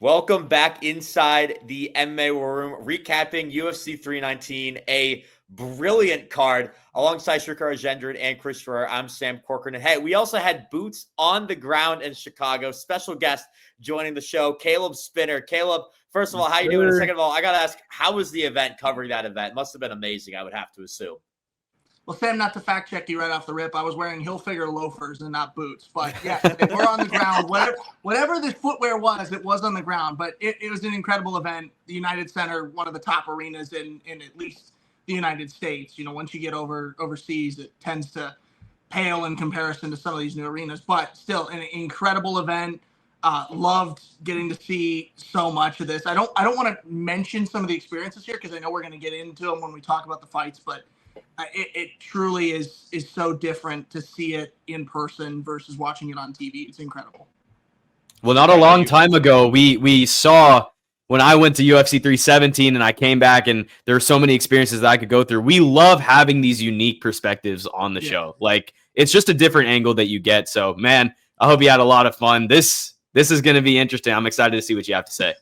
Welcome back inside the MMA War Room, recapping UFC 319, a brilliant card alongside Srikar, Rajendran, and Chris Shroyer. I'm Sam Corcoran. And hey, we also had boots on the ground in Chicago. Special guest joining the show, Caleb Spinner. Caleb, first of all, how you doing? And second of all, I got to ask, how was the event, covering that event? Must have been amazing, I would have to assume. Well, Sam, not to fact check you right off the rip, I was wearing Hilfiger loafers and not boots. But yeah, they were on the ground. Whatever this footwear was, it was on the ground. But it was an incredible event. The United Center, one of the top arenas in at least the United States. You know, once you get overseas, it tends to pale in comparison to some of these new arenas. But still, an incredible event. Loved getting to see so much of this. I don't want to mention some of the experiences here because I know we're going to get into them when we talk about the fights, but it truly is so different to see it in person versus watching it on TV. It's incredible. Well, not a long time ago, we saw when I went to UFC 317 and I came back, and there are so many experiences that I could go through. We love having these unique perspectives on the show. Like, it's just a different angle that you get. So, man, I hope you had a lot of fun. This is going to be interesting. I'm excited to see what you have to say.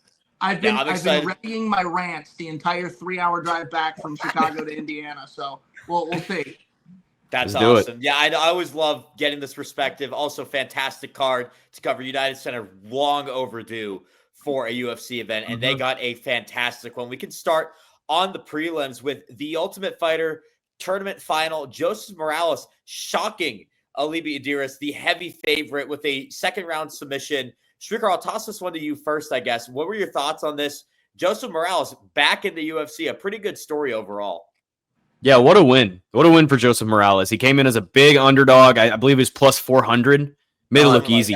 I've been readying my rants the entire 3-hour drive back from Chicago to Indiana. So we'll see. That's awesome. Yeah, I always love getting this perspective. Also, fantastic card to cover. United Center, long overdue for a UFC event, and they got a fantastic one. We can start on the prelims with the Ultimate Fighter tournament final. Joseph Morales shocking Loopy Godinez, the heavy favorite, with a second-round submission. Srikar, I'll toss this one to you first, I guess. What were your thoughts on this? Joseph Morales back in the UFC, a pretty good story overall. Yeah, what a win. What a win for Joseph Morales. He came in as a big underdog. I believe he was plus 400. Made it look easy.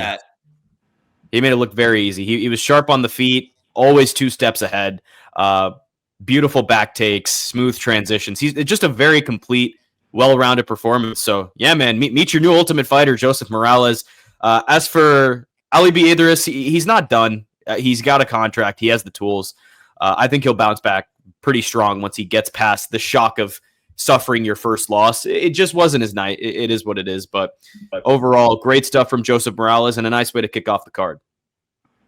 He made it look very easy. He was sharp on the feet, always 2 steps ahead. Beautiful back takes, smooth transitions. He's just a very complete, well-rounded performance. So, yeah, man, meet your new Ultimate Fighter, Joseph Morales. As for Loopy Godinez, he's not done. He's got a contract. He has the tools. I think he'll bounce back pretty strong once he gets past the shock of suffering your first loss. It just wasn't his night. It is what it is. But overall, great stuff from Joseph Morales and a nice way to kick off the card.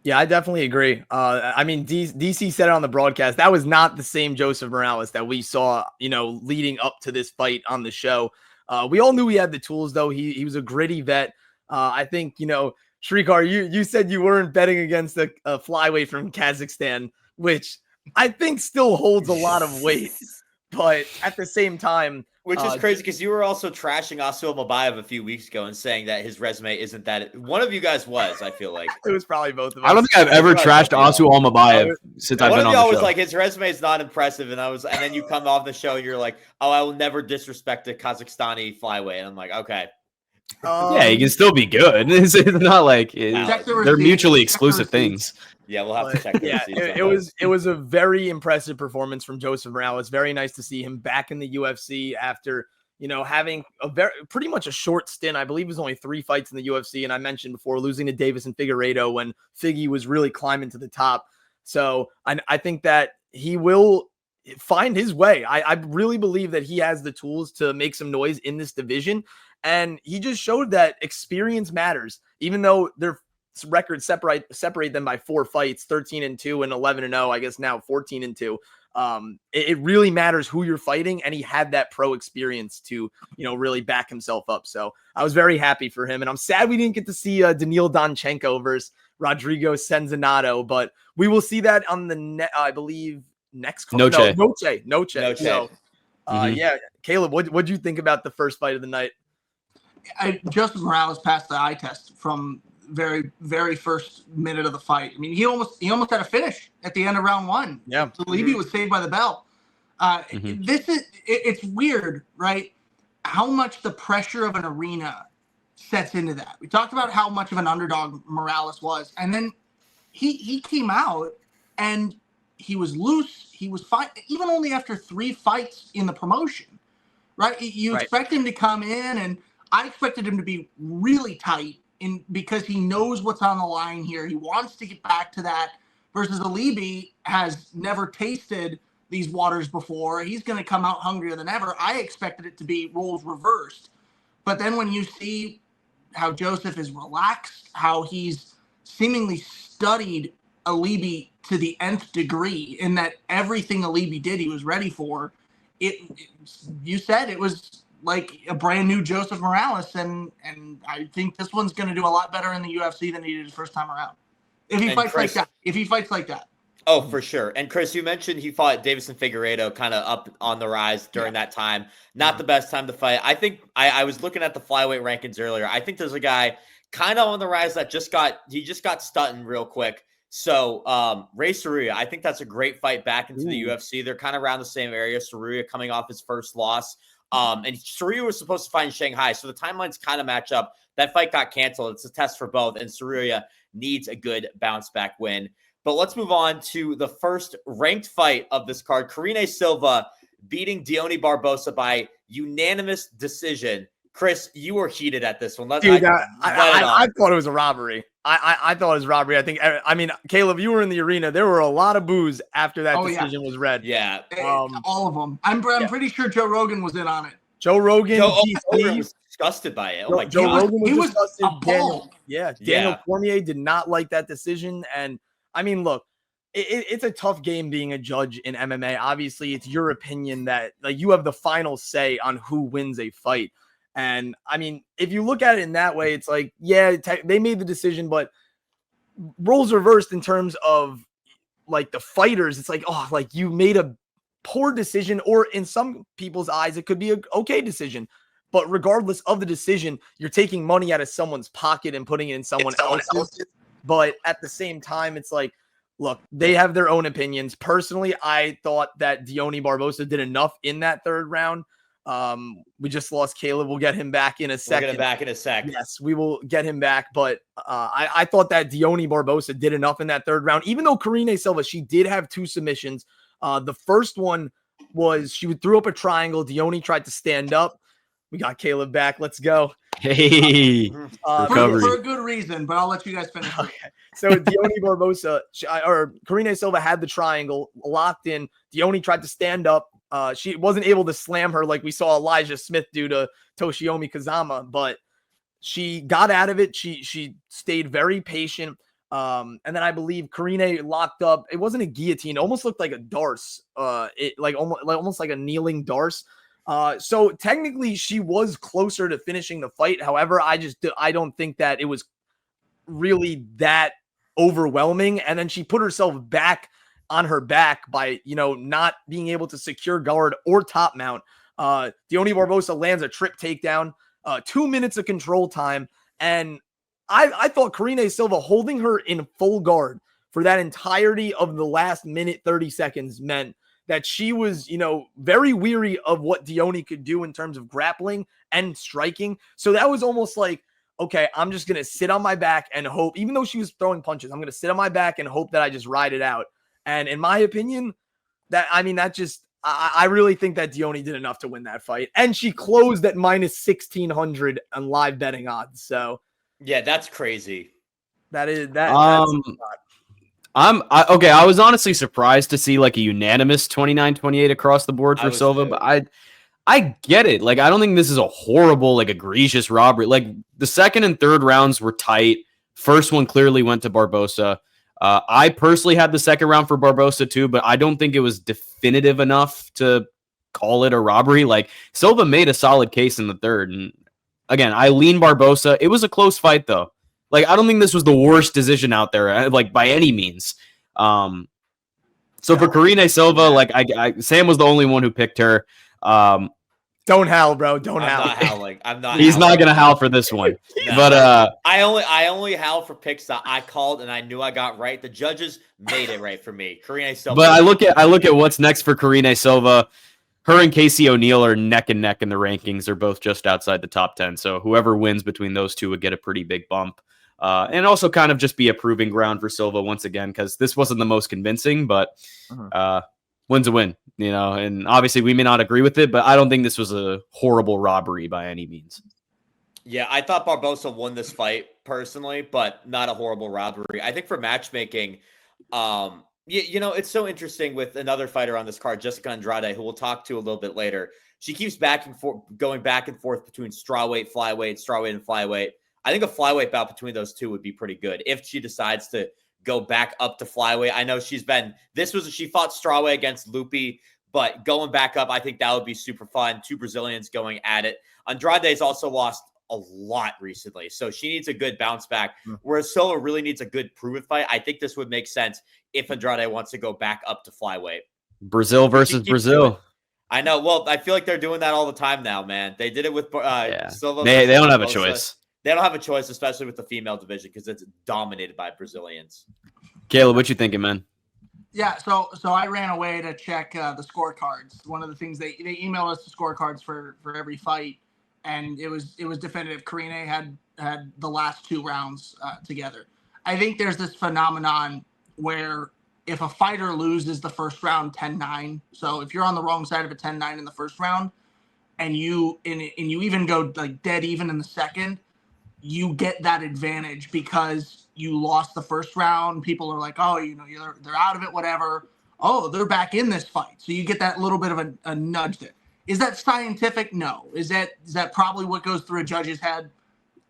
Yeah, I definitely agree. I mean, DC said it on the broadcast. That was not the same Joseph Morales that we saw, leading up to this fight on the show. We all knew he had the tools, though. He was a gritty vet. I think, Srikar, you said you weren't betting against a flyweight from Kazakhstan, which I think still holds a lot of weight. But at the same time, which is crazy because you were also trashing Asul Mabayev a few weeks ago and saying that his resume isn't that. One of you guys was, I feel like. It was probably both of us. I don't think I've ever trashed Asul Mabayev since I've been on the show. One of y'all was like, his resume is not impressive, and then you come off the show and you're like, oh, I will never disrespect a Kazakhstani flyweight. And I'm like, okay. Yeah, he can still be good. It's not like they're mutually exclusive things. Yeah, we'll have to check. Yeah, it was a very impressive performance from Joseph Morales. Very nice to see him back in the UFC after having pretty much a short stint. I believe it was only 3 fights in the UFC, and I mentioned before losing to Davis and Figueiredo when Figgy was really climbing to the top. So I think that he will find his way. I really believe that he has the tools to make some noise in this division. And he just showed that experience matters, even though their records separate them by 4 fights, 13-2 and 11-0. I guess now 14-2. It really matters who you're fighting, and he had that pro experience to really back himself up. So I was very happy for him, and I'm sad we didn't get to see Daniil Donchenko versus Rodrigo Senzanato, but we will see that on the I believe next call. Noche. So, yeah, Caleb, what'd you think about the first fight of the night? Joseph Morales passed the eye test from very, very first minute of the fight. I mean, he almost had a finish at the end of round 1. Yeah. So Levy was saved by the bell. It's weird, right? How much the pressure of an arena sets into that. We talked about how much of an underdog Morales was, and then he came out and he was loose. He was fine, even only after 3 fights in the promotion, right? You expect him to come in, and I expected him to be really tight because he knows what's on the line here. He wants to get back to that versus Alibi has never tasted these waters before. He's going to come out hungrier than ever. I expected it to be roles reversed. But then when you see how Joseph is relaxed, how he's seemingly studied Alibi to the nth degree in that everything Alibi did, he was ready for. You said it was like a brand new Joseph Morales, and I think this one's going to do a lot better in the UFC than he did his first time around. If he fights like that. Oh, for sure. And Chris, you mentioned he fought Davison Figueiredo kind of up on the rise during that time. Not the best time to fight. I think I was looking at the flyweight rankings earlier. I think there's a guy kind of on the rise that just got stunted real quick. So Ray Srikar, I think that's a great fight back into the UFC. They're kind of around the same area. Srikar coming off his first loss. And Srikar was supposed to fight in Shanghai. So the timelines kind of match up. That fight got canceled. It's a test for both. And Srikar needs a good bounce back win. But let's move on to the first ranked fight of this card. Karine Silva beating Deone Barbosa by unanimous decision. Chris, you were heated at this one. Dude, I thought it was a robbery. I thought it was robbery. I mean, Caleb, you were in the arena. There were a lot of boos after that decision was read. Yeah. All of them. I'm pretty sure Joe Rogan was in on it. Joe Rogan, was disgusted by it. Oh my Joe God. Rogan was disgusted. Appalled. Daniel Cormier did not like that decision. And I mean, look, it's a tough game being a judge in MMA. Obviously, it's your opinion that like you have the final say on who wins a fight. And I mean, if you look at it in that way, it's like, yeah, they made the decision, but roles reversed in terms of like the fighters. It's like, oh, like you made a poor decision, or in some people's eyes, it could be an okay decision. But regardless of the decision, you're taking money out of someone's pocket and putting it in someone else's. But at the same time, it's like, look, they have their own opinions. Personally, I thought that Deone Barbosa did enough in that third round. We just lost Caleb. We'll get him back in a second. We'll get him back in a sec. Yes, we will get him back. But I thought that Deone Barbosa did enough in that third round. Even though Karine Silva, she did have 2 submissions. The first one was she threw up a triangle. Deone tried to stand up. We got Caleb back. Let's go. Hey, for a good reason, but I'll let you guys finish. Okay. So Deone Barbosa or Karine Silva had the triangle locked in. Deone tried to stand up. She wasn't able to slam her like we saw Elijah Smith do to Toshiomi Kazama, but she got out of it. She stayed very patient. And then I believe Karine locked up. It wasn't a guillotine. It almost looked like a darce. Almost like a kneeling darce. So technically she was closer to finishing the fight. However, I don't think that it was really that overwhelming. And then she put herself back on her back by, not being able to secure guard or top mount. Deone Barbosa lands a trip takedown, 2 minutes of control time. And I thought Karine Silva holding her in full guard for that entirety of the last minute, 30 seconds meant that she was, very weary of what Deone could do in terms of grappling and striking. So that was almost like, okay, I'm just going to sit on my back and hope, even though she was throwing punches, I'm going to sit on my back and hope that I just ride it out. And in my opinion, I really think that Deone did enough to win that fight. And she closed at minus 1,600 on live betting odds. So yeah, that's crazy. That's okay. I was honestly surprised to see like a unanimous 29-28 across the board for Silva, but I get it. Like, I don't think this is a horrible, like egregious robbery. Like the second and third rounds were tight. First one clearly went to Barbosa. I personally had the second round for Barbosa too, but I don't think it was definitive enough to call it a robbery. Like Silva made a solid case in the third. And again, I lean Barbosa. It was a close fight though. Like, I don't think this was the worst decision out there, like by any means. So for Karine Silva, like Sam was the only one who picked her. Don't howl, bro. Don't howl. I'm not howling. I'm not. He's not gonna howl for this one. No. But I only howl for picks that I called and I knew I got right. The judges made it right for me. Karine Silva. But I look at what's next for Karine Silva. Her and Casey O'Neill are neck and neck in the rankings. They're both just outside the top 10. So whoever wins between those two would get a pretty big bump. And also kind of just be a proving ground for Silva once again, because this wasn't the most convincing, but win's a win, and obviously we may not agree with it, but I don't think this was a horrible robbery by any means. Yeah, I thought Barbosa won this fight personally, but not a horrible robbery. I think for matchmaking, it's so interesting with another fighter on this card, Jessica Andrade, who we'll talk to a little bit later. She keeps going back and forth between strawweight, flyweight, and flyweight. I think a flyweight bout between those two would be pretty good if she decides to go back up to flyweight. I know she fought strawweight against Loopy, but going back up, I think that would be super fun. Two Brazilians going at it. Andrade's also lost a lot recently, so she needs a good bounce back, whereas Silva really needs a good prove-it fight. I think this would make sense if Andrade wants to go back up to flyweight. Brazil versus Brazil. I know. Well, I feel like they're doing that all the time now, man. They did it with Silva. They don't have a choice. They don't have a choice, especially with the female division, because it's dominated by Brazilians. Caleb, what you thinking, man? Yeah, so I ran away to check the scorecards. One of the things they emailed us the scorecards for every fight, and it was definitive. Karine had the last 2 rounds together. I think there's this phenomenon where if a fighter loses the first round 10-9, so if you're on the wrong side of a 10-9 in the first round, and you even go like dead even in the second, you get that advantage because you lost the first round. People are like, oh, they're out of it, whatever. Oh, they're back in this fight. So you get that little bit of a nudge there. Is that scientific? No. Is that probably what goes through a judge's head?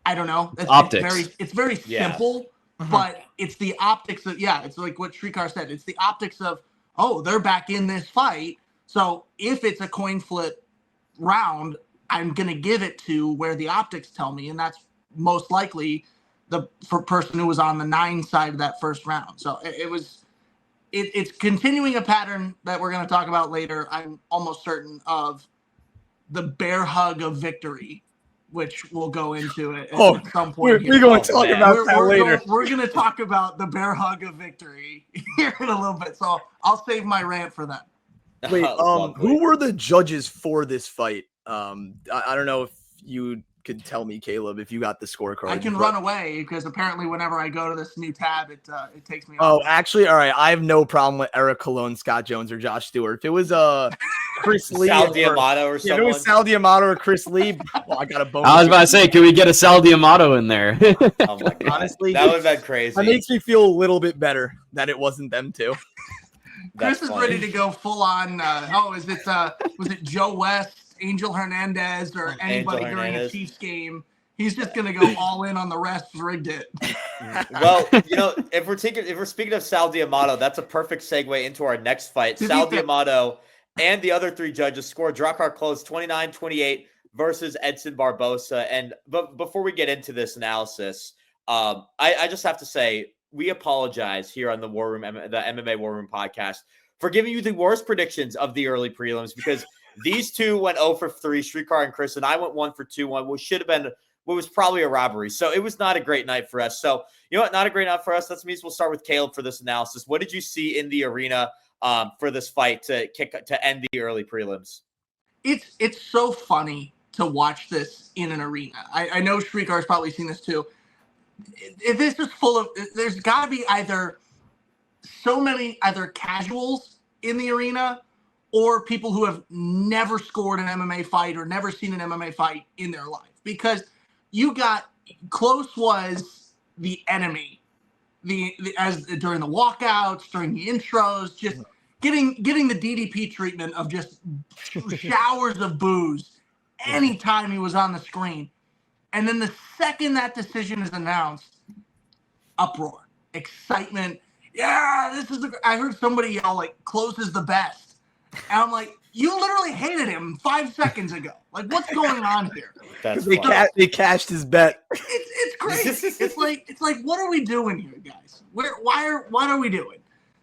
I don't know. Optics. It's very simple, but it's the optics of, it's like what Srikar said. It's the optics of, oh, they're back in this fight. So if it's a coin flip round, I'm going to give it to where the optics tell me, and that's most likely the person who was on the 9 side of that first round. So it's continuing a pattern that we're going to talk about later. I'm almost certain of the bear hug of victory, which we'll go into it at some point. We're going to talk about that later. We're going to talk about the bear hug of victory here in a little bit. So I'll save my rant for that. Wait, who were the judges for this fight? I don't know if you could tell me, Caleb, if you got the scorecard. I can run away because apparently whenever I go to this new tab, it takes me off. Oh, actually, all right. I have no problem with Eric Colon, Scott Jones, or Josh Stewart. If it was Chris Lee, Sal D'Amato or someone. If it was Sal D'Amato or Chris Lee, well, I got a bone. I was about to say, can we get a Sal D'Amato in there? Oh my God. Honestly, that would have been crazy. It makes me feel a little bit better that it wasn't them two. Chris is ready to go full on. Was it Joe West, Angel Hernandez, or anybody during a Chiefs game? He's just gonna go all in on the rest. Rigged it. Well, if we're speaking of Sal D'Amato, that's a perfect segue into our next fight. Sal D'Amato and the other 3 judges scored Drakkar Klose 29-28 versus Edson Barbosa. But before we get into this analysis, I just have to say we apologize here on the War Room, the MMA War Room podcast, for giving you the worst predictions of the early prelims, because these 2 went 0 for 3, Srikar and Chris, and I went 1 for 2, what should have been what was probably a robbery. So it was not a great night for us. So, you know what? Not a great night for us. That means we'll start with Caleb for this analysis. What did you see in the arena for this fight to end the early prelims? It's so funny to watch this in an arena. I know Shrikar's probably seen this too. This is full of, there's got to be either casuals in the arena or people who have never scored an MMA fight or never seen an MMA fight in their life. Because you got, Klose was the enemy, as during the walkouts, during the intros, just getting the DDP treatment of just showers of booze anytime he was on the screen. And then the second that decision is announced, uproar, excitement. Yeah, this is I heard somebody yell like, Klose is the best. And I'm like, you literally hated him 5 seconds ago. Like, what's going on here? They cashed his bet. It's crazy. It's like, what are we doing here, guys? What are we doing?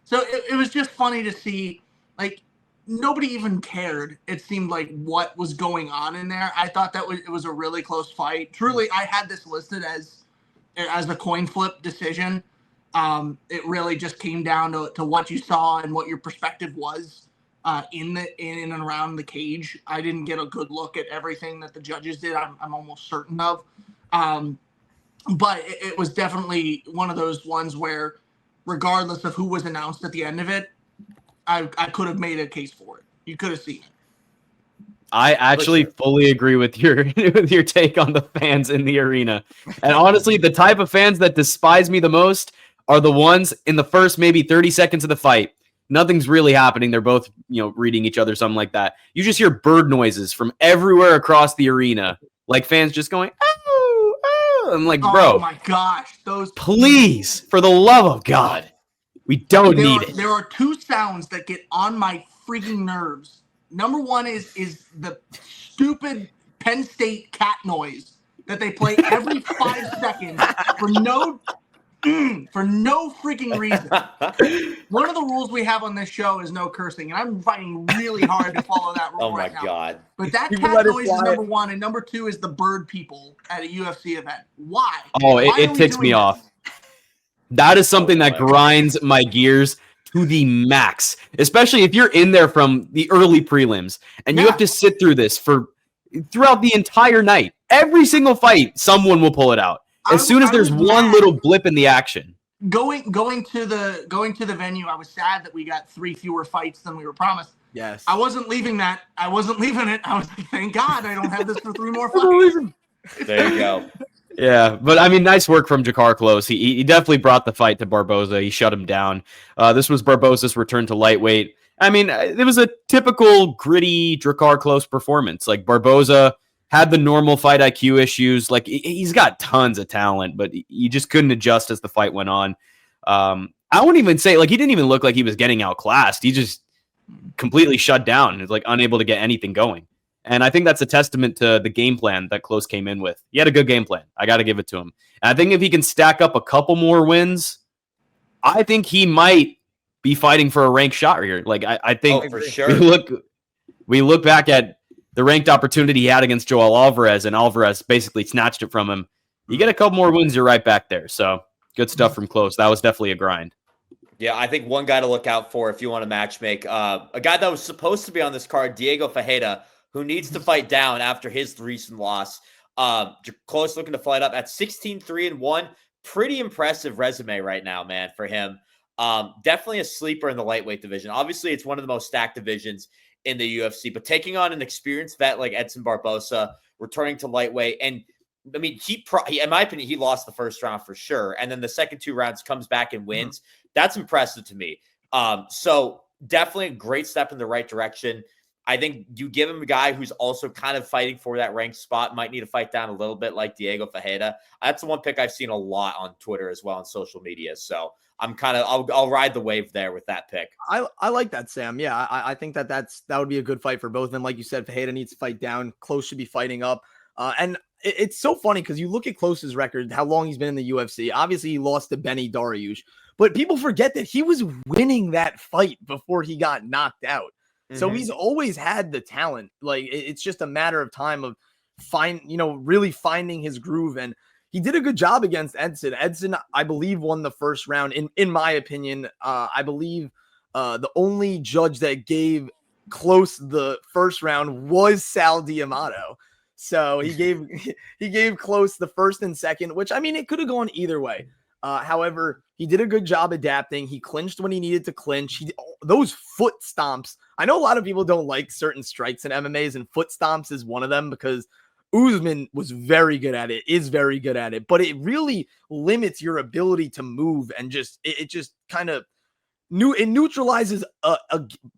So it was just funny to see, like, nobody even cared. It seemed like what was going on in there. I thought it was a really close fight. Truly, I had this listed as a coin flip decision. It really just came down to what you saw and what your perspective was in and around the cage. I didn't get a good look at everything that the judges did. I'm almost certain of, but it was definitely one of those ones where, regardless of who was announced at the end of it, I could have made a case for it. You could have seen it. I actually fully agree with your take on the fans in the arena. And honestly, the type of fans that despise me the most are the ones in the first maybe 30 seconds of the fight. Nothing's really happening. They're both, reading each other, something like that. You just hear bird noises from everywhere across the arena, like fans just going, oh, I'm like, bro. Oh my gosh, those. Please, for the love of God, we don't need it. There are two sounds that get on my freaking nerves. Number one is the stupid Penn State cat noise that they play every 5 seconds for no freaking reason. One of the rules we have on this show is no cursing, and I'm fighting really hard to follow that rule right now. Oh my God. But that cat noise is number one, and number two is the bird people at a UFC event. Why? Oh, it ticks me off. That is something that grinds my gears to the max, especially if you're in there from the early prelims and you have to sit through this throughout the entire night. Every single fight, someone will pull it out. As soon as there's one little blip in the action. Going to the venue, I was sad that we got 3 fewer fights than we were promised. Yes. I wasn't leaving that. I wasn't leaving it. I was like, thank God I don't have this for 3 more fights. There you go. Yeah, but I mean, nice work from Drakkar Klose. He definitely brought the fight to Barboza. He shut him down. This was Barboza's return to lightweight. I mean, it was a typical gritty Drakkar Klose performance. Like, Barboza had the normal fight IQ issues. Like, he's got tons of talent, but he just couldn't adjust as the fight went on. I wouldn't even say, like, he didn't even look like he was getting outclassed. He just completely shut down. He's like unable to get anything going. And I think that's a testament to the game plan that Klose came in with. He had a good game plan. I got to give it to him. And I think if he can stack up a couple more wins, I think he might be fighting for a ranked shot here. Like, I think for sure. We look back at the ranked opportunity he had against Joel Alvarez, and Alvarez basically snatched it from him. You get a couple more wins, you're right back there. So good stuff from Klose. That was definitely a grind. Yeah, I think one guy to look out for if you want to matchmake, a guy that was supposed to be on this card, Diego Ferreira, who needs to fight down after his recent loss. Klose looking to fight up at 16-3-1. Pretty impressive resume right now, man, for him. Definitely a sleeper in the lightweight division. Obviously, it's one of the most stacked divisions in the UFC, but taking on an experienced vet like Edson Barboza, returning to lightweight, and I mean, he in my opinion, he lost the first round for sure, and then the second 2 rounds comes back and wins. That's impressive to me. So definitely a great step in the right direction. I think you give him a guy who's also kind of fighting for that ranked spot, might need to fight down a little bit like Diego Ferreira. That's the one pick I've seen a lot on Twitter as well on social media. So I'm I'll ride the wave there with that pick. I like that, Sam. Yeah, I think that would be a good fight for both of them. Like you said, Ferreira needs to fight down. Klose should be fighting up. And it's so funny because you look at Klose's record, how long he's been in the UFC. Obviously, he lost to Benny Dariush, but people forget that he was winning that fight before he got knocked out. So he's always had the talent. Like, it's just a matter of time of really finding his groove. And he did a good job against Edson. Edson, I believe, won the first round. In my opinion, I believe the only judge that gave Klose the first round was Sal D'Amato. So he gave Klose the first and second, which, I mean, it could have gone either way. However, he did a good job adapting. He clinched when he needed to clinch. Those foot stomps. I know a lot of people don't like certain strikes in MMAs, and foot stomps is one of them because Usman was very good at it, is very good at it, but it really limits your ability to move, and it just kind of neutralizes a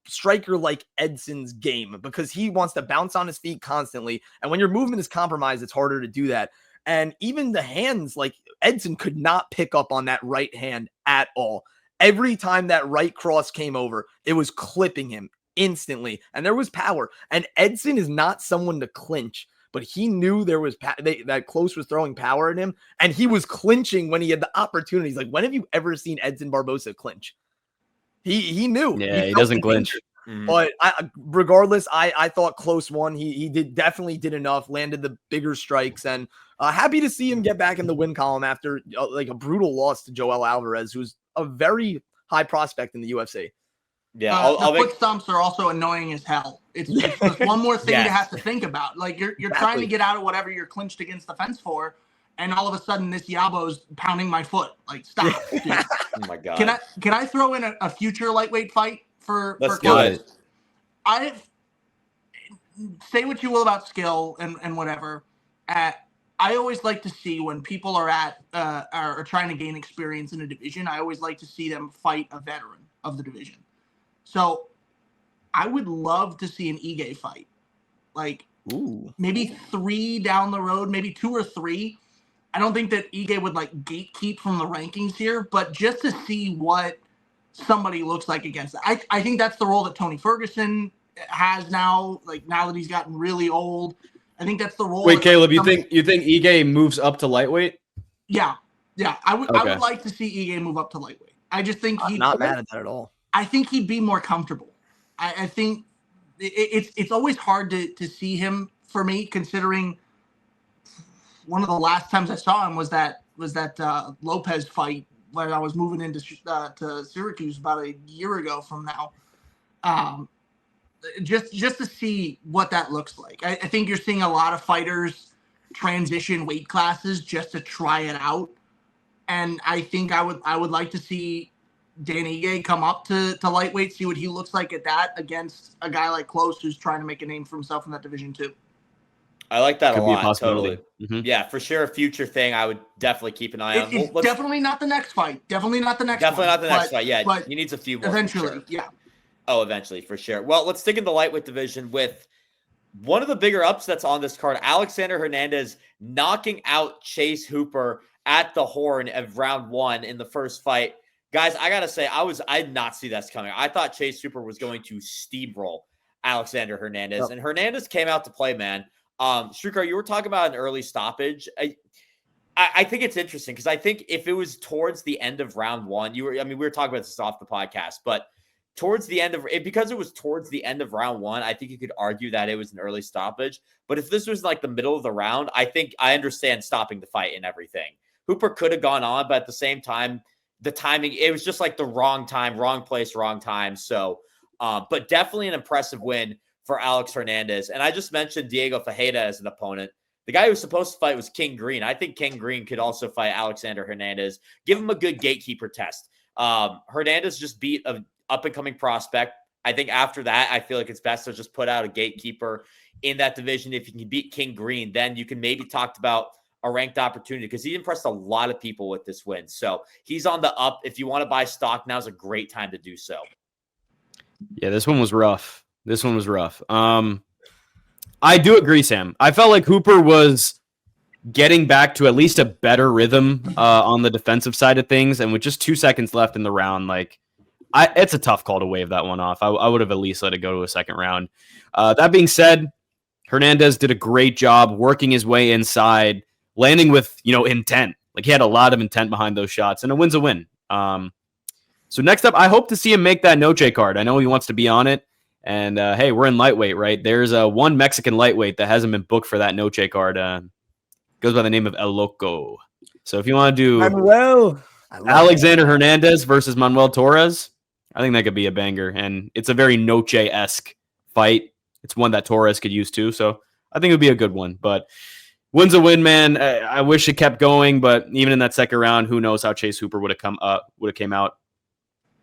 striker like Edson's game because he wants to bounce on his feet constantly. And when your movement is compromised, it's harder to do that. And even the hands, like Edson could not pick up on that right hand at all. Every time that right cross came over, it was clipping him instantly. And there was power. And Edson is not someone to clinch, but he knew there was that Klose was throwing power at him. And he was clinching when he had the opportunities. Like, when have you ever seen Edson Barboza clinch? He knew. Yeah, he doesn't clinch. But regardless, I thought Klose won. He definitely did enough, landed the bigger strikes, and happy to see him get back in the win column after like a brutal loss to Joel Alvarez, who's a very high prospect in the UFC. Yeah, the foot stomps are also annoying as hell. It's just one more thing to have to think about. Like, you're trying to get out of whatever you're clinched against the fence for, and all of a sudden this Yabo's pounding my foot. Like, stop, dude. Oh my God. Can I throw in a future lightweight fight for Klose? Say what you will about skill and whatever. I always like to see when people are trying to gain experience in a division. I always like to see them fight a veteran of the division. So I would love to see an Ige fight, like maybe 3 down the road, maybe 2 or 3. I don't think that Ige would like gatekeep from the rankings here, but just to see what somebody looks like against that. I think that's the role that Tony Ferguson has now, like now that he's gotten really old. I think that's the role. Wait, Caleb, you think Ige moves up to lightweight? Yeah. I would like to see Ige move up to lightweight. I just think I'm not mad at that at all. I think he'd be more comfortable. I think it's always hard to see him for me, considering one of the last times I saw him was that Lopez fight when I was moving into to Syracuse about a year ago from now. Just to see what that looks like. I think you're seeing a lot of fighters transition weight classes just to try it out. And I think I would like to see Dan Ige come up to lightweight, see what he looks like at that against a guy like Klose who's trying to make a name for himself in that division too. I like that Could a be a lot. possibility. Totally. Yeah, for sure. A future thing I would definitely keep an eye on. It's definitely not the next fight. Definitely not the next fight. Yeah, but he needs a few more. Eventually, sure. yeah. Oh, eventually, for sure. Well, let's stick in the lightweight division with one of the bigger upsets on this card. Alexander Hernandez knocking out Chase Hooper at the horn of round 1 in the first fight. Guys, I got to say, I did not see this coming. I thought Chase Hooper was going to steamroll Alexander Hernandez. Yep. And Hernandez came out to play, man. Srikar, you were talking about an early stoppage. I think it's interesting because I think if it was towards the end of round 1, we were talking about this off the podcast, but towards the end of it, because it was towards the end of round 1, I think you could argue that it was an early stoppage. But if this was like the middle of the round, I think I understand stopping the fight and everything. Hooper could have gone on, but at the same time, the timing, it was just like the wrong time, wrong place, wrong time. So, but definitely an impressive win for Alex Hernandez. And I just mentioned Diego Fajeda as an opponent. The guy who was supposed to fight was King Green. I think King Green could also fight Alexander Hernandez. Give him a good gatekeeper test. Hernandez just beat an up-and-coming prospect. I think after that, I feel like it's best to just put out a gatekeeper in that division. If you can beat King Green, then you can maybe talk about a ranked opportunity because he impressed a lot of people with this win. So he's on the up. If you want to buy stock, now's a great time to do so. Yeah, this one was rough. I do agree, Sam. I felt like Hooper was getting back to at least a better rhythm on the defensive side of things. And with just 2 seconds left in the round, it's a tough call to wave that one off. I would have at least let it go to a second round. That being said, Hernandez did a great job working his way inside, landing with, intent. Like he had a lot of intent behind those shots, and a win's a win. So next up, I hope to see him make that Noche card. I know he wants to be on it. And hey, we're in lightweight, right? There's one Mexican lightweight that hasn't been booked for that Noche card. Goes by the name of El Loco. So if you want to do Alexander Hernandez versus Manuel Torres, I think that could be a banger. And it's a very Noche-esque fight. It's one that Torres could use too. So I think it would be a good one. But win's a win, man. I wish it kept going, but even in that second round, who knows how Chase Hooper would have came out.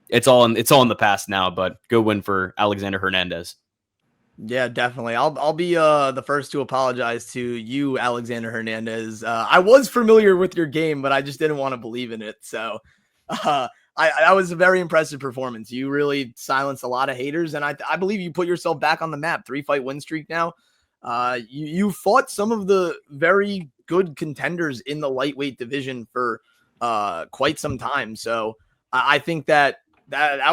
It's all in the past now, but good win for Alexander Hernandez. Yeah, definitely. I'll be the first to apologize to you, Alexander Hernandez. I was familiar with your game, but I just didn't want to believe in it. So that was a very impressive performance. You really silenced a lot of haters, and I believe you put yourself back on the map. 3-fight win streak now. You fought some of the very good contenders in the lightweight division for quite some time. So I think that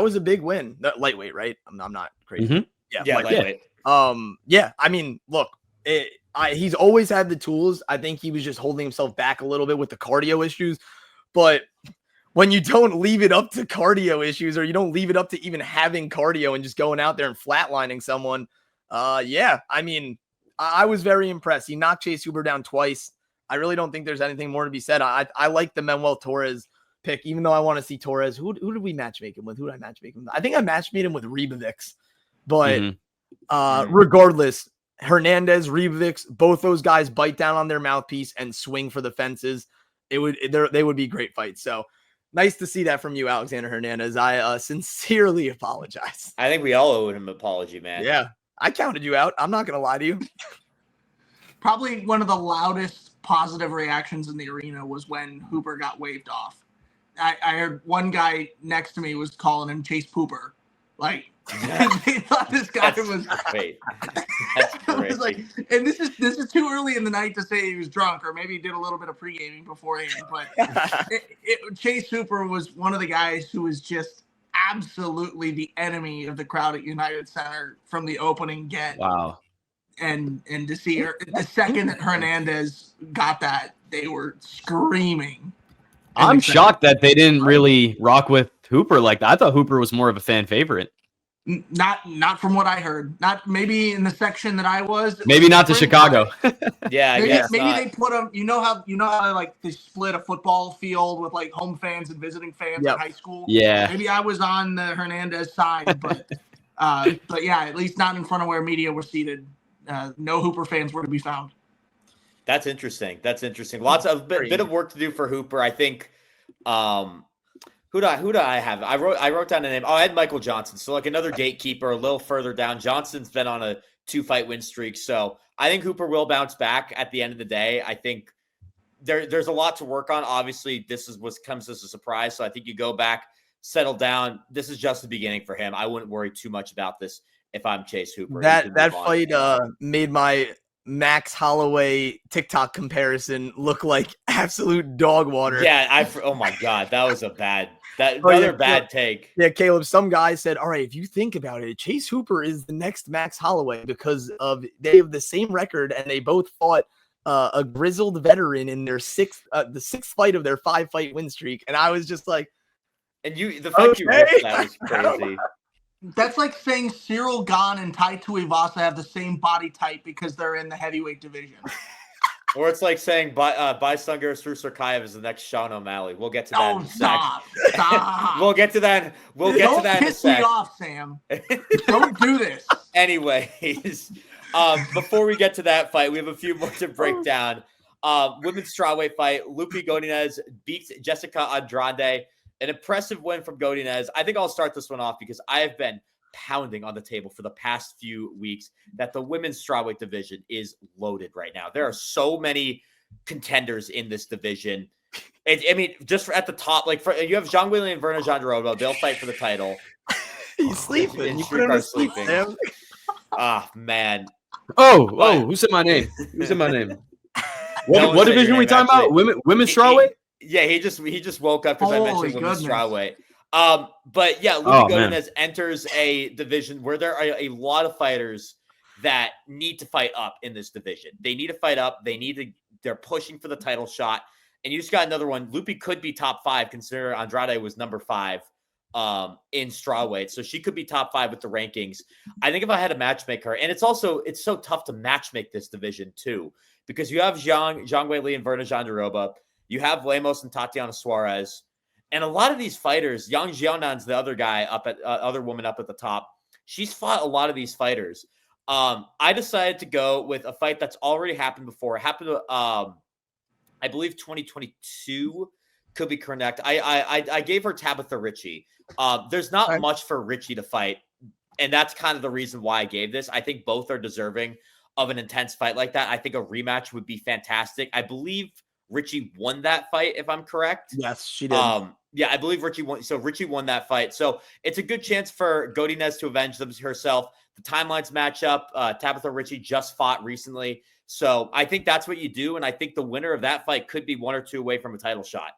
was a big win. Lightweight, right? I'm not crazy. Mm-hmm. Yeah, lightweight. Yeah. I mean, look, he's always had the tools. I think he was just holding himself back a little bit with the cardio issues. But when you don't leave it up to cardio issues, or you don't leave it up to even having cardio and just going out there and flatlining someone, yeah. I mean, I was very impressed. He knocked Chase Hooper down twice. I really don't think there's anything more to be said. I like the Manuel Torres pick, even though I want to see Torres. Who did we matchmake him with? Who did I matchmake him with? I think I matchmade him with Ribovics. But regardless, Hernandez, Ribovics, both those guys bite down on their mouthpiece and swing for the fences. They would be great fights. So nice to see that from you, Alexander Hernandez. I sincerely apologize. I think we all owe him an apology, man. Yeah, I counted you out. I'm not going to lie to you. Probably one of the loudest positive reactions in the arena was when Hooper got waved off. I heard one guy next to me was calling him Chase Pooper. Like, They thought this guy was great. That's great. was like, and this is too early in the night to say he was drunk, or maybe he did a little bit of pre-gaming beforehand. But Chase Hooper was one of the guys who was just absolutely the enemy of the crowd at United Center from the opening get. Wow. And to see her the second that Hernandez got that, they were screaming. I'm shocked that they didn't really rock with Hooper like that. I thought Hooper was more of a fan favorite. Not from what I heard. Not maybe in the section that I was. Maybe not to Chicago. Yeah, maybe they put them. You know how like they split a football field with like home fans and visiting fans in high school. Yeah. Maybe I was on the Hernandez side, but yeah, at least not in front of where media were seated. No Hooper fans were to be found. That's interesting. Lots of bit of work to do for Hooper. I think. Who do I have? I wrote down a name. Oh, I had Michael Johnson. So like another gatekeeper a little further down. Johnson's been on a 2-fight win streak. So I think Hooper will bounce back at the end of the day. I think there's a lot to work on. Obviously, this is what comes as a surprise. So I think you go back, settle down. This is just the beginning for him. I wouldn't worry too much about this if I'm Chase Hooper. That fight made my Max Holloway TikTok comparison look like absolute dog water. Yeah, oh my God, that was a bad bad take. Yeah, Caleb, some guy said, all right, if you think about it, Chase Hooper is the next Max Holloway because they have the same record and they both fought a grizzled veteran in their the sixth fight of their 5-fight win streak. And I was just like, and the fact you ripped that was crazy. That's like saying Cyril Gane and Tai Tuivasa have the same body type because they're in the heavyweight division. Or it's like saying Baysangur Susurkaev is the next Sean O'Malley. We'll get to that in a stop. We'll get to that. Don't piss me off, Sam. Don't do this. Anyways, before we get to that fight, we have a few more to break down. Women's strawweight fight. Loopy Godinez beats Jessica Andrade. An impressive win from Godinez. I think I'll start this one off because I have been pounding on the table for the past few weeks that the women's strawweight division is loaded right now. There are so many contenders in this division. I mean, just at the top, like you have Zhang Weili and Verna Jandiroba. They'll fight for the title. He's sleeping. You Srikar sleeping. Ah, man. Oh, who said my name? What division are we talking about? Women's strawweight? Yeah, he just woke up because I mentioned women's strawweight. But yeah, Loopy Godinez enters a division where there are a lot of fighters that need to fight up in this division. They need to fight up. They're pushing for the title shot. And you just got another one. Loopy could be top 5, considering Andrade was number 5 in strawweight. So she could be top 5 with the rankings. I think if I had to matchmake her, and it's so tough to matchmake this division too, because you have Zhang Weili and Verna Jandiroba. You have Lemos and Tatiana Suarez. And a lot of these fighters, Yang Xiaonan's the other guy other woman up at the top. She's fought a lot of these fighters. I decided to go with a fight that's already happened before. It happened, I believe 2022, could be correct. I gave her Tabitha Ricci. There's not much for Ricci to fight. And that's kind of the reason why I gave this. I think both are deserving of an intense fight like that. I think a rematch would be fantastic. I believe Ricci won that fight, if I'm correct. Yes, she did. Yeah, I believe Ricci won. So Ricci won that fight. So it's a good chance for Godinez to avenge herself. The timelines match up. Tabitha Ricci just fought recently. So I think that's what you do. And I think the winner of that fight could be 1 or 2 away from a title shot.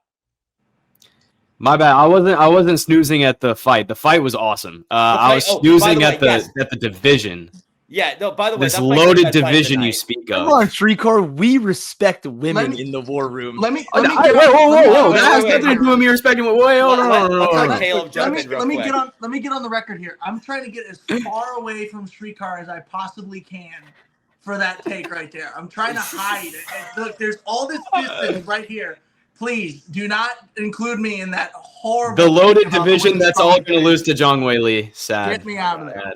My bad. I wasn't snoozing at the fight. The fight was awesome. I was snoozing at the division. Yeah, no, by the way, this loaded division you speak of. Come on, Srikar, we respect women in the war room. Let me whoa. That has nothing to do with me respecting what. Let me get on the record here. I'm trying to get as far away from Srikar as I possibly can for that take right there. I'm trying to hide it. Look, there's all this distance right here. Please do not include me in that horrible. The loaded division that's all going to lose to Zhang Weili. Sad. Get me out of there.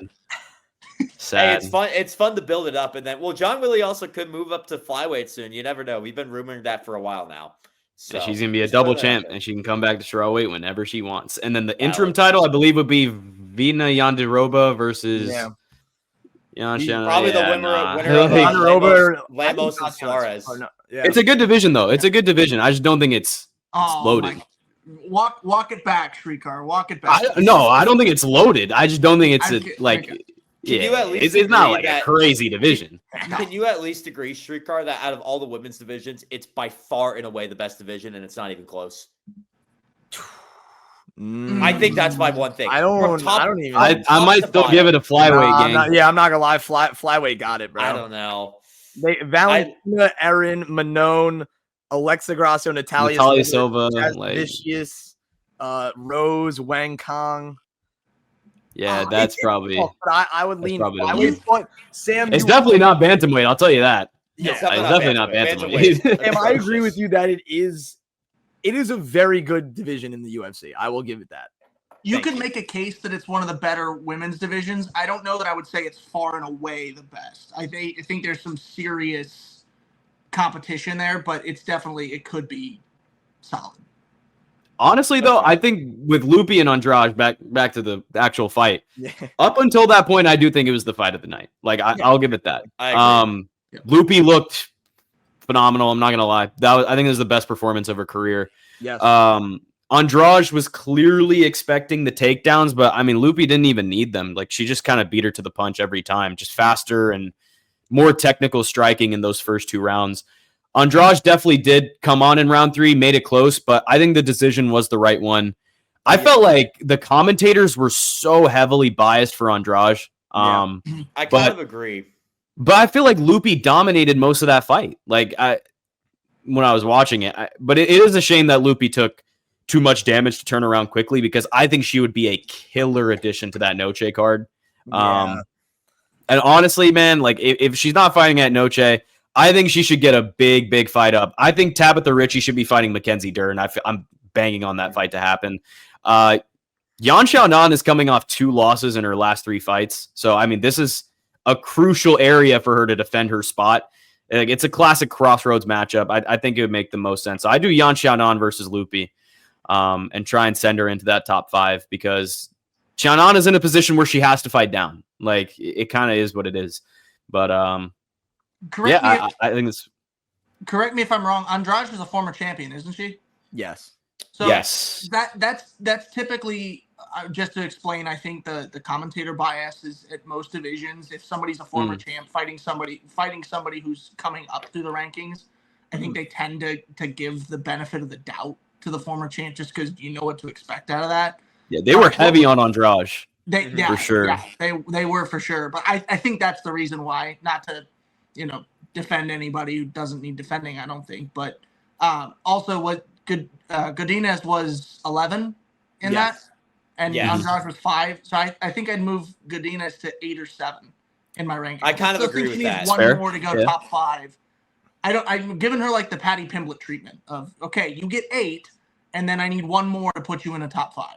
Sad. Hey, it's fun to build it up, and then Zhang Weili also could move up to flyweight soon. You never know. We've been rumoring that for a while now. So she's gonna be a double champ, and she can come back to strawweight whenever she wants. And then the interim title, I believe, would be Vina Jandiroba versus probably the winner of Lemos and Suarez. Yeah. It's a good division, though. It's a good division. I just don't think it's loaded. Walk it back, Srikar. Walk it back. I don't think it's loaded. I just don't think it's it's not like a crazy division. Can you at least agree, Srikar, that out of all the women's divisions, it's by far in a way the best division, and it's not even close? I think that's my one thing. I might still give it a flyweight game. I'm not gonna lie. Flyweight got it, bro. I don't know. Valentina, Erin, Manon, Alexa Grasso, Natalia Silva, Vicious, Rose, Wang Kong. Yeah, that's probably. But I would lean. But Sam, it's definitely not bantamweight. I'll tell you that. Yeah, it's definitely not bantamweight. Sam, I agree with you that it is a very good division in the UFC. I will give it that. You could make a case that it's one of the better women's divisions. I don't know that I would say it's far and away the best. I think there's some serious competition there, but it could be solid. Honestly, though, I think with Loopy and Andrade, back to the actual fight, up until that point, I do think it was the fight of the night. Like, I'll give it that. Loopy looked phenomenal. I'm not gonna lie. I think it was the best performance of her career. Yes. Andrade was clearly expecting the takedowns, but I mean, Loopy didn't even need them. Like, she just kind of beat her to the punch every time, just faster and more technical striking in those first 2 rounds. Andrade definitely did come on in round 3, made it close, but I think the decision was the right one. I felt like the commentators were so heavily biased for Andrade. I kind of agree. But I feel like Loopy dominated most of that fight. Like, when I was watching it, but it is a shame that Loopy took too much damage to turn around quickly, because I think she would be a killer addition to that Noche card. And honestly, man, like if she's not fighting at Noche, I think she should get a big fight up. I think Tabitha Ritchie should be fighting Mackenzie Dern. I'm banging on that fight to happen. Yan Xiaonan is coming off 2 losses in her last 3 fights. So, I mean, this is a crucial area for her to defend her spot. It's a classic crossroads matchup. I think it would make the most sense. So I do Yan Xiaonan versus Loopy and try and send her into that top 5, because Xiaonan is in a position where she has to fight down. Like, it kind of is what it is. But, I think it's. Correct me if I'm wrong. Andrade is a former champion, isn't she? Yes. So yes. That's typically, just to explain, I think the commentator bias is at most divisions. If somebody's a former champ fighting somebody who's coming up through the rankings, I think they tend to give the benefit of the doubt to the former champ, just because you know what to expect out of that. Yeah, they were heavy on Andrade. For sure. Yeah, they were for sure. But I think that's the reason why, not to defend anybody who doesn't need defending, I don't think. But also what Godinez was 11 in that, and Andrade was 5. So I think I'd move Godinez to 8 or 7 in my ranking. I kind of agree with that. One more to go top 5. I'm giving her like the Patty Pimblett treatment of, okay, you get 8, and then I need 1 more to put you in a top 5.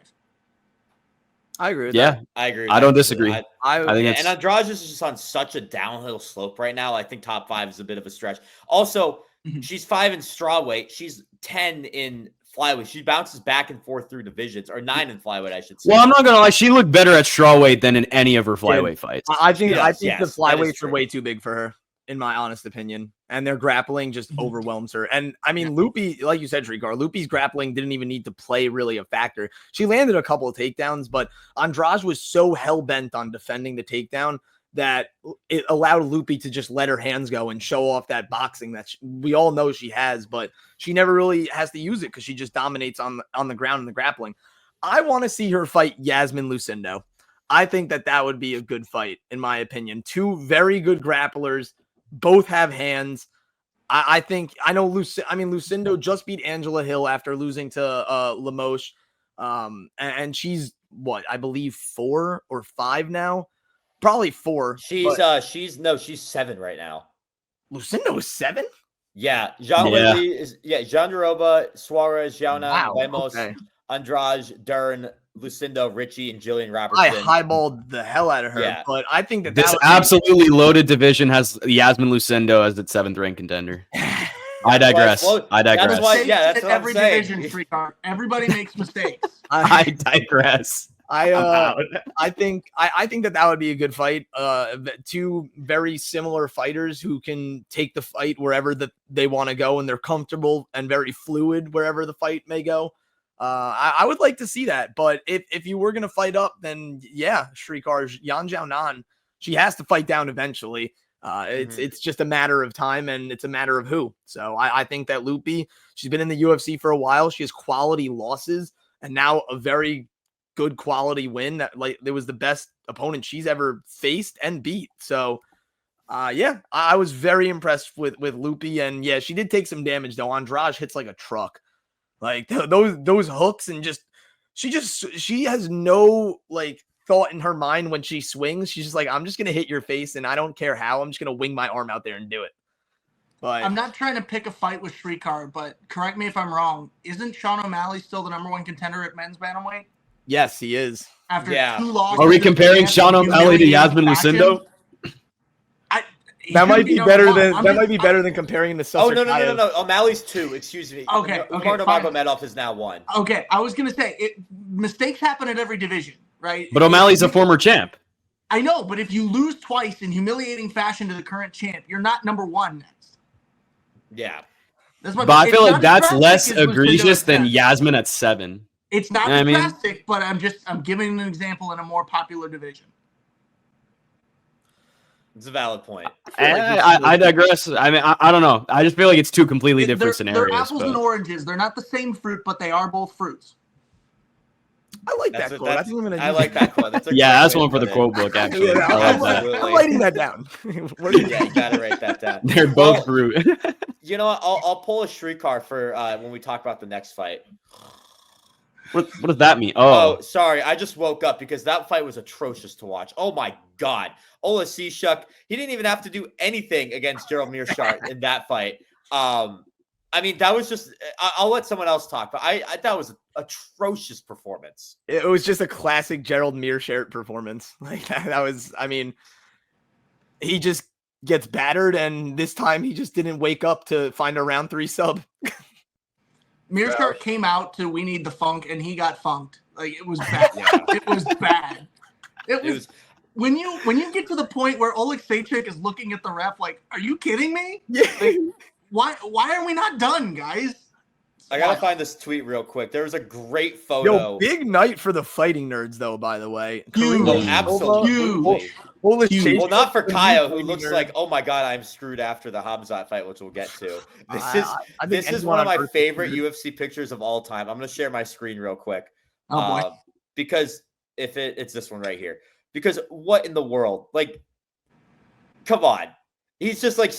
I agree with that. I agree. I don't disagree. I think and Andrade is just on such a downhill slope right now. I think top 5 is a bit of a stretch. Also, she's 5 in strawweight. She's 10 in flyweight. She bounces back and forth through divisions, or 9 in flyweight, I should say. Well, I'm not gonna lie. She looked better at strawweight than in any of her flyweight fights. I think the flyweights are way too big for her, in my honest opinion. And their grappling just overwhelms her. And I mean, Loopy, like you said, Srikar, Loopy's grappling didn't even need to play really a factor. She landed a couple of takedowns, but Andrade was so hell-bent on defending the takedown that it allowed Loopy to just let her hands go and show off that boxing that we all know she has, but she never really has to use it because she just dominates on the ground in the grappling. I want to see her fight Yasmin Lucindo. I think that would be a good fight, in my opinion. 2 very good grapplers. Both have hands. Lucindo just beat Angela Hill after losing to Limoges. And she's I believe 4 or 5 now. Probably 4. She's 7 right now. Lucindo is 7? Yeah. Jean Daroba, Suarez, Xiaonan, Lemos, Andrade, Dern, Lucindo, Ritchie, and Jillian Robertson. I highballed the hell out of her, but I think this absolutely loaded division has Yasmin Lucindo as its 7th ranked contender. I digress. That's what every division, Srikar. Everybody makes mistakes. I digress. I think that would be a good fight. 2 very similar fighters who can take the fight wherever that they want to go, and they're comfortable and very fluid wherever the fight may go. I would like to see that. But if you were going to fight up, then yeah, Srikar, Yan Xiaonan, she has to fight down eventually. It's just a matter of time, and it's a matter of who. So I think that Loopy, she's been in the UFC for a while. She has quality losses, and now a very good quality win. That it was the best opponent she's ever faced and beat. So yeah, I was very impressed with Loopy, and yeah, she did take some damage though. Andrade hits like a truck, like those hooks, and she has no thought in her mind when she swings. She's just like, I'm just gonna hit your face, and I don't care how. I'm just gonna wing my arm out there and do it. But I'm not trying to pick a fight with Srikar, but correct me if I'm wrong. Isn't Sean O'Malley still the #1 contender at men's bantamweight? Yes, he is. After 2 losses. Are we comparing Sean O'Malley to Yasmin Lucindo? That might be better than comparing the Susurkaev. No. O'Malley's 2. Excuse me. Okay. Nurmagomedov is now 1. Okay, I was gonna say mistakes happen at every division, right? But O'Malley's a former champ. I know, but if you lose twice in humiliating fashion to the current champ, you're not #1 next. Yeah. But I feel like that's less egregious than Yasmin at 7. It's not drastic, but I'm giving an example in a more popular division. It's a valid point. I digress. I mean, I don't know. I just feel like it's 2 completely different scenarios. They're apples and oranges. They're not the same fruit, but they are both fruits. I like that quote. I like that quote. That's one for the quote book, actually. I'm writing that down. You gotta write that down. They're both fruit. You know what? I'll pull a Srikar for when we talk about the next fight. What does that mean? Oh, sorry. I just woke up because that fight was atrocious to watch. Oh, my God. Oleksiejczuk, he didn't even have to do anything against Gerald Meerschaert in that fight. I mean, that was just – I'll let someone else talk, but that was an atrocious performance. It was just a classic Gerald Meerschaert performance. That was – I mean, he just gets battered, and this time he just didn't wake up to find a round 3 sub. Meerschaert came out to "We Need the Funk" and he got funked. It was bad. It was bad. It was when you get to the point where Oleksiejczuk is looking at the ref like, "Are you kidding me? Yeah. Why are we not done, guys?" I gotta find this tweet real quick. There was a great photo. Big night for the fighting nerds, though. By the way, absolutely. Well, not for Kaya, who looks nerd. Like, oh my God, I'm screwed after the Khamzat fight, which we'll get to. This is one of my favorite UFC pictures of all time. I'm gonna share my screen real quick, because if it's this one right here. Because what in the world? Come on. He's just standing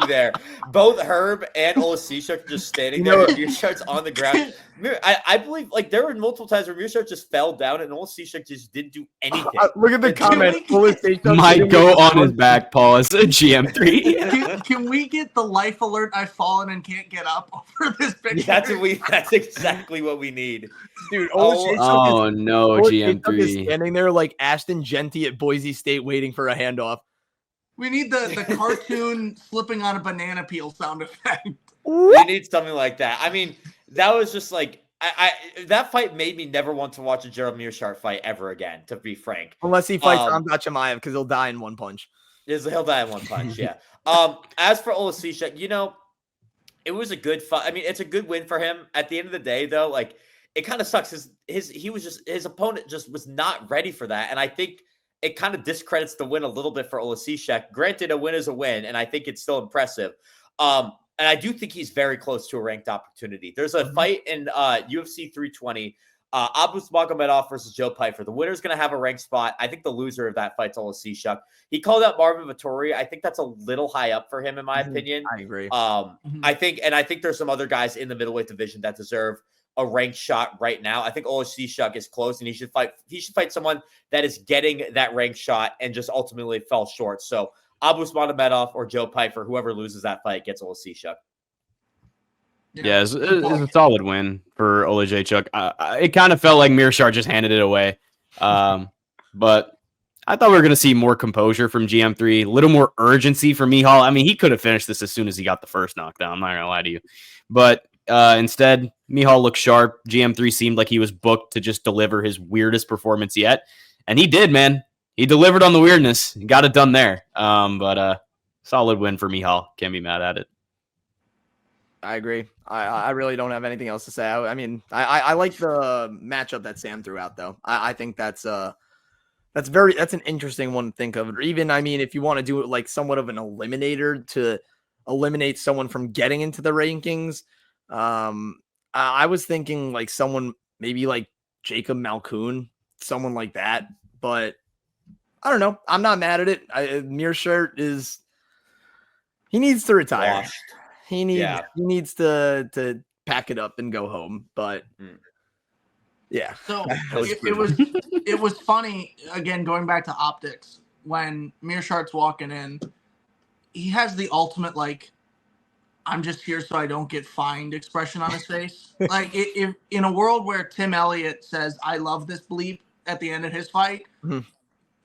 there. Both Herb and Oleksiejczuk just standing there. Meerschaert's on the ground. I believe there were multiple times where Meerschaert just fell down and Oleksiejczuk just didn't do anything. Look at the comment. Might go on his back. Pause. GM3. Can we get the life alert? I've fallen and can't get up over this picture. That's exactly what we need, dude. Oh no, GM3 is standing there like Ashton Genty at Boise State waiting for a handoff. We need the cartoon slipping on a banana peel sound effect. We need something like that. I mean, that was just that fight made me never want to watch a Gerald Meerschaert fight ever again, to be frank. Unless he fights Khamzat Chimaev, because he'll die in one punch. He'll die in one punch, yeah. As for Oleksiejczuk, it was a good fight. I mean, it's a good win for him. At the end of the day, though, it kind of sucks. His opponent just was not ready for that, and I think it kind of discredits the win a little bit for Oleksiejczuk. Granted, a win is a win, and I think it's still impressive. And I do think he's very close to a ranked opportunity. There's a fight in UFC 320, Abus Magomedov versus Joe Pyfer. The winner's going to have a ranked spot. I think the loser of that fight's Oleksiejczuk. He called out Marvin Vettori. I think that's a little high up for him, in my opinion. I agree. I think there's some other guys in the middleweight division that deserve a ranked shot right now. I think Oleksiejczuk is close, and he should fight someone that is getting that ranked shot and just ultimately fell short. So Abus Magomedov or Joe Pyfer, whoever loses that fight, gets Oleksiejczuk. Yeah, it's a solid win for Oleksiejczuk. It kind of felt like Meerschaert just handed it away. But I thought we were going to see more composure from GM3, a little more urgency from Michal. I mean, he could have finished this as soon as he got the first knockdown. I'm not going to lie to you. But instead, Michal looked sharp. GM3 seemed like he was booked to just deliver his weirdest performance yet. And he did, man. He delivered on the weirdness. He got it done there. But solid win for Michal. Can't be mad at it. I agree. I really don't have anything else to say. I mean, I like the matchup that Sam threw out, though. I think that's an interesting one to think of. Or even, I mean, if you want to do it like somewhat of an eliminator to eliminate someone from getting into the rankings, I was thinking like someone maybe like Jacob Malkoun, someone like that. But I don't know. I'm not mad at it. Meerschaert he needs to retire. Washed. He needs to pack it up and go home. But yeah. So it was funny, again, going back to optics, when Meerschaert's walking in, he has the ultimate like, I'm just here so I don't get fined expression on his face. Like if in a world where Tim Elliott says, I love this bleep at the end of his fight,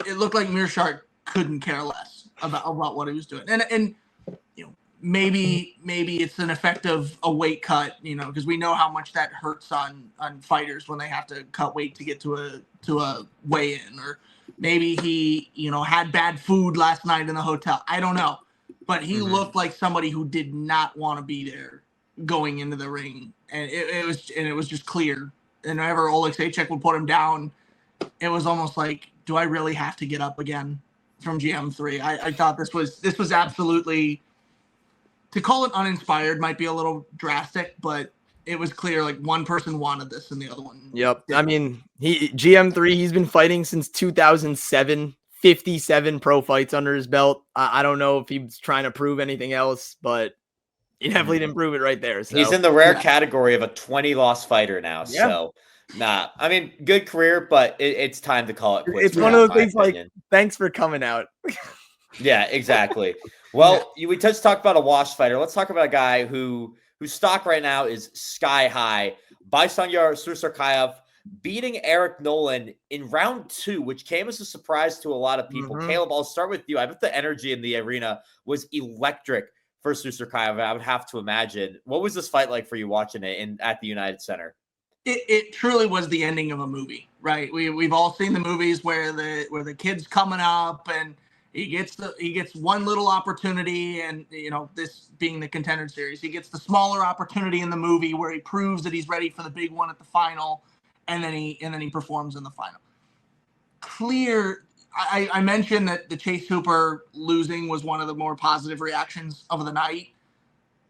it looked like Meerschaert couldn't care less about what he was doing. And you know, maybe it's an effect of a weight cut, you know, because we know how much that hurts on fighters when they have to cut weight to get to a weigh-in, or maybe he, you know, had bad food last night in the hotel. I don't know, but he looked like somebody who did not want to be there going into the ring, and it was just clear. And whenever Oleksiejczuk would put him down, it was almost like, do I really have to get up again from GM3? I thought this was absolutely. To call it uninspired might be a little drastic, but it was clear like one person wanted this and the other one. Yep. I mean, GM3, he's been fighting since 2007, 57 pro fights under his belt. I don't know if he's trying to prove anything else, but he definitely didn't prove it right there. So. He's in the rare category of a 20-loss fighter now. Yeah. So, I mean, good career, but it's time to call it quits. It's one of those things opinion. Like, thanks for coming out. Yeah, exactly. Well, we just talked about a wash fighter. Let's talk about a guy whose stock right now is sky high. Baysangur Susurkaev beating Eric Nolan in round 2, which came as a surprise to a lot of people. Caleb, I'll start with you. I bet the energy in the arena was electric for Susurkaev, I would have to imagine. What was this fight like for you watching it at the United Center? It truly was the ending of a movie, right? We've all seen the movies where the kid's coming up and he gets one little opportunity, and you know, this being the Contender Series, he gets the smaller opportunity in the movie where he proves that he's ready for the big one at the final, and then he performs in the final. Clear. I mentioned that the Chase Hooper losing was one of the more positive reactions of the night.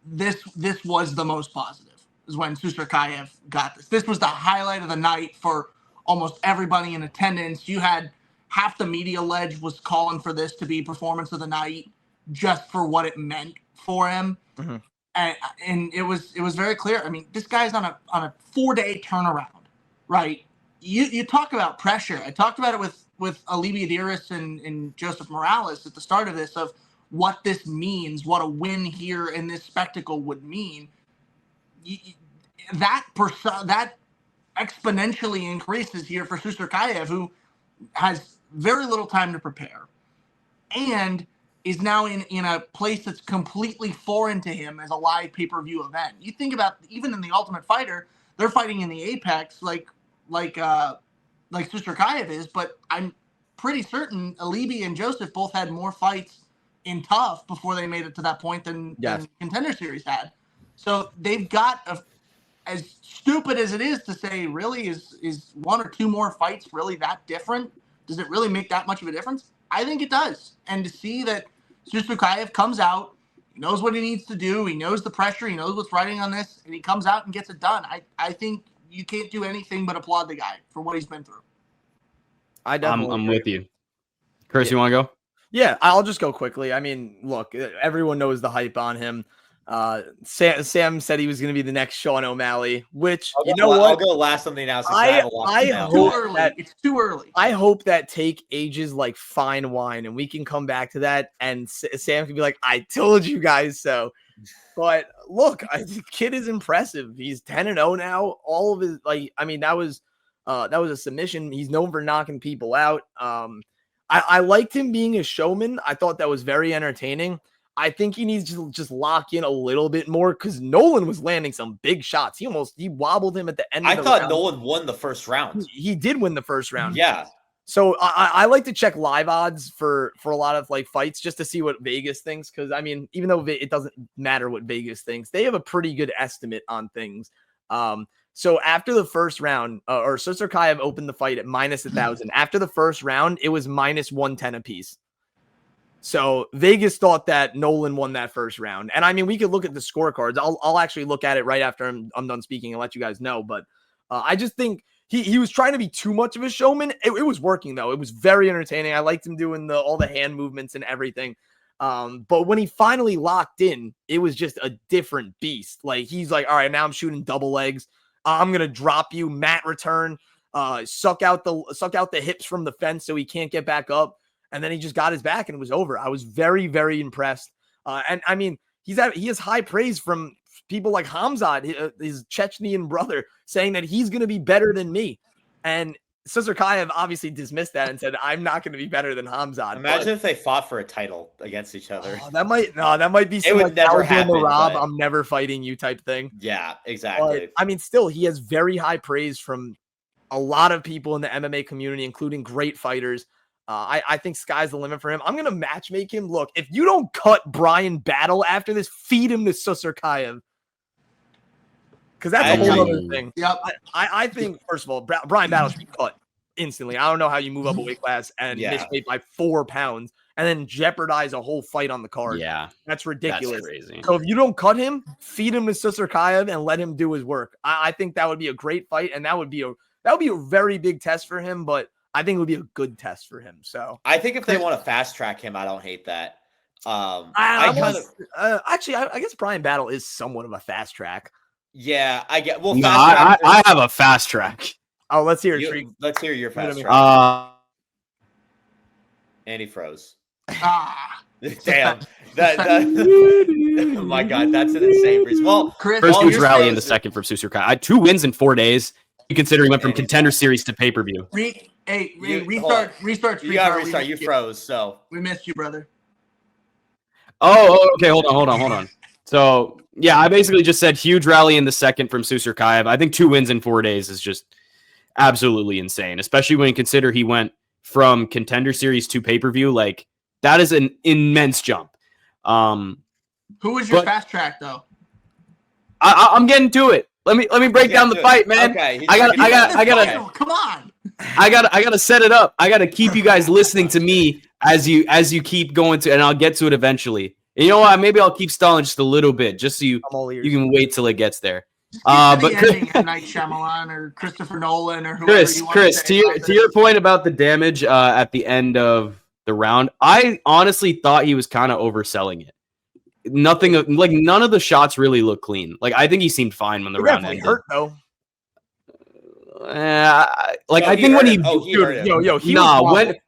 This was the most positive, is when Susurkaev got this. This was the highlight of the night for almost everybody in attendance. You had half the media ledge was calling for this to be performance of the night just for what it meant for him. And it was very clear. I mean, this guy's on a 4-day turnaround, right? You talk about pressure. I talked about it with Loopy Godinez and Joseph Morales at the start of this, of what this means, what a win here in this spectacle would mean. That exponentially increases here for Susurkaev, who has very little time to prepare and is now in a place that's completely foreign to him as a live pay-per-view event. You think about, even in the Ultimate Fighter, they're fighting in the Apex like Susurkaev is, but I'm pretty certain Alibi and Joseph both had more fights in Tough before they made it to that point than Contender Series had. So they've got as stupid as it is to say, really, is one or two more fights really that different? Does it really make that much of a difference? I think it does. And to see that Susurkaev comes out, he knows what he needs to do, he knows the pressure, he knows what's riding on this, and he comes out and gets it done. I think you can't do anything but applaud the guy for what he's been through. I'm with you. Chris, you want to go? Yeah, I'll just go quickly. I mean, look, everyone knows the hype on him. Sam said he was going to be the next Sean O'Malley, which I'll go last on the announcement. It's too early. I hope that take ages like fine wine, and we can come back to that, and Sam can be like, "I told you guys so." But look, the kid is impressive. He's 10-0 now. All of his that was a submission. He's known for knocking people out. I liked him being a showman. I thought that was very entertaining. I think he needs to just lock in a little bit more, because Nolan was landing some big shots. He wobbled him at the end of the round. I thought Nolan won the first round. He did win the first round. Yeah. So I like to check live odds for a lot of like fights just to see what Vegas thinks. Because I mean, even though it doesn't matter what Vegas thinks, they have a pretty good estimate on things. So after the first round, or Susurkaev opened the fight at -1,000. After the first round, it was -110 apiece. So Vegas thought that Nolan won that first round. And I mean, we could look at the scorecards. I'll actually look at it right after I'm done speaking and let you guys know. But I just think he was trying to be too much of a showman. It was working, though. It was very entertaining. I liked him doing all the hand movements and everything. But when he finally locked in, it was just a different beast. Like, he's like, all right, now I'm shooting double legs. I'm going to drop you, mat return, suck out the hips from the fence so he can't get back up. And then he just got his back and it was over. I was very, very impressed. And I mean, he has high praise from people like Khamzat, his Chechnyan brother, saying that he's going to be better than me. And Susurkaev obviously dismissed that and said, I'm not going to be better than Khamzat. Imagine if they fought for a title against each other. That might be some would never happen, Rob, but... I'm never fighting you type thing. Yeah, exactly. But, I mean, still, he has very high praise from a lot of people in the MMA community, including great fighters. I think sky's the limit for him. I'm going to matchmake him. Look, if you don't cut Brian Battle after this, feed him to Susurkaev. Because that's a whole other thing. Yep. I think, first of all, Brian Battle should be cut instantly. I don't know how you move up a weight class and miss weight by 4 pounds and then jeopardize a whole fight on the card. Yeah. That's ridiculous. That's crazy. So if you don't cut him, feed him to Susurkaev and let him do his work. I think that would be a great fight, and that would be a very big test for him, but I think it would be a good test for him. So I think if they want to fast track him, I don't hate that. Actually, I guess Brian Battle is somewhat of a fast track. Yeah, I get. Well, no, I have a fast track. Oh, let's hear it. Let's hear your fast track. And he froze. Damn. Oh my God, that's an insane freeze. Well, Chris, first huge rally in the second from Susurkaev. I had 2 wins in 4 days. Considering he went from contender series to pay-per-view. Restart. You got to restart. You froze, so. We missed you, brother. Oh, okay. Hold on. So, yeah, I basically just said huge rally in the second from Susurkaev. I think 2 wins in 4 days is just absolutely insane, especially when you consider he went from contender series to pay-per-view. Like, that is an immense jump. Who was your fast track, though? I'm getting to it. Let me break down the fight, man. Okay, I gotta come on. I gotta set it up. I gotta keep you guys listening to me as you keep going to, and I'll get to it eventually. And you know what? Maybe I'll keep stalling just a little bit, just so you can wait till it gets there. But Night Shyamalan or Christopher Nolan or whoever Chris, to your point about the damage at the end of the round, I honestly thought he was kind of overselling it. Nothing like none of the shots really look clean. Like, I think he seemed fine when the round ended. Hurt though. I think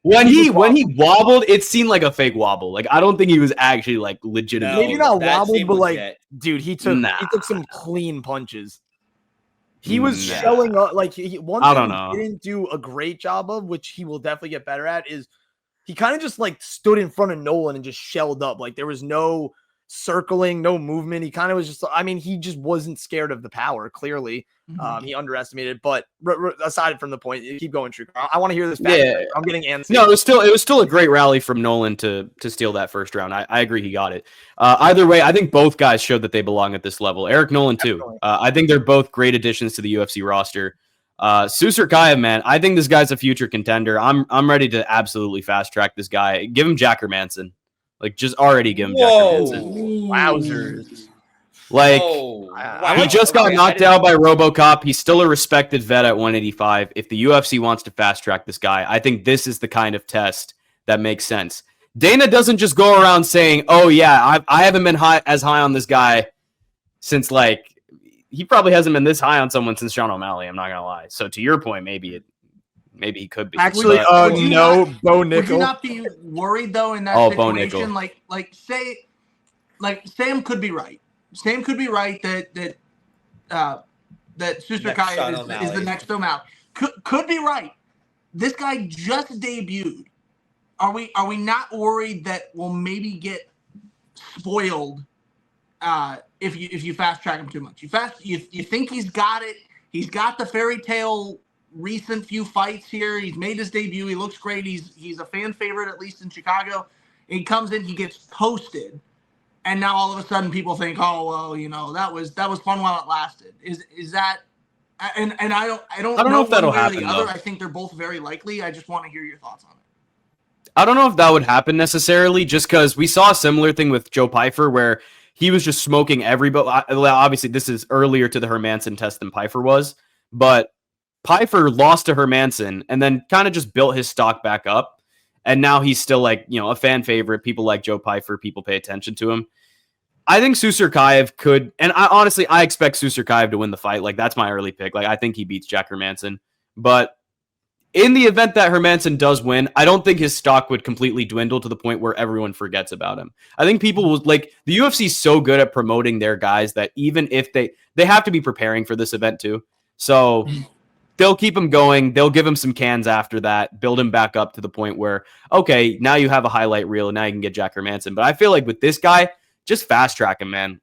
when he wobbled, it seemed like a fake wobble. Like, I don't think he was actually like legitimate. Maybe not wobbled, but like, dude, he took some clean punches. He was showing up like one thing he didn't do a great job of, which he will definitely get better at, is he kind of just like stood in front of Nolan and just shelled up. Like, there was no circling, no movement. He kind of was just, I mean, he just wasn't scared of the power. Clearly, he underestimated it. But aside from the point, keep going, Srikar. I want to hear this back. Yeah. I'm getting antsy. No, it was still a great rally from Nolan to steal that first round. I agree, he got it. Either way, I think both guys showed that they belong at this level. Eric Nolan too. I think they're both great additions to the UFC roster. Susurkaev, man, I think this guy's a future contender. I'm ready to absolutely fast track this guy. Give him Jacker Manson. Like, just already give him Jacker Manson. Wowzers. Like, he just got knocked out by RoboCop. He's still a respected vet at 185. If the UFC wants to fast track this guy, I think this is the kind of test that makes sense. Dana doesn't just go around saying, oh, yeah, I haven't been as high on this guy since, like, he probably hasn't been this high on someone since Sean O'Malley. I'm not going to lie. So, to your point, maybe he could be. Actually, no, Bo Nickel. Would you not be worried though in that situation? Like Sam could be right. Sam could be right that Susurkaev is the next O'Malley. Could be right. This guy just debuted. Are we not worried that we'll maybe get spoiled if you fast track him too much? You think he's got it. He's got the fairy tale recent few fights here. He's made his debut. He looks great. He's a fan favorite, at least in Chicago. He comes in, he gets posted, and now all of a sudden people think, oh well, that was fun while it lasted. Is that? And I don't know if that'll happen. I think they're both very likely. I just want to hear your thoughts on it. I don't know if that would happen necessarily, just because we saw a similar thing with Joe Pyfer where he was just smoking everybody. Obviously, this is earlier to the Hermansson test than Pyfer was, but Pyfer lost to Hermansson and then kind of just built his stock back up. And now he's still a fan favorite. People like Joe Pyfer. People pay attention to him. I think Susurkaev could, and I expect Susurkaev to win the fight. That's my early pick. I think he beats Jack Hermansson. But in the event that Hermansson does win, I don't think his stock would completely dwindle to the point where everyone forgets about him. I think people will the UFC is so good at promoting their guys that even if they have to be preparing for this event too. So they'll keep him going. They'll give him some cans after that, build him back up to the point where, okay, now you have a highlight reel and now you can get Jack Hermansson. But I feel like with this guy, just fast track him, man.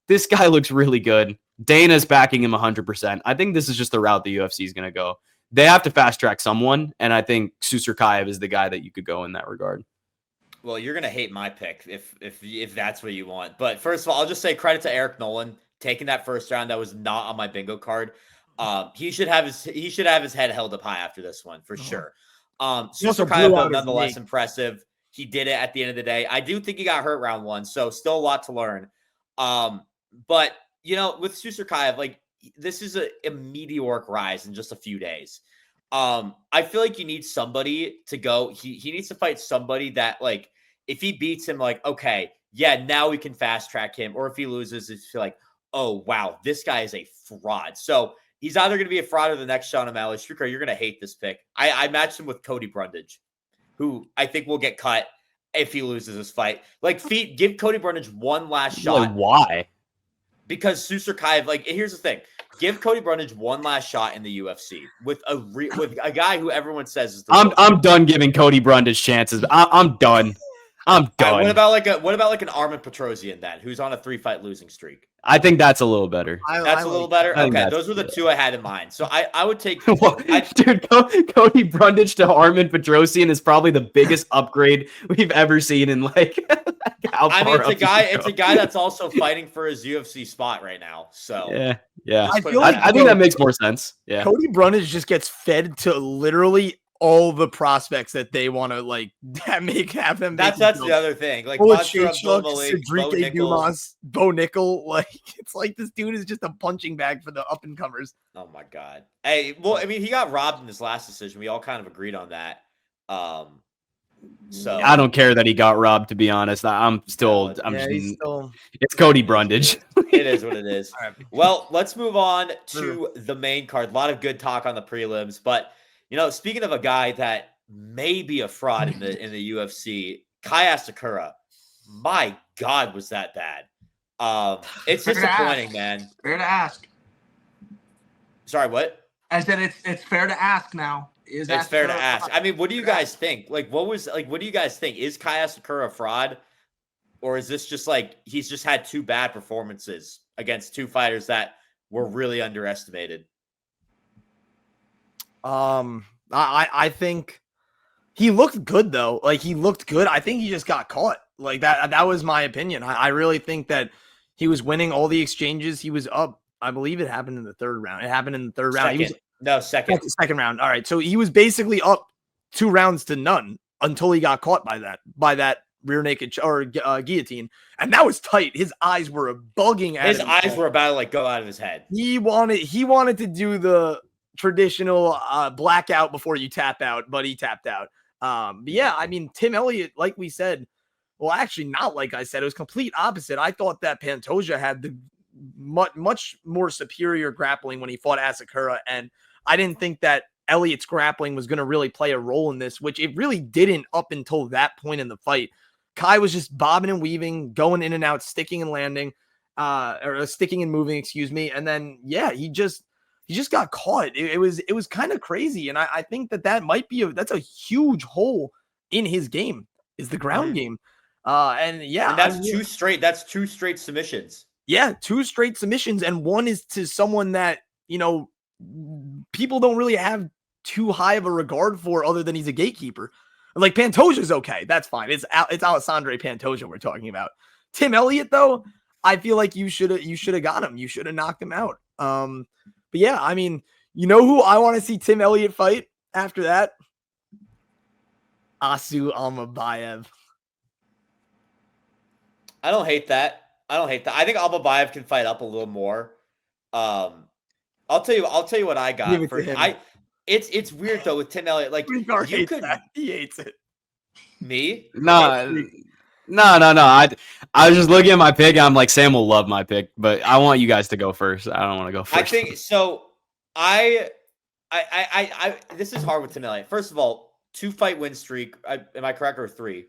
This guy looks really good. Dana's backing him 100%. I think this is just the route the UFC is going to go. They have to fast track someone, and I think Susurkaev is the guy that you could go in that regard. Well, you're gonna hate my pick if that's what you want. But first of all, I'll just say credit to Eric Nolan taking that first round. That was not on my bingo card. He should have his head held up high after this one for sure. Susurkaev, nonetheless impressive. He did it at the end of the day. I do think he got hurt round one, so still a lot to learn. But with Susurkaev, this is a meteoric rise in just a few days. I feel like you need somebody to go. He needs to fight somebody that if he beats him, okay, yeah, now we can fast track him. Or if he loses, it's oh wow, this guy is a fraud. So he's either going to be a fraud or the next Sean O'Malley. Srikar, you're going to hate this pick. I matched him with Cody Brundage, who I think will get cut if he loses this fight. Give Cody Brundage one last shot. Why? Because Susurkaev, here's the thing. Give Cody Brundage one last shot in the UFC with a guy who everyone says is the I'm done giving Cody Brundage chances. I'm done. I'm done. Right, what about an Armin Petrosian then, who's on a 3-fight losing streak? I think that's a little better. That's a little better? Okay, those were the two I had in mind. So I would take... Dude, Cody Brundage to Armin Petrosian is probably the biggest upgrade we've ever seen in how far it's a guy that's also fighting for his UFC spot right now. So yeah. I think that makes more sense. Yeah. Cody Brundage just gets fed to literally all the prospects that they want to have them. That's the other thing. Cedric Dumas, Bo Nickel. It's this dude is just a punching bag for the up and comers. Oh my god. Hey, well, I mean, he got robbed in his last decision. We all kind of agreed on that. So I don't care that he got robbed. To be honest, it's Cody Brundage. It is what it is. Well, let's move on to the main card. A lot of good talk on the prelims, but. Speaking of a guy that may be a fraud in the UFC, Kai Asakura, my God, was that bad? It's disappointing, man. Fair to ask. Sorry, what? I said it's fair to ask now. It's fair to ask. I mean, what do you guys think? What do you guys think? Is Kai Asakura a fraud? Or is this just he's just had two bad performances against two fighters that were really underestimated? I think he looked good though. He looked good. I think he just got caught. That was my opinion. I really think that he was winning all the exchanges. He was up. I believe it happened in the third round. It happened in the third round. Second round. All right. So he was basically up 2 rounds to none until he got caught by that rear naked guillotine. And that was tight. His eyes were bugging at his eyes were about to go out of his head. He wanted to do the traditional blackout before you tap out, but he tapped out. But yeah, I mean, Tim Elliott, like we said, well, actually not like I said, it was complete opposite. I thought that Pantoja had the much more superior grappling when he fought Asakura, and I didn't think that Elliott's grappling was going to really play a role in this, which it really didn't up until that point in the fight. Kai was just bobbing and weaving, going in and out, sticking and landing, or sticking and moving, excuse me. And then, yeah, he just got caught. It was kind of crazy. And I think that might be that's a huge hole in his game, is the ground game. And that's two straight submissions. Yeah, 2 straight submissions. And one is to someone that, people don't really have too high of a regard for, other than he's a gatekeeper. Like Pantoja's okay, that's fine. It's Alessandro Pantoja we're talking about. Tim Elliott though, I feel like you should have got him. You should have knocked him out. But yeah, I mean, you know who I want to see Tim Elliott fight after that? Asu Almabayev. I don't hate that. I think Almabayev can fight up a little more. I'll tell you what I got. It's weird though with Tim Elliott. Like he hates it. Me? No. I was just looking at my pick. And I'm like, Sam will love my pick, but I want you guys to go first. I don't want to go first. I think so. I this is hard with Tim Elliott. First of all, 2-fight win streak. Am I correct, or 3?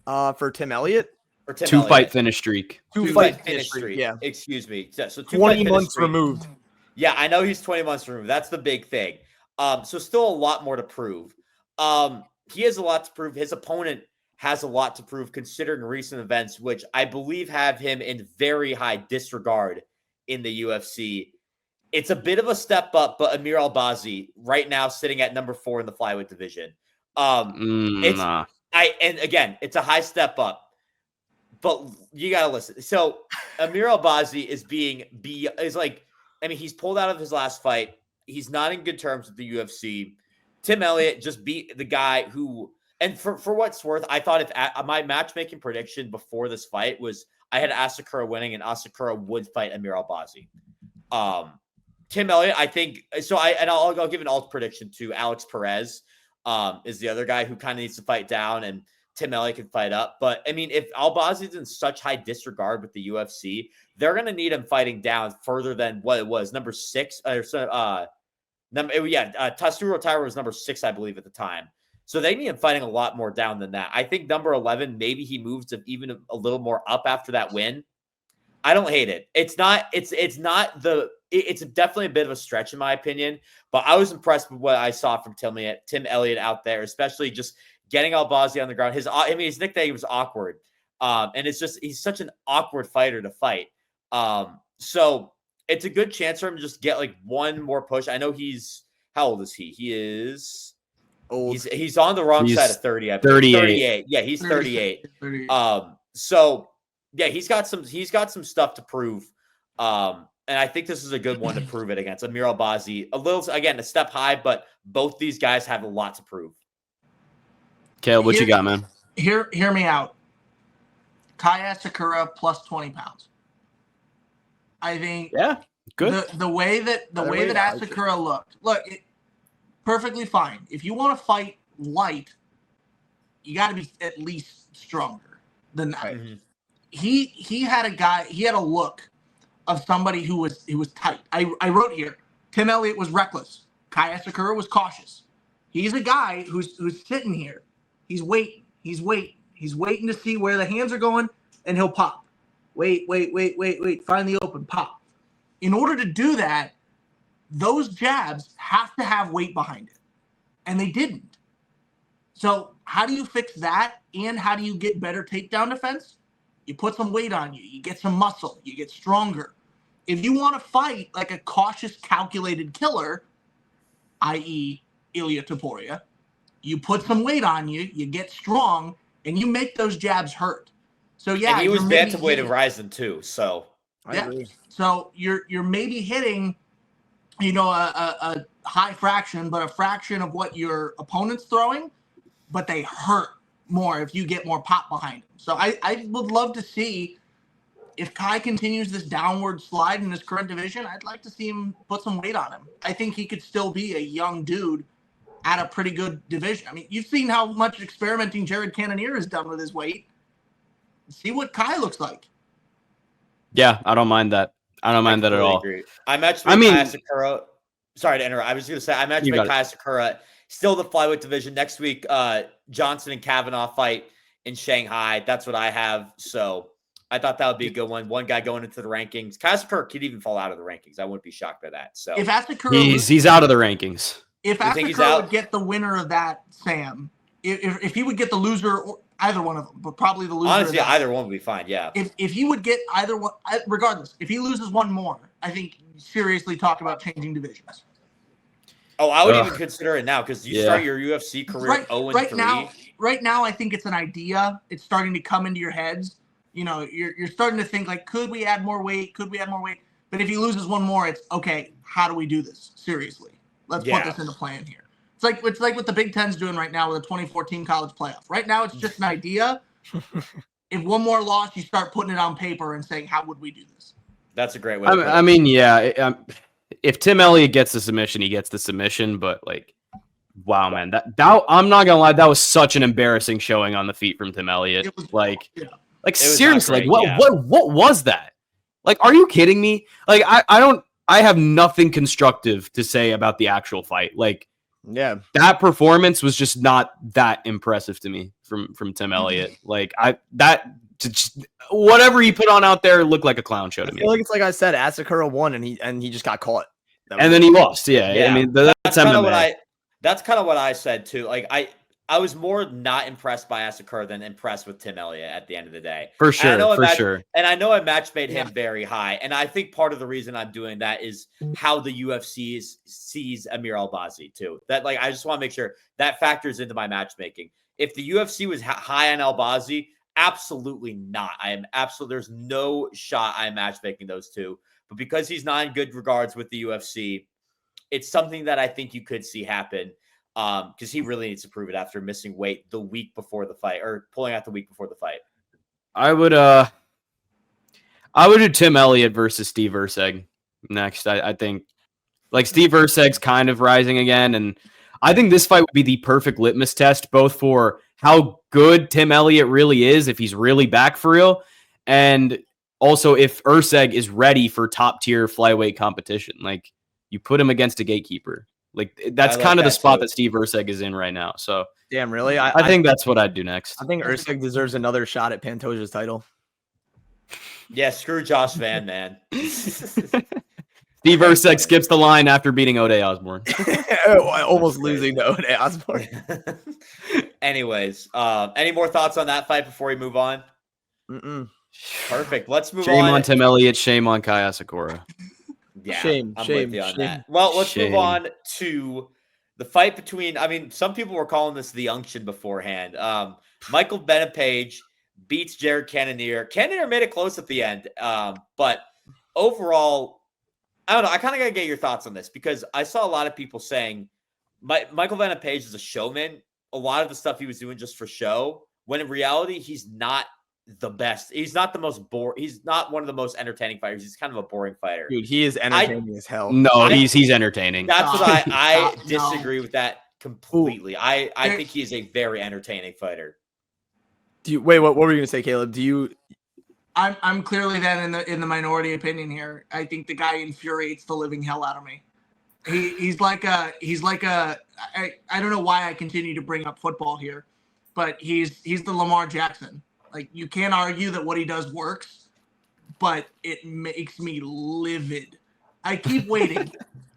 For Tim Elliott? Or Tim Elliott. 2-fight finish streak. 2-fight finish streak. Yeah. Excuse me. So 20 months removed. Yeah, I know he's 20 months removed. That's the big thing. So still a lot more to prove. He has a lot to prove. His opponent has a lot to prove, considering recent events, which I believe have him in very high disregard in the UFC. It's a bit of a step up, but Amir Albazi right now sitting at number 4 in the flyweight division. And again, it's a high step up, but you gotta listen. So Amir Albazi he's pulled out of his last fight. He's not in good terms with the UFC. Tim Elliott just beat the guy who, and for what it's worth, I thought if my matchmaking prediction before this fight was I had Asakura winning and Asakura would fight Amir Albazi. Tim Elliott, I think so. I'll give an alt prediction to Alex Perez. Is the other guy who kind of needs to fight down, and Tim Elliott can fight up. But I mean, if Albazi's in such high disregard with the UFC, they're going to need him fighting down further than what it was, number 6. Tatsuro Taira was number 6, I believe, at the time. So they need him fighting a lot more down than that. I think number 11, maybe he moves to even a little more up after that win. I don't hate it. It's definitely a bit of a stretch in my opinion, but I was impressed with what I saw from Tim Elliott out there, especially just getting Albazi on the ground. His nickname was Awkward. And it's just, he's such an awkward fighter to fight. So it's a good chance for him to just get like one more push. I know how old is he? He is old. He's on the wrong side of 30. 38. Yeah, he's 38. So yeah, he's got some stuff to prove. And I think this is a good one to prove it against Amir Albazi. A step high, but both these guys have a lot to prove. Kale, what you got, man? Hear me out. Kai Asakura plus 20 pounds. I think good. The way that Asakura looked, perfectly fine. If you want to fight light, you got to be at least stronger than that. Mm-hmm. He had a look of somebody who was tight. I wrote here, Tim Elliott was reckless. Kai Asakura was cautious. He's a guy who's sitting here. He's waiting. He's waiting to see where the hands are going, and he'll pop. Wait. Find the open, pop. In order to do that, those jabs have to have weight behind it. And they didn't. So how do you fix that? And how do you get better takedown defense? You put some weight on you. You get some muscle. You get stronger. If you want to fight like a cautious, calculated killer, i.e. Ilia Topuria, you put some weight on you, you get strong, and you make those jabs hurt. So yeah, and he was bantamweight in Ryzen too. So I agree. So you're maybe hitting, a high fraction, but a fraction of what your opponent's throwing, but they hurt more if you get more pop behind them. So I would love to see if Kai continues this downward slide in his current division. I'd like to see him put some weight on him. I think he could still be a young dude at a pretty good division. I mean, you've seen how much experimenting Jared Cannonier has done with his weight. See what Kai looks like. Yeah, I don't mind that. I don't mind that at all. Agree. I matched with Kai Asakura. Sorry to interrupt. I was going to say I matched with Kai Asakura. Still the flyweight division. Next week, Johnson and Kavanaugh fight in Shanghai. That's what I have. So I thought that would be a good one. One guy going into the rankings. Kai Asakura could even fall out of the rankings. I wouldn't be shocked by that. So if Asakura he's out of the rankings. If Asakura would get the winner of that, Sam, if he would get the loser Either one of them, but probably the loser. Honestly, either one would be fine. Yeah. If he would get either one, regardless, if he loses one more, I think seriously talk about changing divisions. Oh, I would even consider it now because you start your UFC career 0-3. Right now, I think it's an idea. It's starting to come into your heads. You know, you're starting to think like, could we add more weight? Could we add more weight? But if he loses one more, it's okay. How do we do this? Seriously, let's put this into plan here. It's like what the Big Ten's doing right now with the 2014 college playoff. Right now, it's just an idea. If one more loss, you start putting it on paper and saying, how would we do this? That's a great way. I mean, yeah. If Tim Elliott gets the submission, he gets the submission. But like, wow, man, that I'm not gonna lie, that was such an embarrassing showing on the feet from Tim Elliott. Like seriously, like what was that? Like, are you kidding me? Like, I have nothing constructive to say about the actual fight. Like, yeah, that performance was just not that impressive to me from Tim Elliott. Like, whatever he put on out there looked like a clown show to me. I feel like it's like I said, Asakura won and he just got caught. And then he lost. Yeah. I mean, that's kind of what I said too. Like, I was more not impressed by Asakura than impressed with Tim Elliott at the end of the day. For sure, sure. And I know I match made him very high. And I think part of the reason I'm doing that is how the UFC sees Amir Albazi too. That, like, I just want to make sure that factors into my matchmaking. If the UFC was high on Albazi, absolutely not. There's no shot I'm matchmaking those two. But because he's not in good regards with the UFC, it's something that I think you could see happen. Because he really needs to prove it after missing weight the week before the fight, or pulling out the week before the fight. I would do Tim Elliott versus Steve Erceg next. I think like Steve Erceg's kind of rising again, and I think this fight would be the perfect litmus test, both for how good Tim Elliott really is, if he's really back for real, and also if Erceg is ready for top tier flyweight competition. Like, you put him against a gatekeeper. Like, that's kind of the spot that Steve Erceg is in right now. So, damn, really? I think that's what I'd do next. I think Erceg deserves another shot at Pantoja's title. Yeah, screw Josh Van, man. Steve Erceg skips the line after beating O'Day Osborne. Almost losing to O'Day Osborne. Anyways, any more thoughts on that fight before we move on? Perfect. Let's move on. Shame on Tim Elliott. Shame on Kai Asakura. Yeah, shame with you on that. Well, let's move on to the fight between, I mean, some people were calling this the unction beforehand. Michael Benepage beats Jared Cannonier. Cannonier made it close at the end. But overall, I don't know. I kind of got to get your thoughts on this because I saw a lot of people saying Michael Benepage is a showman. A lot of the stuff he was doing just for show, when in reality, he's not the best. He's not the most he's not one of the most entertaining fighters. He's kind of a boring fighter. Dude, he is entertaining as hell. No, he's entertaining. That's what I disagree with that completely. I think he is a very entertaining fighter. Wait, what were you gonna say, Caleb? I'm clearly then in the minority opinion here. I think the guy infuriates the living hell out of me. He's like a I don't know why I continue to bring up football here, but he's the Lamar Jackson. Like, you can't argue that what he does works, but it makes me livid. I keep waiting.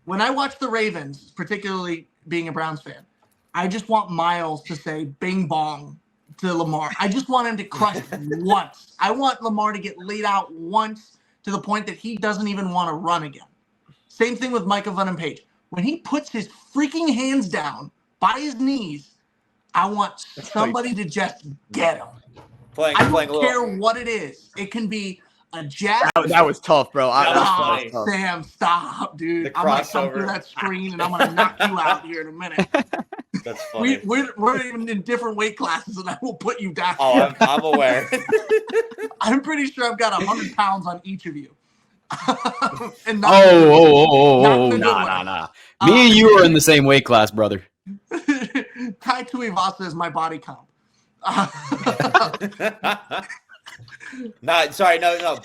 When I watch the Ravens, particularly being a Browns fan, I just want Miles to say bing bong to Lamar. I just want him to crush once. I want Lamar to get laid out once to the point that he doesn't even want to run again. Same thing with Michael Benepage. When he puts his freaking hands down by his knees, I want somebody to just get him. I don't care what it is. It can be a jab. That was tough, bro. Sam, stop, dude. I'm going to come through that screen, and I'm going to knock you out here in a minute. That's funny. We're even in different weight classes, and I will put you down. Oh, I'm aware. I'm pretty sure I've got 100 pounds on each of you. And nah. Me and you are in the same weight class, brother. Tai Tuivasa is my body comp. No.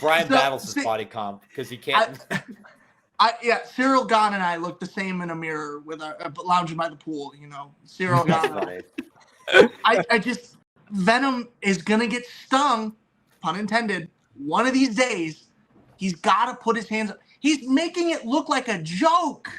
Brian Battles is body comp because he can't. Cyril Gahn and I look the same in a mirror with lounging by the pool. You know, Cyril Gahn. I just Venom is gonna get stung, pun intended. One of these days, he's got to put his hands up. He's making it look like a joke.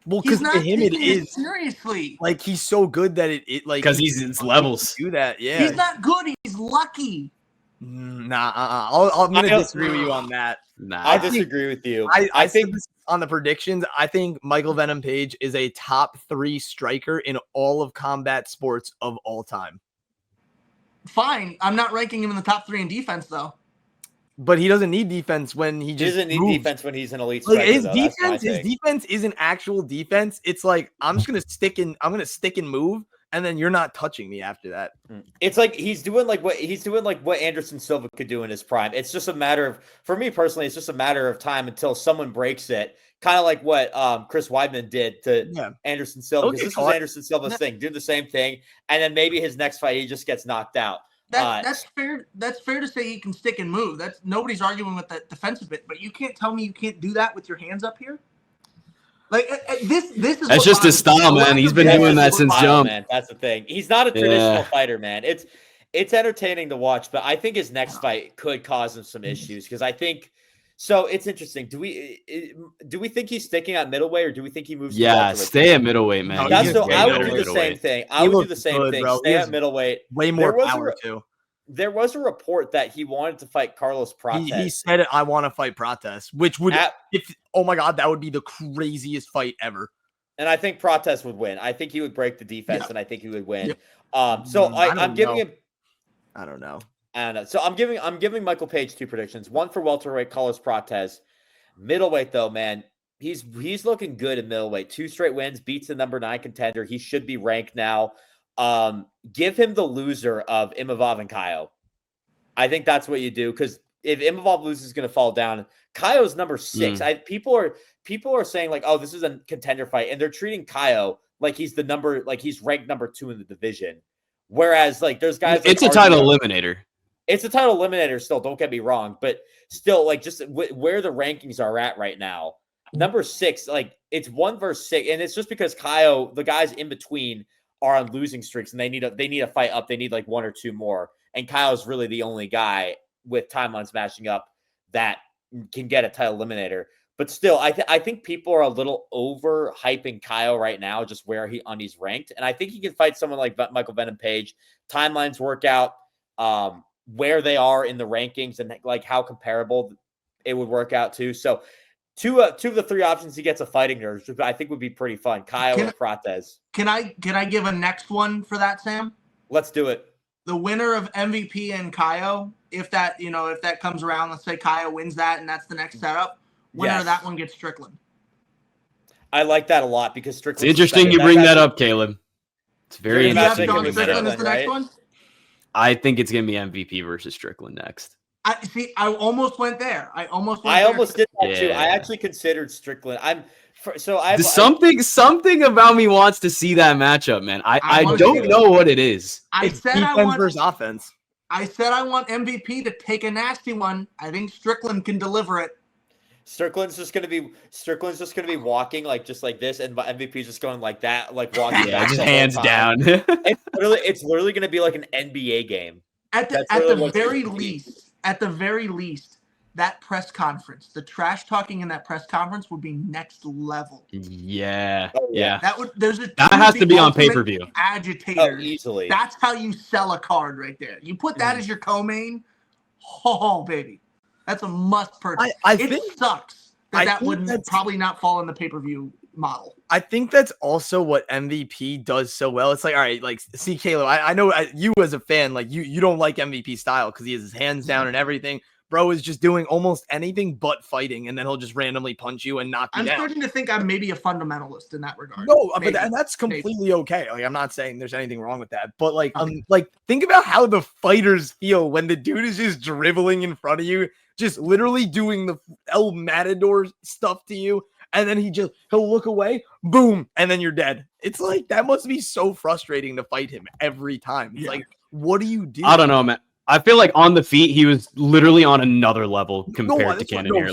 Well, because to him it is seriously. Like he's so good that it like because he's in levels. Do that, yeah. He's not good. He's lucky. Nah, I'm gonna disagree with you on that. Nah, I disagree with you. I think on the predictions, I think Michael Venom Page is a top 3 striker in all of combat sports of all time. Fine, I'm not ranking him in the top 3 in defense though. But he doesn't need defense when he doesn't need defense when he's an elite striker. Like his defense isn't actual defense. It's like I'm just gonna stick and move, and then you're not touching me after that. It's like he's doing like what Anderson Silva could do in his prime. It's just a matter of, for me personally, it's just a matter of time until someone breaks it. Kind of like what Chris Weidman did to Anderson Silva, because this was Anderson Silva's thing. Do the same thing, and then maybe his next fight he just gets knocked out. That's fair. That's fair to say he can stick and move. That's nobody's arguing with that defensive bit, but you can't tell me you can't do that with your hands up here. Like this is. That's just his style, man. He's been doing that since jump. Man, that's the thing. He's not a traditional fighter, man. It's entertaining to watch, but I think his next fight could cause him some issues because I think. So it's interesting. Do we think he's sticking at middleweight, or do we think he moves? Yeah, stay at middleweight, man. I would do the same thing. I would do the same thing. Stay at middleweight. Way more power too. There was a report that he wanted to fight Carlos Prates. He said, "I want to fight Prates," which would, oh my god, that would be the craziest fight ever. And I think Prates would win. I think he would break the defense, and I think he would win. Yep. So I'm giving him. I don't know. So I'm giving Michael Page 2 predictions. One for welterweight, Carlos Prates. Middleweight, though, man, he's looking good in middleweight. 2 straight wins, beats the number 9 contender. He should be ranked now. Give him the loser of Imavov and Kaio. I think that's what you do, because if Imavov loses, is going to fall down. Kaio's number 6. People are saying like, oh, this is a contender fight, and they're treating Kaio like he's he's ranked number 2 in the division. Whereas like there's guys. It's a title eliminator. It's a title eliminator still, don't get me wrong, but still, like, just where the rankings are at right now, number 6, like, it's 1 versus 6, and it's just because Kaio, the guys in between, are on losing streaks, and they need a fight up. They need like 1 or 2 more, and Kaio's really the only guy with timelines matching up that can get a title eliminator. But still, I think people are a little over hyping Kaio right now, just where he's ranked, and I think he can fight someone like Michael Venom Page. Timelines work out. Where they are in the rankings and like how comparable it would work out to. So 2 of the 3 options he gets a fighting nerves, which I think would be pretty fun. Kaio and Prates. Can I give a next one for that, Sam? Let's do it. The winner of MVP and Kaio, if that comes around, let's say Kaio wins that and that's the next setup. Winner of that one gets Strickland. I like that a lot because Strickland. It's interesting you bring that up, Caleb. It's very interesting. John Strickland is the next one? I think it's going to be MVP versus Strickland next. I almost went there. I almost did that too. I actually considered Strickland. Something about me wants to see that matchup, man. I don't know what it is. It's defense versus offense. I said I want MVP to take a nasty one. I think Strickland can deliver it. Strickland's just gonna be walking like just like this, and MVP's just going like that, like walking. Yeah, just hands down. it's literally gonna be like an NBA game. At the very least, that press conference, the trash talking in that press conference would be next level. Yeah, That has to be on pay-per-view. Agitators, easily. That's how you sell a card right there. You put that as your co-main. Oh baby. That's a must purchase. It sucks that wouldn't probably not fall in the pay-per-view model. I think that's also what MVP does so well. It's like, all right, like, see, Caleb, I know you as a fan, like, you don't like MVP style because he has his hands down and everything. Bro is just doing almost anything but fighting, and then he'll just randomly punch you and knock you down. I'm starting to think I'm maybe a fundamentalist in that regard. No, but that's completely okay. Like, I'm not saying there's anything wrong with that, but like, think about how the fighters feel when the dude is just dribbling in front of you, just literally doing the El Matador stuff to you, and then he'll look away, boom, and then you're dead. It's like, that must be so frustrating to fight him every time. It's like, what do you do? I don't know, man. I feel like on the feet, he was literally on another level compared to Cannonier.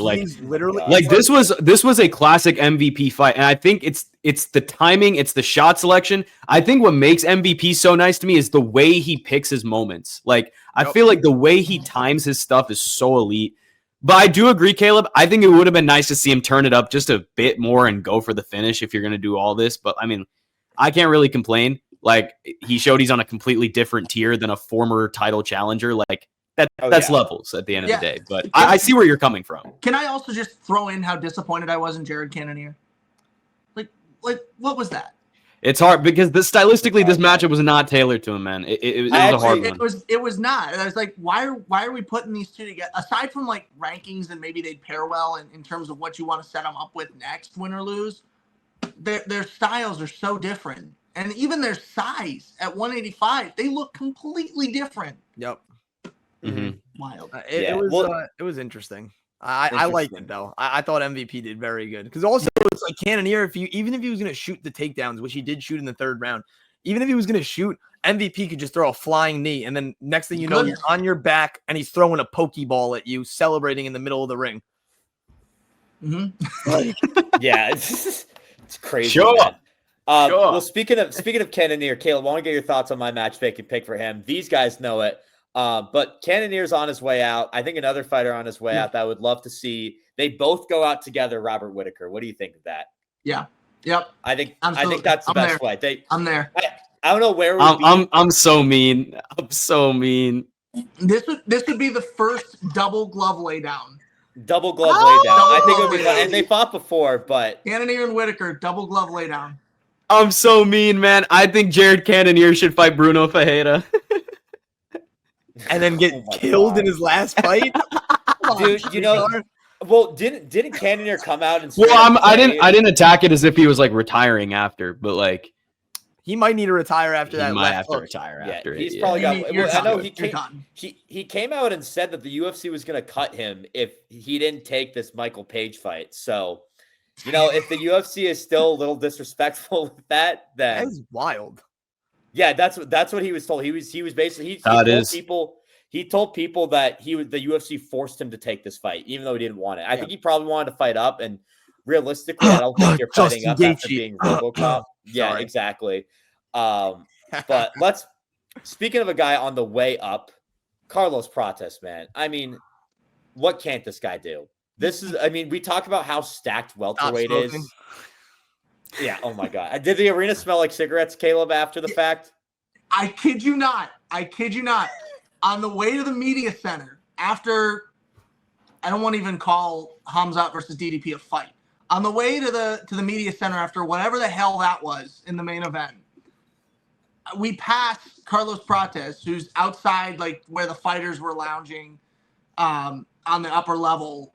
This was a classic MVP fight, and I think it's the timing, it's the shot selection. I think what makes MVP so nice to me is the way he picks his moments. Like, I feel like the way he times his stuff is so elite. But I do agree, Caleb. I think it would have been nice to see him turn it up just a bit more and go for the finish if you're going to do all this. But I mean, I can't really complain. Like, he showed he's on a completely different tier than a former title challenger. Like, that's levels at the end of the day. But I see where you're coming from. Can I also just throw in how disappointed I was in Jared Cannonier? Like what was that? It's hard because stylistically, this matchup was not tailored to him, man. It was a hard one. It was not. I was like, why are we putting these two together? Aside from like rankings and maybe they'd pair well in terms of what you want to set them up with next, win or lose, their styles are so different. And even their size at 185, they look completely different. Yep. Mm-hmm. Wild. It was interesting. I liked it though. I thought MVP did very good because also it's like Cannonier. Even if he was going to shoot the takedowns, which he did shoot in the third round, even if he was going to shoot, MVP could just throw a flying knee, and then next thing you know, you're on your back and he's throwing a pokeball at you, celebrating in the middle of the ring. Mm-hmm. Yeah, it's crazy. Sure. Man. Well, speaking of Cannonier, Caleb, I want to get your thoughts on my matchmaking pick for him. These guys know it. But Cannonier's on his way out. I think another fighter on his way out that I would love to see. They both go out together. Robert Whittaker. What do you think of that? Yeah. Yep. I think that's the best fight. I'm there. I don't know where I'm so mean. I'm so mean. This would be the first double glove laydown. Double glove laydown. I think it would be fun. And they fought before, but Cannonier and Whittaker double glove laydown. I'm so mean, man. I think Jared Cannonier should fight Bruno Ferreira. And then get killed in his last fight, dude. You know, well, didn't Cannonier come out and? Well, I didn't attack it as if he was like retiring after, but like he might need to retire after that. He might have to retire after. He's probably got. Well, I know he came out and said that the UFC was going to cut him if he didn't take this Michael Page fight. So, you know, if the UFC is still a little disrespectful with that, then that's wild. Yeah, that's what he was told. He was basically he told people that the UFC forced him to take this fight, even though he didn't want it. I think he probably wanted to fight up, and realistically, I don't think you're fighting up after being RoboCop. Yeah, exactly. But speaking of a guy on the way up, Carlos Prates, man. I mean, what can't this guy do? We talk about how stacked welterweight is. Yeah. Oh my God. Did the arena smell like cigarettes, Caleb, after the fact? I kid you not. On the way to the media center, after I don't want to even call Khamzat versus DDP a fight. On the way to the media center after whatever the hell that was in the main event, we passed Carlos Prates, who's outside like where the fighters were lounging on the upper level.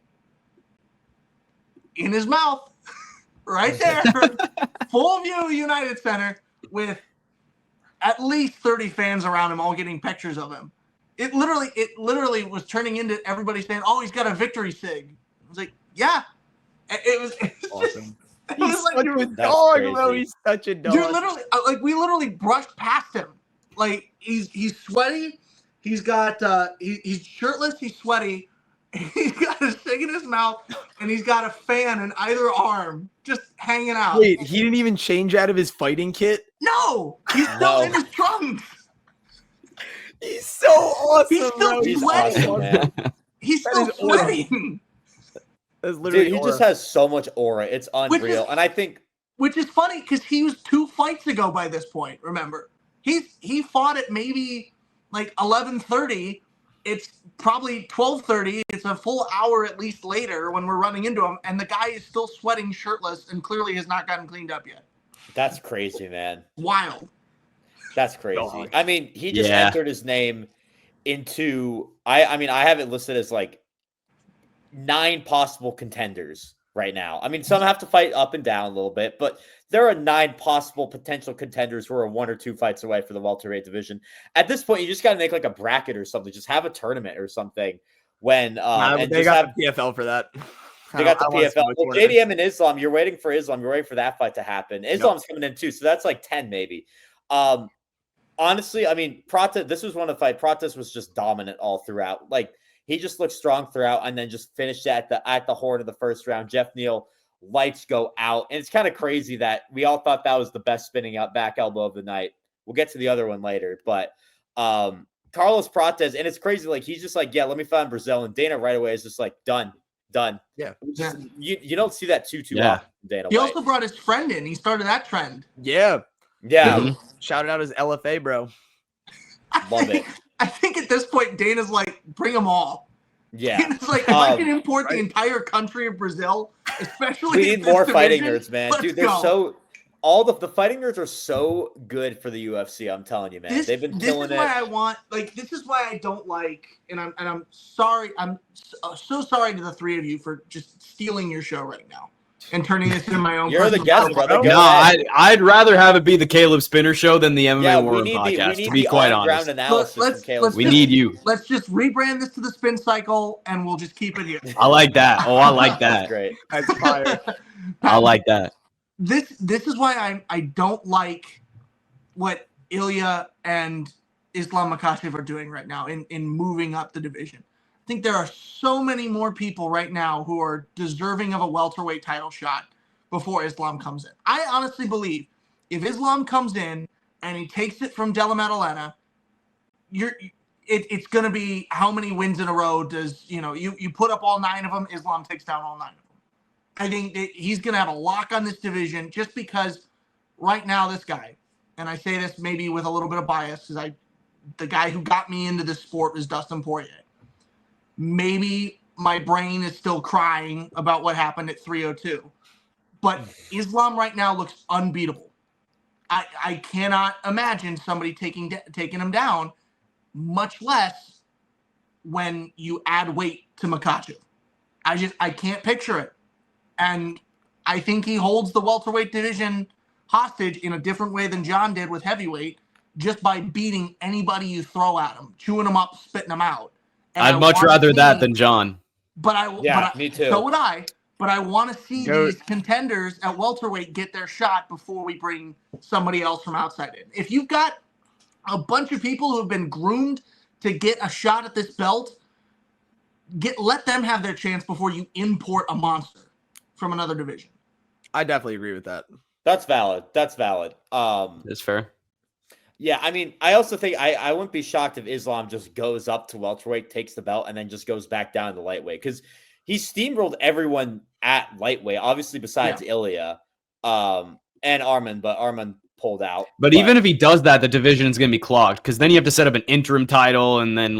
In his mouth. Right there, full view United Center with at least 30 fans around him, all getting pictures of him. It literally was turning into everybody saying, "Oh, he's got a victory sig." I was like, "Yeah." It was awesome. He's such a dog, bro. He's such a dog. Dude, literally, we literally brushed past him. Like he's sweaty. He's got he's shirtless. He's sweaty. He's got a cig in his mouth, and he's got a fan in either arm, just hanging out. Wait, he didn't even change out of his fighting kit? No, he's still in his trunks. He's so awesome. He's still sweating. Awesome, man. He's still sweating. That's literally he just has so much aura. It's unreal, and I think which is funny because he was 2 fights ago by this point. Remember, he fought at maybe like 11:30. It's probably 12:30. It's a full hour at least later when we're running into him, and the guy is still sweating shirtless and clearly has not gotten cleaned up yet. That's crazy, man. Wild. That's crazy. God. I mean, he just entered his name into I have it listed as like 9 possible contenders right now. I mean, some have to fight up and down a little bit, but there are 9 possible potential contenders who are 1 or 2 fights away for the welterweight division. At this point, you just got to make like a bracket or something. Just have a tournament or something. When they got the PFL for that. They got the PFL. Well, JDM and Islam. You're waiting for Islam. You're waiting for that fight to happen. Islam's coming in too, so that's like 10 maybe. Honestly, I mean, Prates. This was one of the fight. Prates was just dominant all throughout. Like he just looked strong throughout, and then just finished at the horn of the first round. Jeff Neal. Lights go out, and it's kind of crazy that we all thought that was the best spinning out back elbow of the night. We'll get to the other one later, but Carlos Prates, and it's crazy. Like, he's just like, yeah, let me find Brazil. And Dana right away is just like, done. Yeah. You don't see that too Yeah. often, Dana He White. also brought his friend in. He started that trend. Yeah. Yeah. Shout out his LFA, bro. Love it. I think at this point, Dana's like, bring them all. Yeah. Dana's like, if I can import the entire country of Brazil, especially We need this more fighting division, nerds, man. let's Dude, they're go. all the fighting nerds are so good for the UFC. I'm telling you, man. They've been killing it. This is why I want, this is why I don't like, and I'm sorry. I'm so sorry to the three of you for just stealing your show right now and turning this into my own. You're the guest, brother. No, I'd rather have it be the Caleb Spinner show than the MMA War Room we podcast, need to be the quite on-ground honest. analysis from Caleb. We need you. Let's just rebrand this to the Spin Cycle, and we'll just keep it here. I like that. Oh, I like that. That's great. That's fire. I like that. This is why I don't like what Ilya and Islam Makhachev are doing right now in moving up the division. I think there are so many more people right now who are deserving of a welterweight title shot before Islam comes in. I honestly believe if Islam comes in and he takes it from Della Maddalena, it's going to be how many wins in a row does, you put up all 9 of them, Islam takes down all 9 of them. I think that he's going to have a lock on this division just because right now this guy, and I say this maybe with a little bit of bias because the guy who got me into this sport was Dustin Poirier. Maybe my brain is still crying about what happened at 302, but Islam right now looks unbeatable. I cannot imagine somebody taking him down, much less when you add weight to Makhachev. I can't picture it. And I think he holds the welterweight division hostage in a different way than John did with heavyweight, just by beating anybody you throw at him, chewing them up, spitting them out. And I'd much rather that than John. Me too. So would I. But I want to see these contenders at welterweight get their shot before we bring somebody else from outside in. If you've got a bunch of people who have been groomed to get a shot at this belt, let them have their chance before you import a monster from another division. I definitely agree with that. That's valid. That's fair. Yeah, I mean, I also think I wouldn't be shocked if Islam just goes up to welterweight, takes the belt, and then just goes back down to lightweight because he steamrolled everyone at lightweight, obviously besides Ilya and Arman, but Arman pulled out. But even if he does that, the division is going to be clogged because then you have to set up an interim title, and then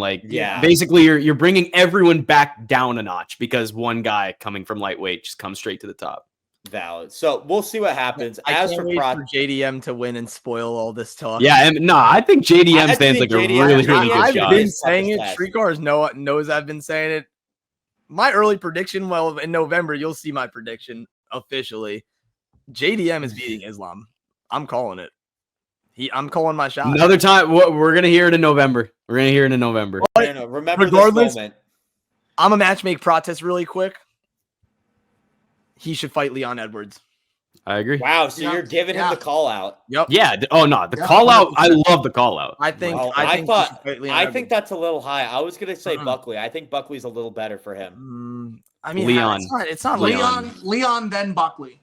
basically you're bringing everyone back down a notch because one guy coming from lightweight just comes straight to the top. Valid. So we'll see what happens. As for JDM to win and spoil all this talk. Yeah, I think JDM stands like a really good shot. I've been saying it. Srikar knows I've been saying it. My early prediction, well, in November, you'll see my prediction officially. JDM is beating Islam. I'm calling it. I'm calling my shot. Another time, we're going to hear it in November. Remember this moment. I'm a matchmake Prates really quick. He should fight Leon Edwards. I agree. Wow, so you're giving him the call out. Yep. Yeah. Oh no, the call out. I love the call out. I think that's a little high. I was gonna say Buckley. I think Buckley's a little better for him. I mean, Leon. It's not Leon, then Buckley.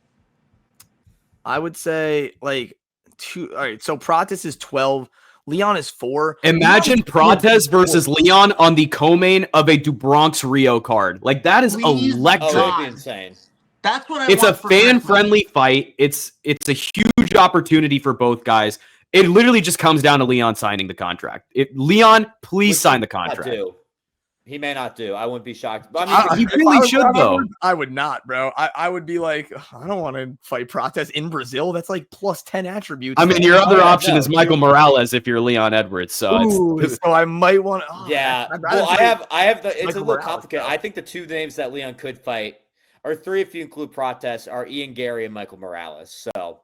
I would say like 2. All right, so Prates is 12. Leon is 4. Imagine Prates versus Leon on the co-main of a DuBronx Rio card. Like that is electric. That'd be insane. That's what It's a fan-friendly fight. It's a huge opportunity for both guys. It literally just comes down to Leon signing the contract. Leon, please sign the contract. He may not do. I wouldn't be shocked. He really should, though. I would not, bro. I would be like, I don't want to fight Prates in Brazil. That's like plus 10 attributes. I mean, your other option is Michael Morales if you're Leon Edwards. So so I might want to. Well, I have the. It's a little complicated. I think the 2 names that Leon could fight, or 3 if you include Prates, are Ian Gary and Michael Morales. So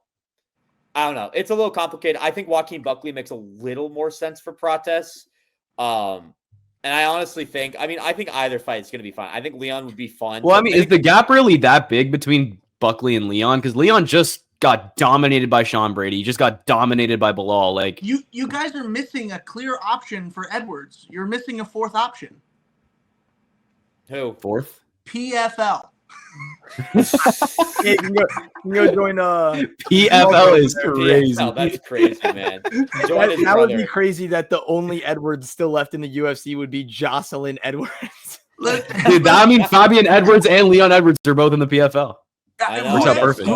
I don't know. It's a little complicated. I think Joaquin Buckley makes a little more sense for Prates. And I honestly think, I think either fight is going to be fun. I think Leon would be fun. Well, is the gap really that big between Buckley and Leon? Because Leon just got dominated by Sean Brady. He just got dominated by Bilal. Like you guys are missing a clear option for Edwards. You're missing a 4th option. Who? 4th? PFL. Yeah, you can go join PFL is crazy. PFL, that's crazy, man. Join his that would be brother. crazy that the only Edwards still left in the UFC would be Jocelyn Edwards. Dude, I mean, Fabian Edwards and Leon Edwards are both in the PFL. I know. Works out perfect.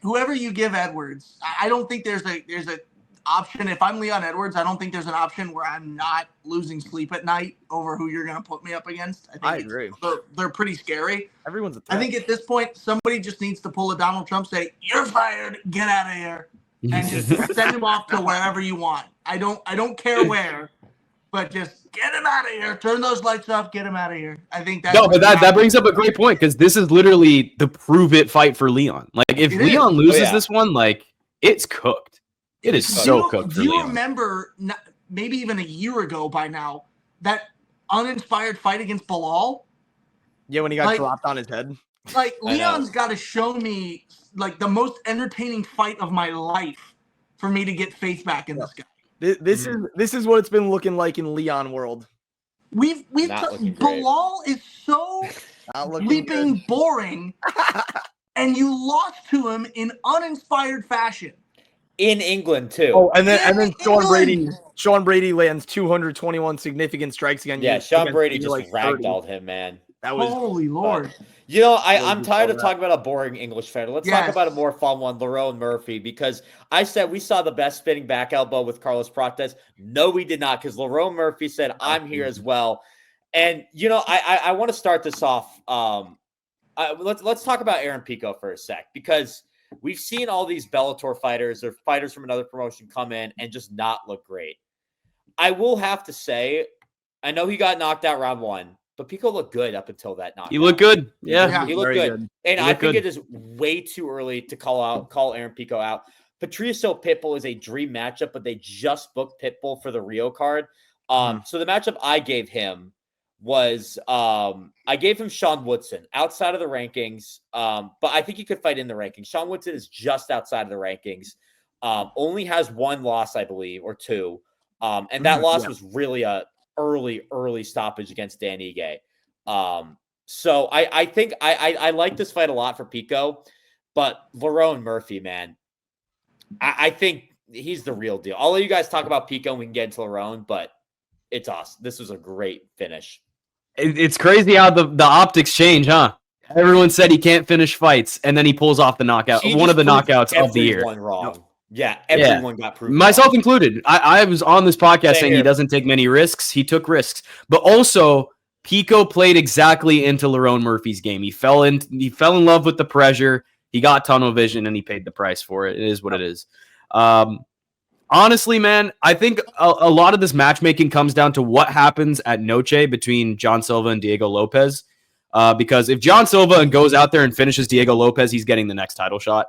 Whoever you give Edwards, I don't think there's a option. If I'm Leon Edwards, I don't think there's an option where I'm not losing sleep at night over who you're going to put me up against. I agree. They're pretty scary. Everyone's a threat. I think at this point, somebody just needs to pull a Donald Trump, say, "You're fired, get out of here," and just send him off to wherever you want. I don't care where, but just get him out of here. Turn those lights off. Get him out of here. I think that's that brings up a great point, because this is literally the prove it fight for Leon. Like, if Leon loses this one, like, it's cooked. It is so cooked. Do you remember, maybe even a year ago by now, that uninspired fight against Bilal? Yeah, when he got dropped on his head. Like, Leon's got to show me like the most entertaining fight of my life for me to get faith back in this guy. This is what it's been looking like in Leon world. Bilal is so bleeping boring, and you lost to him in uninspired fashion. In England too. Oh, and then Sean Brady lands 221 significant strikes again. Yeah, Sean Brady just ragdolled him, man. That was holy Lord. You know, I'm tired of talking about a boring English fighter. Let's talk about a more fun one, Lerone Murphy, because I said we saw the best spinning back elbow with Carlos Prates. No, we did not, because Lerone Murphy said, "I'm here as well." And, you know, I want to start this off. Let's talk about Aaron Pico for a sec, because we've seen all these Bellator fighters or fighters from another promotion come in and just not look great. I will have to say, I know he got knocked out round 1, but Pico looked good up until that knockout. He looked good. Yeah. He looked good. And I think it is way too early to call Aaron Pico out. Patricio Pitbull is a dream matchup, but they just booked Pitbull for the Rio card. So the matchup I gave him was I gave him Sean Woodson outside of the rankings, but I think he could fight in the rankings. Sean Woodson is just outside of the rankings, only has 1 loss, I believe, or 2, and that loss was really a early stoppage against Dan Ige. So I think I like this fight a lot for Pico, but Lerone Murphy, man, I think he's the real deal. I'll let you guys talk about Pico and we can get into Lerone, but it's awesome. This was a great finish. It's crazy how the optics change, huh? Everyone said he can't finish fights, and then he pulls off the knockout. One of the knockouts of the year. Wrong. Yeah, everyone got proven myself wrong. Included. I was on this podcast saying he doesn't take many risks. He took risks, but also Pico played exactly into Lerone Murphy's game. He fell in love with the pressure. He got tunnel vision, and he paid the price for it. It is what it is. Honestly, man, I think a lot of this matchmaking comes down to what happens at Noche between John Silva and Diego Lopez. Because if John Silva goes out there and finishes Diego Lopez, he's getting the next title shot.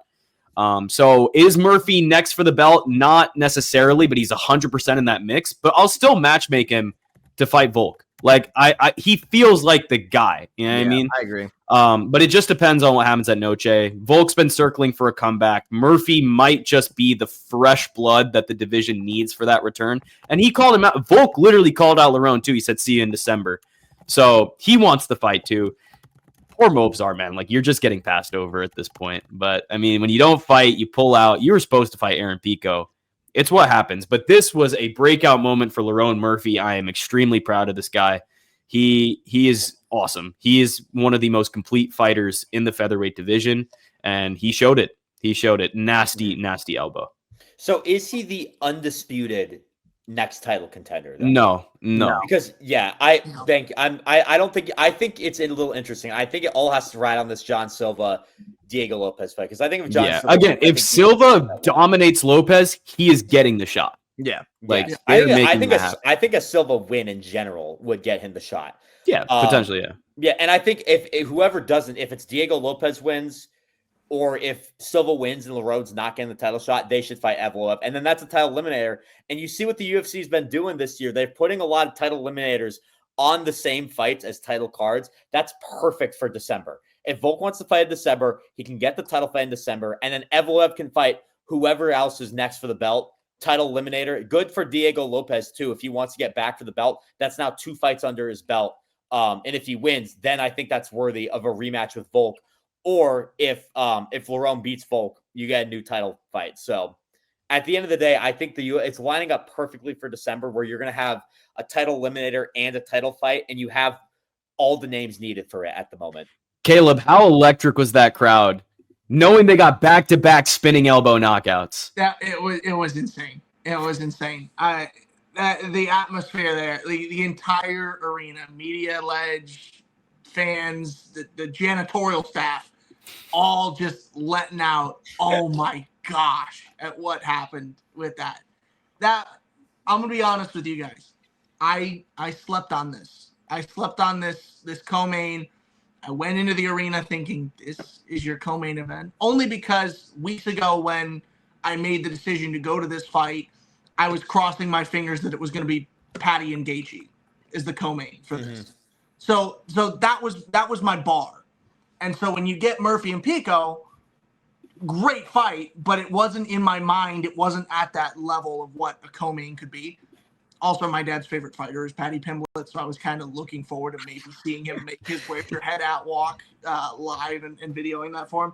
So is Murphy next for the belt? Not necessarily, but he's 100% in that mix. But I'll still matchmake him to fight Volk. Like he feels like the guy. You know what I mean? I agree. But it just depends on what happens at Noche. Volk's been circling for a comeback. Murphy might just be the fresh blood that the division needs for that return. And he called him out. Volk literally called out Lerone too. He said, "See you in December." So he wants the fight too. Poor Mobzar, man. Like, you're just getting passed over at this point. But I mean, when you don't fight, you pull out. You were supposed to fight Aaron Pico. It's what happens. But this was a breakout moment for Lerone Murphy. I am extremely proud of this guy. He is awesome. He is one of the most complete fighters in the featherweight division, and he showed it. He showed it. Nasty, nasty elbow. So is he the undisputed next title contender, though? No. Because I think it's a little interesting. I think it all has to ride on this John Silva Diego Lopez fight, because I think if John Silva, if Silva dominates Lopez, he is getting the shot. Yeah. I think a Silva win in general would get him the shot. Yeah, potentially, yeah. Yeah, and I think if whoever doesn't, if it's Diego Lopez wins, or if Silva wins and Lerone's not getting the title shot, they should fight Evloev. And then that's a title eliminator. And you see what the UFC has been doing this year. They're putting a lot of title eliminators on the same fights as title cards. That's perfect for December. If Volk wants to fight in December, he can get the title fight in December. And then Evloev can fight whoever else is next for the belt. Title eliminator. Good for Diego Lopez, too, if he wants to get back for the belt. That's now 2 fights under his belt. And if he wins, then I think that's worthy of a rematch with Volk. Or if Lerone beats Volk, you get a new title fight. So at the end of the day, I think it's lining up perfectly for December, where you're going to have a title eliminator and a title fight, and you have all the names needed for it at the moment. Caleb, how electric was that crowd, knowing they got back-to-back spinning elbow knockouts? It was insane. It was insane. The atmosphere there, the entire arena, media, ledge, fans, the janitorial staff, all just letting out. Oh my gosh, at what happened with that. I'm gonna be honest with you guys. I slept on this. I slept on this co-main. I went into the arena thinking this is your co-main event, only because weeks ago when I made the decision to go to this fight, I was crossing my fingers that it was going to be Patty and Gaethje as the co-main for this. So that was my bar. And so when you get Murphy and Pico, great fight, but it wasn't in my mind. It wasn't at that level of what a co-main could be. Also, my dad's favorite fighter is Paddy Pimblett, so I was kind of looking forward to maybe seeing him make his "Where's Your Head At" walk live and videoing that for him.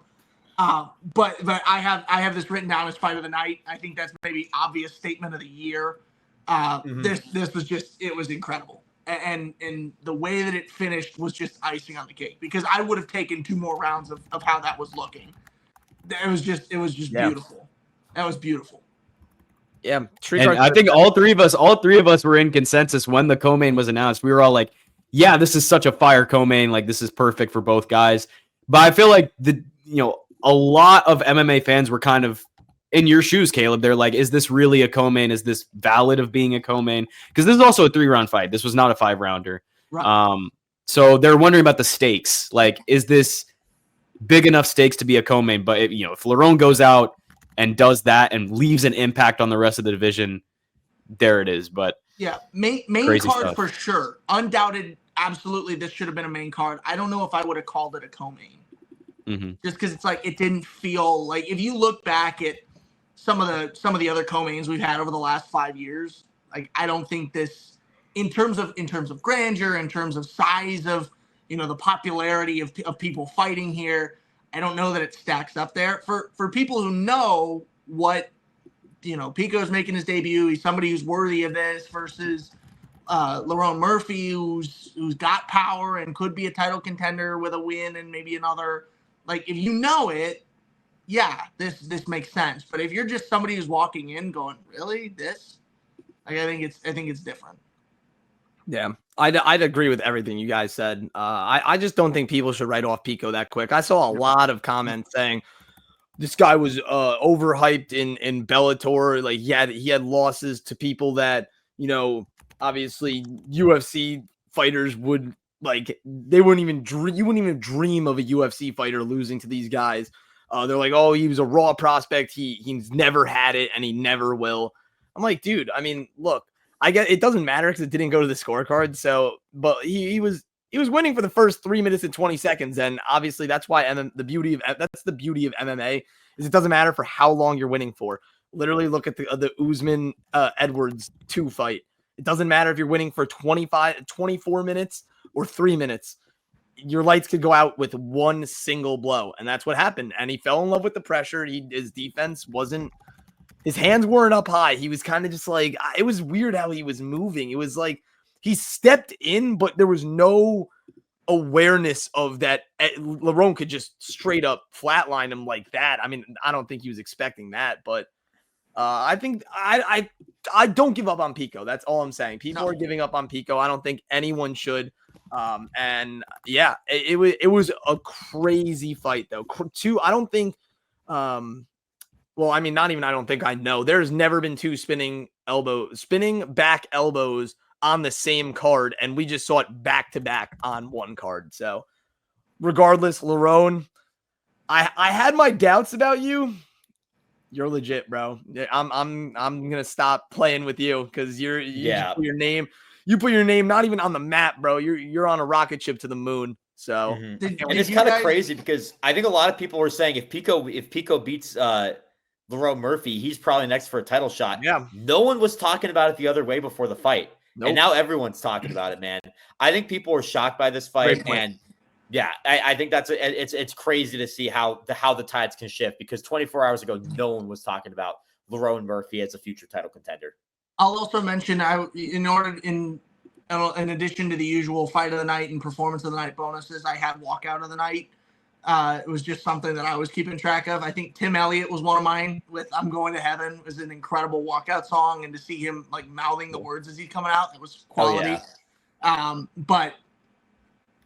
But I have this written down as fight of the night. I think that's maybe obvious statement of the year. This was just, it was incredible, and the way that it finished was just icing on the cake, because I would have taken 2 more rounds of how that was looking. It was just beautiful. That was beautiful. Yeah, and I think all three of us were in consensus when the co-main was announced. We were all like, "Yeah, this is such a fire co-main. Like, this is perfect for both guys." But I feel like a lot of MMA fans were kind of in your shoes, Caleb. They're like, "Is this really a co-main? Is this valid of being a co-main?" Because this is also a 3-round fight. This was not a 5-rounder. Right. So they're wondering about the stakes. Like, is this big enough stakes to be a co-main? But if Lerone goes out and does that and leaves an impact on the rest of the division, there it is. But yeah, main card stuff for sure. Undoubted, absolutely, this should have been a main card. I don't know if I would have called it a co-main. Just because it's like, it didn't feel like, if you look back at some of the other co-mains we've had over the last 5 years, like, I don't think this, in terms of grandeur, in terms of size of the popularity of people fighting here, I don't know that it stacks up there. For people who know what, Pico's making his debut, he's somebody who's worthy of this, versus Lerone Murphy, who's got power and could be a title contender with a win and maybe another. Like, if you know it, yeah, this makes sense. But if you're just somebody who's walking in going, really, this? Like, I think it's different. Yeah, I'd agree with everything you guys said. I just don't think people should write off Pico that quick. I saw a lot of comments saying this guy was overhyped in Bellator. Like, yeah, he had losses to people that, obviously UFC fighters would, like, you wouldn't even dream of a UFC fighter losing to these guys. They're like, oh, he was a raw prospect. He's never had it and he never will. I'm like, dude, I mean, look, I get it doesn't matter because it didn't go to the scorecard. So, but he was winning for the first 3 minutes and 20 seconds, and obviously that's why that's the beauty of MMA is it doesn't matter for how long you're winning for. Literally, look at the Usman Edwards 2 fight. It doesn't matter if you're winning for 24 minutes or 3 minutes. Your lights could go out with one single blow, and that's what happened. And he fell in love with the pressure. His defense wasn't. His hands weren't up high. He was kind of just like, it was weird how he was moving. It was like he stepped in, but there was no awareness of that. Lerone could just straight up flatline him like that. I mean, I don't think he was expecting that, but I think I don't give up on Pico. That's all I'm saying. People are giving up on Pico. I don't think anyone should. And yeah, it was a crazy fight though. I don't think, well, I mean, not even, I don't think, I know. There's never been 2 spinning back elbows on the same card, and we just saw it back to back on one card. So regardless, Lerone, I had my doubts about you. You're legit, bro. I'm gonna stop playing with you because you put your name. You put your name not even on the map, bro. You're on a rocket ship to the moon. So and it's kind of crazy because I think a lot of people were saying if Pico beats Lerone Murphy, he's probably next for a title shot. Yeah. No one was talking about it the other way before the fight. And now everyone's talking about it, man. I think people were shocked by this fight, and yeah, I think it's crazy to see how the tides can shift, because 24 hours ago, no one was talking about Lerone Murphy as a future title contender. I'll also mention, in addition to the usual fight of the night and performance of the night bonuses, I had walkout of the night. It was just something that I was keeping track of. I think Tim Elliott was one of mine with "I'm Going to Heaven." It was an incredible walkout song, and to see him like mouthing the words as he's coming out, it was quality. But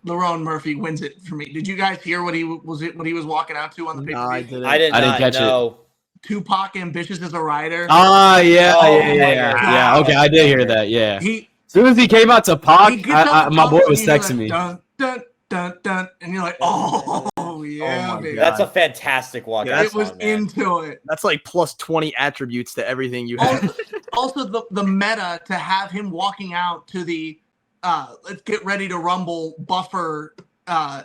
Lerone Murphy wins it for me. Did you guys hear what he was walking out to on the pay-per-view? No, I didn't catch it. Tupac "Ambitious as a Rider." Ah, yeah. Okay, I did hear that. Yeah. As soon as he came out to Pac, my boy was texting me. Dun, dun, dun, dun, and you're like, oh yeah, baby. That's a fantastic walkout. Yeah, it was into it. That's like plus 20 attributes to everything you have. Also, the meta to have him walking out to the "Let's Get Ready to Rumble" buffer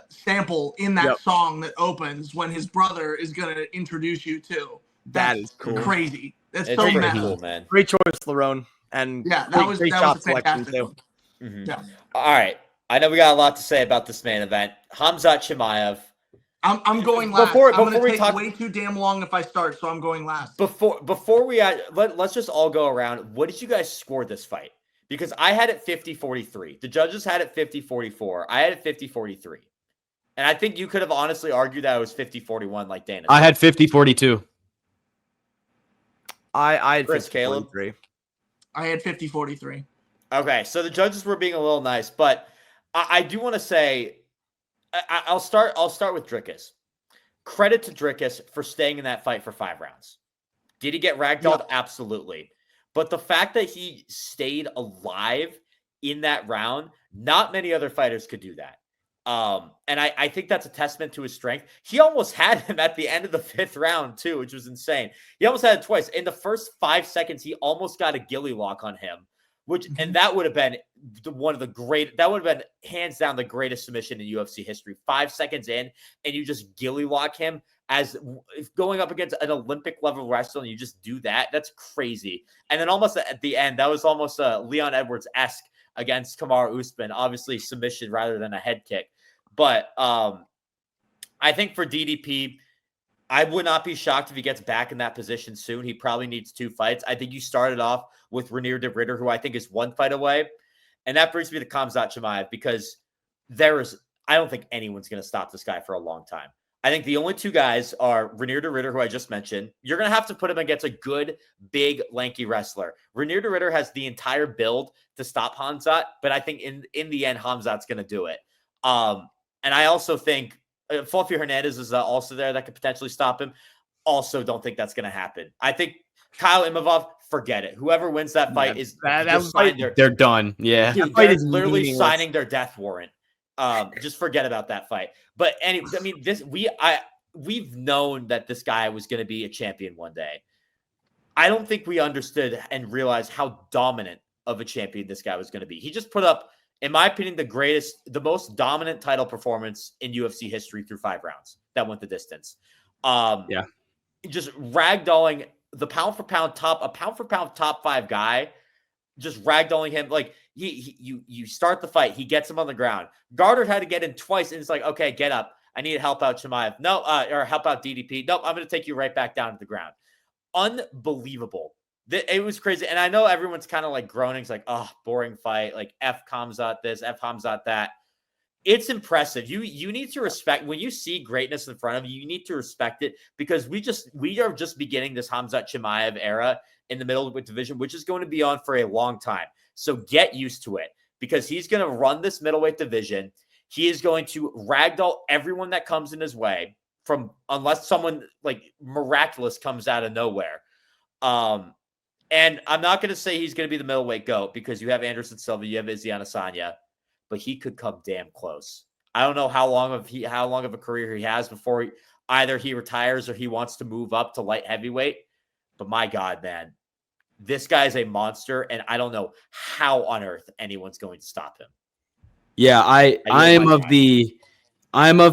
sample in that song that opens when his brother is going to introduce you to. That is cool. Crazy. That's it's so meta. Cool, man. Great choice, Lerone. And that was a fantastic one. Mm-hmm. Yeah. All right. I know we got a lot to say about this main event. Khamzat Chimaev. I'm going last. I'm going to take way too damn long if I start, so I'm going last. Before we let's just all go around. What did you guys score this fight? Because I had it 50-43. The judges had it 50-44. I had it 50-43. And I think you could have honestly argued that it was 50-41 like Dana. I had 50-42. I had Chris Caleb. I had 50-43. Okay, so the judges were being a little nice, but I do want to say I'll start with Dricus. Credit to Dricus for staying in that fight for 5 rounds. Did he get ragdolled? Yeah. Absolutely. But the fact that he stayed alive in that round, not many other fighters could do that. And I think that's a testament to his strength. He almost had him at the end of the 5th round too, which was insane. He almost had it twice. In the first 5 seconds, he almost got a gilly lock on him, and that would have been that would have been hands down the greatest submission in UFC history. 5 seconds in, and you just gilly lock him as if going up against an Olympic level wrestler, and you just do that. That's crazy. And then almost at the end, that was almost Leon Edwards-esque against Kamaru Usman, obviously submission rather than a head kick. But I think for DDP, I would not be shocked if he gets back in that position soon. He probably needs 2 fights. I think you started off with Reinier de Ridder, who I think is 1 fight away. And that brings me to Khamzat Chimaev, because I don't think anyone's going to stop this guy for a long time. I think the only 2 guys are Reinier de Ridder, who I just mentioned. You're going to have to put him against a good, big, lanky wrestler. Reinier de Ridder has the entire build to stop Khamzat, but I think in the end, Khamzat's going to do it. And I also think Fluffy Hernandez is also there that could potentially stop him. Also don't think that's going to happen. I think Kyle Imavov, forget it. Whoever wins that fight they're done. Yeah. Dude, they're literally signing their death warrant. Just forget about that fight. But anyway, I mean, we've known that this guy was going to be a champion one day. I don't think we understood and realized how dominant of a champion this guy was going to be. He just put up, in my opinion, the most dominant title performance in UFC history through 5 rounds. That went the distance. Just ragdolling the pound for pound top 5 guy, just ragdolling him. Like you start the fight, he gets him on the ground. Goddard had to get in twice, and it's like, okay, get up. I need to help out Chimaev. No, or help out DDP. Nope, I'm going to take you right back down to the ground. Unbelievable. It was crazy. And I know everyone's kind of like groaning. It's like, oh, boring fight. Like F Khamzat this, F Khamzat that. It's impressive. You need to respect when you see greatness in front of you. You need to respect it, because we are just beginning this Khamzat Chimaev era in the middleweight division, which is going to be on for a long time. So get used to it, because he's going to run this middleweight division. He is going to ragdoll everyone that comes in his way, unless someone like miraculous comes out of nowhere. And I'm not going to say he's going to be the middleweight GOAT, because you have Anderson Silva, you have Izzy Adesanya, but he could come damn close. I don't know how long of a career he has before either he retires or he wants to move up to light heavyweight. But my God, man, this guy's a monster, and I don't know how on earth anyone's going to stop him. Yeah, I'm of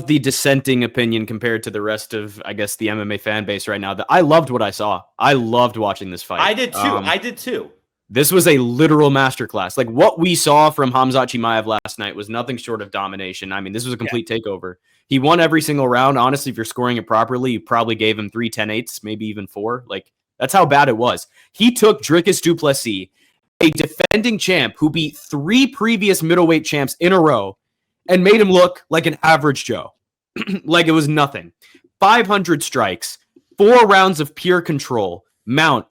the dissenting opinion compared to the rest of, I guess, the MMA fan base right now, that I loved what I saw. I loved watching this fight. I did too. This was a literal masterclass. Like what we saw from Khamzat Chimaev last night was nothing short of domination. I mean, this was a complete takeover. He won every single round. Honestly, if you're scoring it properly, you probably gave him 3 10-8s, maybe even 4. Like that's how bad it was. He took Dricus Du Plessis, a defending champ who beat 3 previous middleweight champs in a row, and made him look like an average Joe. Like it was nothing. 500 strikes, 4 rounds of pure control, mount,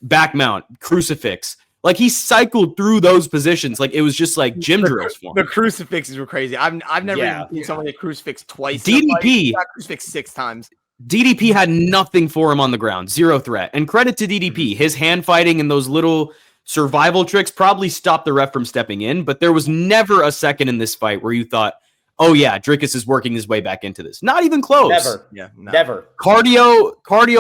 back mount, crucifix. Like he cycled through those positions like it was just like gym drills for him. The crucifixes were crazy. I've never even seen somebody get crucifix twice. DDP got crucifix 6 times. DDP had nothing for him on the ground, 0 threat. And credit to DDP, his hand fighting and those little survival tricks probably stopped the ref from stepping in. But there was never a second in this fight where you thought, oh yeah, Dricus is working his way back into this. Not even close. Never. Yeah, never. Cardio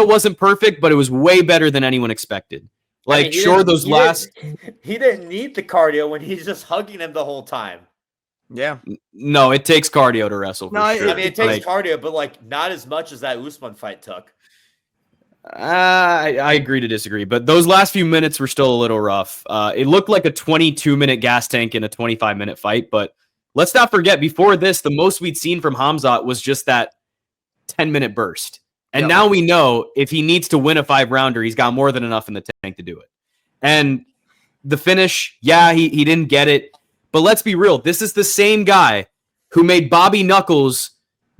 wasn't perfect, but it was way better than anyone expected. Like, I mean, he didn't need the cardio when he's just hugging him the whole time. Yeah. No, it takes cardio to wrestle. Sure. I mean, it takes cardio, but like not as much as that Usman fight took. I agree to disagree, but those last few minutes were still a little rough. It looked like a 22-minute gas tank in a 25-minute fight, but let's not forget, before this, the most we'd seen from Khamzat was just that 10-minute burst. And now we know if he needs to win a 5-rounder, he's got more than enough in the tank to do it. And the finish, he didn't get it. But let's be real. This is the same guy who made Bobby Knuckles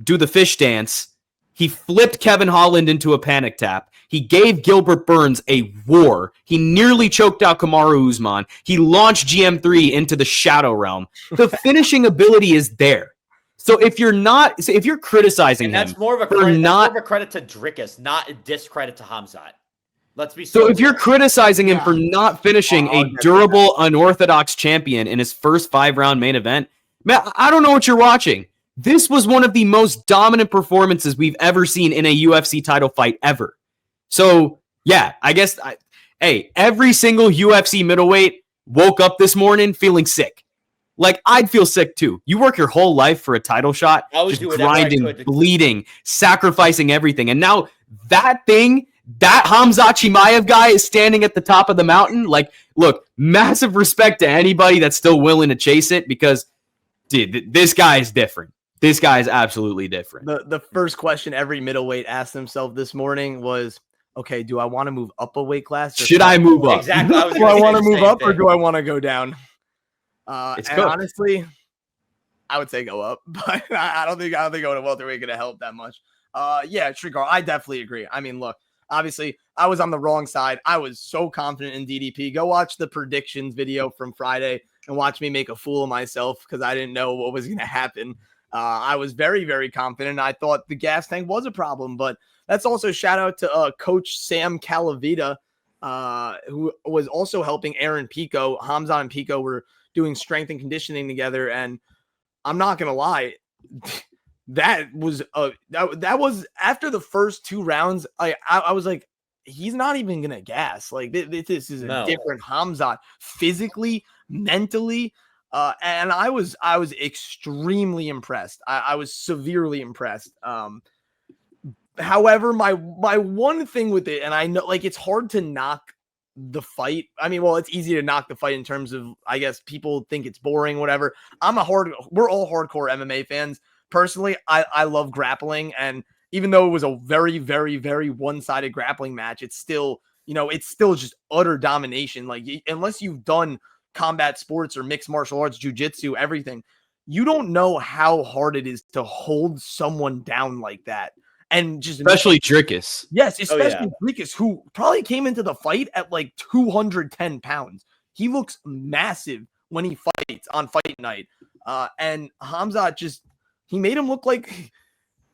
do the fish dance. He flipped Kevin Holland into a panic tap. He gave Gilbert Burns a war. He nearly choked out Kamaru Usman. He launched GM3 into the shadow realm. The finishing ability is there. So if you're criticizing him, that's more of a credit to Dricus, not a discredit to Khamzat. Let's be so if you're criticizing him for not finishing a durable, unorthodox champion in his first 5-round main event, man, I don't know what you're watching. This was one of the most dominant performances we've ever seen in a UFC title fight ever. So yeah, I guess every single UFC middleweight woke up this morning feeling sick. Like, I'd feel sick too. You work your whole life for a title shot, just grinding, bleeding, sacrificing everything. And now that Khamzat Chimaev guy is standing at the top of the mountain. Like, look, massive respect to anybody that's still willing to chase it because, dude, this guy is different. This guy is absolutely different. The first question every middleweight asked himself this morning was, okay, do I want to move up a weight class? Should I move up? Exactly. Do I want to move up or do I want to go down? And honestly, I would say go up, but I don't think going to welterweight going to help that much. Yeah, Srikar, I definitely agree. I mean, look, obviously, I was on the wrong side. I was so confident in DDP. Go watch the predictions video from Friday and watch me make a fool of myself because I didn't know what was going to happen. I was very, very confident. I thought the gas tank was a problem, but that's also shout out to Coach Sam Calavita, who was also helping Aaron Pico. Khamzat and Pico were doing strength and conditioning together, and I'm not gonna lie, that was after the first 2 rounds. I was like, he's not even gonna gas. Like this is a different Khamzat, physically, mentally, and I was extremely impressed. I was severely impressed. However, my one thing with it, and I know like it's hard to knock the fight. I mean, well, it's easy to knock the fight in terms of, I guess people think it's boring, whatever. We're all hardcore MMA fans. Personally, I love grappling. And even though it was a very, very, very one-sided grappling match, it's still just utter domination. Like, unless you've done combat sports or mixed martial arts, jiu-jitsu, everything, you don't know how hard it is to hold someone down like that. And just especially Dricus. Yes, especially Dricus, who probably came into the fight at like 210 pounds. He looks massive when he fights on fight night. And Khamzat he made him look like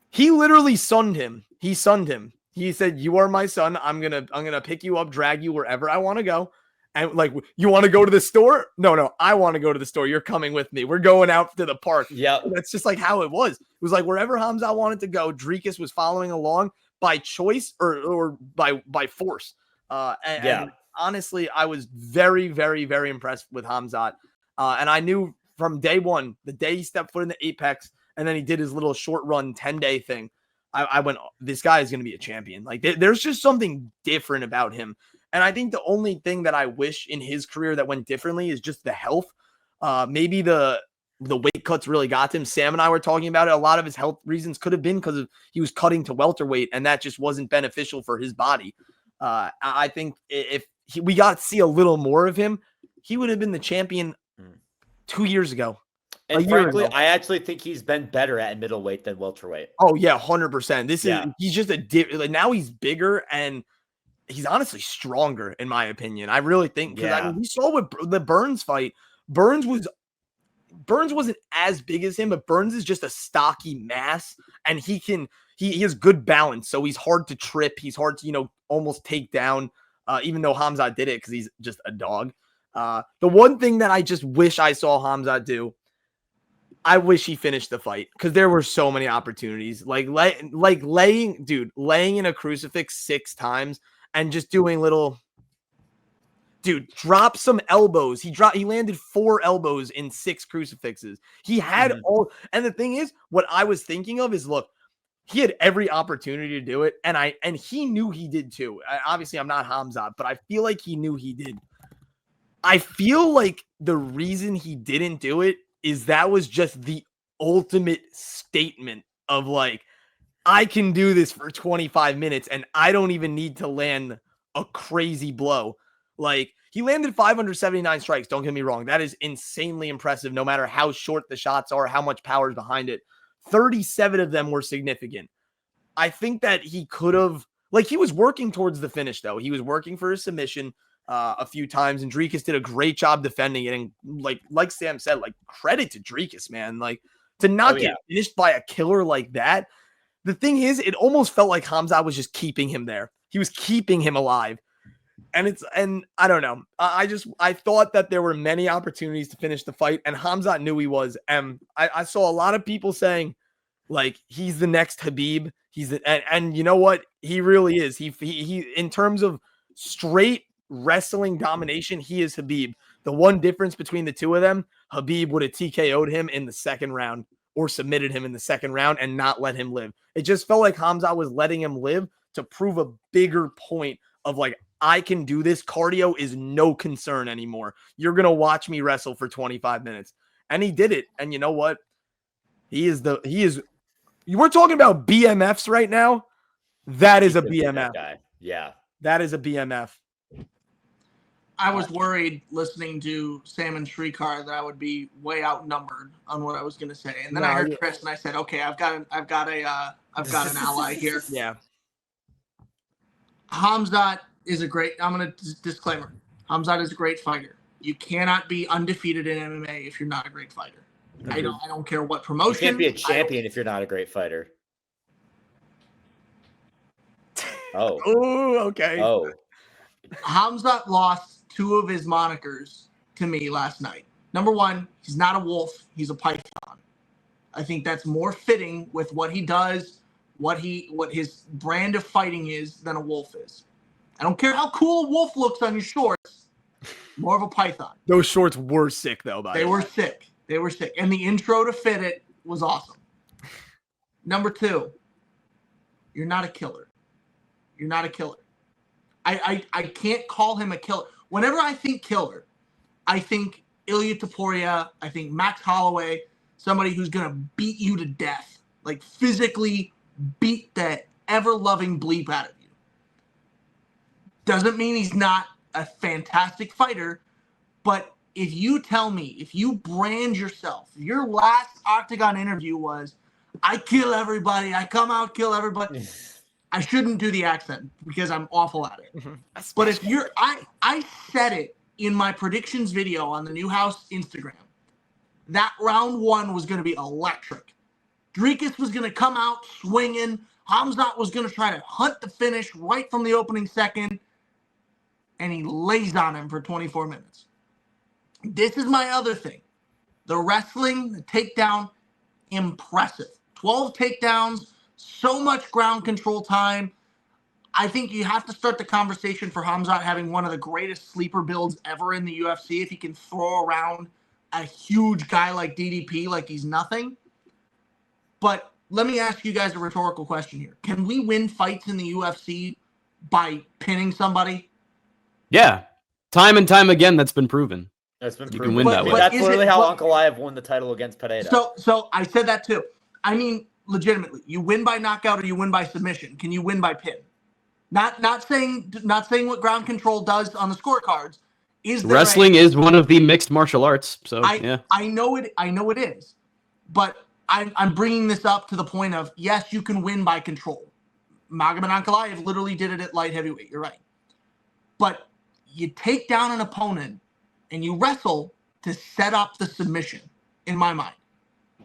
he literally sunned him. He sunned him. He said, "You are my son. I'm gonna pick you up, drag you wherever I want to go." And like, you want to go to the store? No, I want to go to the store. You're coming with me. We're going out to the park. Yeah, that's just like how it was. It was like wherever Khamzat wanted to go, Dricus was following along by choice or by force. And honestly, I was very, very, very impressed with Khamzat. And I knew from day one, the day he stepped foot in the Apex, and then he did his little short run 10-day thing, I went, this guy is going to be a champion. Like, there's just something different about him. And I think the only thing that I wish in his career that went differently is just the health. Maybe the weight cuts really got to him. Sam and I were talking about it. A lot of his health reasons could have been because he was cutting to welterweight, and that just wasn't beneficial for his body. I think if we got to see a little more of him, he would have been the champion 2 years ago. And frankly, I actually think he's been better at middleweight than welterweight. Oh yeah, 100%. He's just now he's bigger and he's honestly stronger in my opinion. I really think because we saw with the Burns fight, Burns wasn't as big as him, but Burns is just a stocky mass, and he has good balance, so he's hard to trip. He's hard to almost take down. Even though Khamzat did it because he's just a dog. The one thing that I just wish I saw Khamzat do, I wish he finished the fight because there were so many opportunities, like laying in a crucifix 6 times and just doing little. Dude, drop some elbows. He landed 4 elbows in 6 crucifixes. He had all, and the thing is, what I was thinking of is, look, he had every opportunity to do it, and he knew he did too. Obviously, I'm not Khamzat, but I feel like he knew he did. I feel like the reason he didn't do it is that was just the ultimate statement of like, I can do this for 25 minutes, and I don't even need to land a crazy blow. Like, he landed 579 strikes. Don't get me wrong. That is insanely impressive, no matter how short the shots are, how much power is behind it. 37 of them were significant. I think that he could have, he was working towards the finish, though. He was working for his submission a few times, and Dricus did a great job defending it. And like Sam said, credit to Dricus, man. To not get finished by a killer like that. The thing is, it almost felt like Khamzat was just keeping him there. He was keeping him alive. And I don't know. I thought that there were many opportunities to finish the fight, and Khamzat knew he was. And I saw a lot of people saying, he's the next Khabib. And you know what? He really is. He in terms of straight wrestling domination, he is Khabib. The one difference between the two of them, Khabib would have TKO'd him in the second round or submitted him in the second round and not let him live. It just felt like Khamzat was letting him live to prove a bigger point of I can do this. Cardio is no concern anymore. You're going to watch me wrestle for 25 minutes. And he did it. And you know what? We're talking about BMFs right now. That is a BMF. Guy. Yeah. That is a BMF. I was worried listening to Sam and Srikar that I would be way outnumbered on what I was going to say. And then I heard Chris and I said, okay, I've got an ally here. Yeah. Khamzat is a great, I'm going to disclaimer. Khamzat is a great fighter. You cannot be undefeated in MMA if you're not a great fighter. I don't care what promotion. You can't be a champion if you're not a great fighter. Oh. Oh, okay. Oh. Khamzat lost 2 of his monikers to me last night. Number 1, he's not a wolf. He's a python. I think that's more fitting with what he does, what his brand of fighting is than a wolf is. I don't care how cool a wolf looks on your shorts. More of a python. Those shorts were sick, though, by the way. They were sick. They were sick. And the intro to fit it was awesome. Number 2, you're not a killer. You're not a killer. I can't call him a killer. Whenever I think killer, I think Elliott Topuria, I think Max Holloway, somebody who's going to beat you to death. Physically beat the ever-loving bleep out of you. Doesn't mean he's not a fantastic fighter, but if you tell me, if you brand yourself, your last Octagon interview was, I kill everybody, I come out, kill everybody. I shouldn't do the accent because I'm awful at it. But if you're, I said it in my predictions video on the New House Instagram. That round 1 was going to be electric. Dricus was going to come out swinging. Khamzat was going to try to hunt the finish right from the opening second. And he lays on him for 24 minutes. This is my other thing. The wrestling, the takedown, impressive. 12 takedowns, so much ground control time. I think you have to start the conversation for Khamzat having one of the greatest sleeper builds ever in the UFC if he can throw around a huge guy like DDP like he's nothing. But let me ask you guys a rhetorical question here. Can we win fights in the UFC by pinning somebody? Yeah. Time and time again, that's been proven. That's been you proven. Can win that way. That's literally how Ankalaev won the title against Pereira. So I said that too. I mean, legitimately, you win by knockout or you win by submission. Can you win by pin? Not saying what ground control does on the scorecards. Wrestling is one of the mixed martial arts. So I know it is, but I'm bringing this up to the point of, yes, you can win by control. Magomed Ankalaev literally did it at light heavyweight. You're right, but you take down an opponent and you wrestle to set up the submission. In my mind,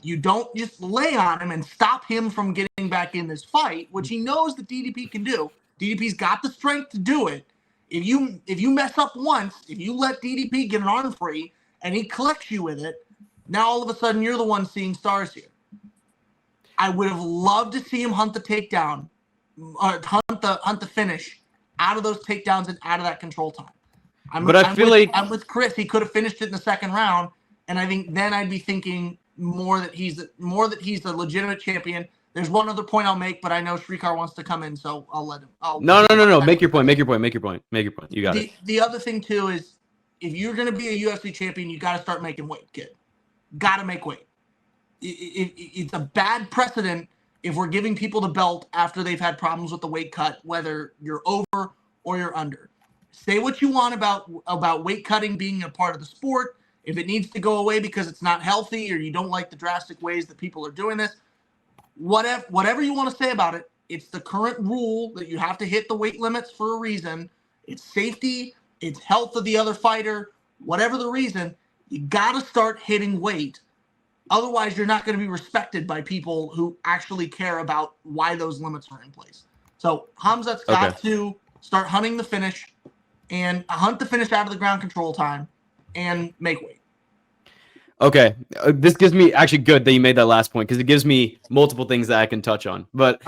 you don't just lay on him and stop him from getting back in this fight, which he knows that DDP can do. DDP's got the strength to do it. If you mess up once, if you let DDP get an arm free and he collects you with it, now all of a sudden you're the one seeing stars here. I would have loved to see him hunt the takedown, or hunt the finish out of those takedowns and out of that control time. I'm with Chris. He could have finished it in the second round, and I think then I'd be thinking more that he's a legitimate champion. There's one other point I'll make, but I know Srikar wants to come in, so I'll let him. No. Make your point. You got it. The other thing, too, is if you're going to be a UFC champion, you got to start making weight, kid. Got to make weight. It's a bad precedent if we're giving people the belt after they've had problems with the weight cut, whether you're over or you're under. Say what you want about weight cutting being a part of the sport. If it needs to go away because it's not healthy or you don't like the drastic ways that people are doing this, whatever you want to say about it, it's the current rule that you have to hit the weight limits for a reason. It's safety, it's health of the other fighter, whatever the reason, you got to start hitting weight. Otherwise, you're not going to be respected by people who actually care about why those limits are in place. So Khamzat's got to start hunting the finish and hunt the finish out of the ground control time and make weight. Okay, this gives me actually good that you made that last point because it gives me multiple things that I can touch on. But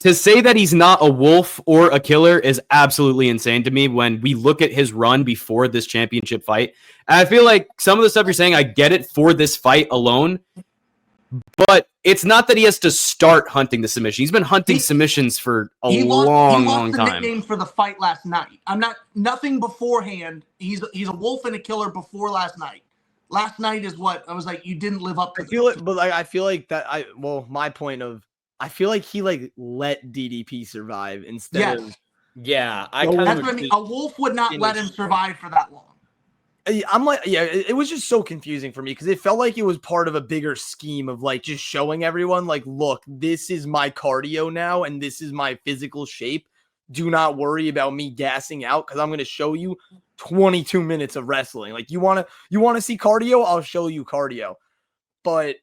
to say that he's not a wolf or a killer is absolutely insane to me when we look at his run before this championship fight. And I feel like some of the stuff you're saying, I get it for this fight alone, but it's not that he has to start hunting the submission. He's been hunting submissions for a long time. He lost the nickname for the fight last night. Nothing beforehand. He's a wolf and a killer before last night. Last night is what I was like. You didn't live up to. I feel like my point of, I feel like he let DDP survive instead of. Yeah, that's what I mean. A wolf would not let him survive for that long. I'm like, it was just so confusing for me because it felt like it was part of a bigger scheme of like just showing everyone like, look, this is my cardio now and this is my physical shape. Do not worry about me gassing out because I'm going to show you 22 minutes of wrestling. Like you want to see cardio? I'll show you cardio. But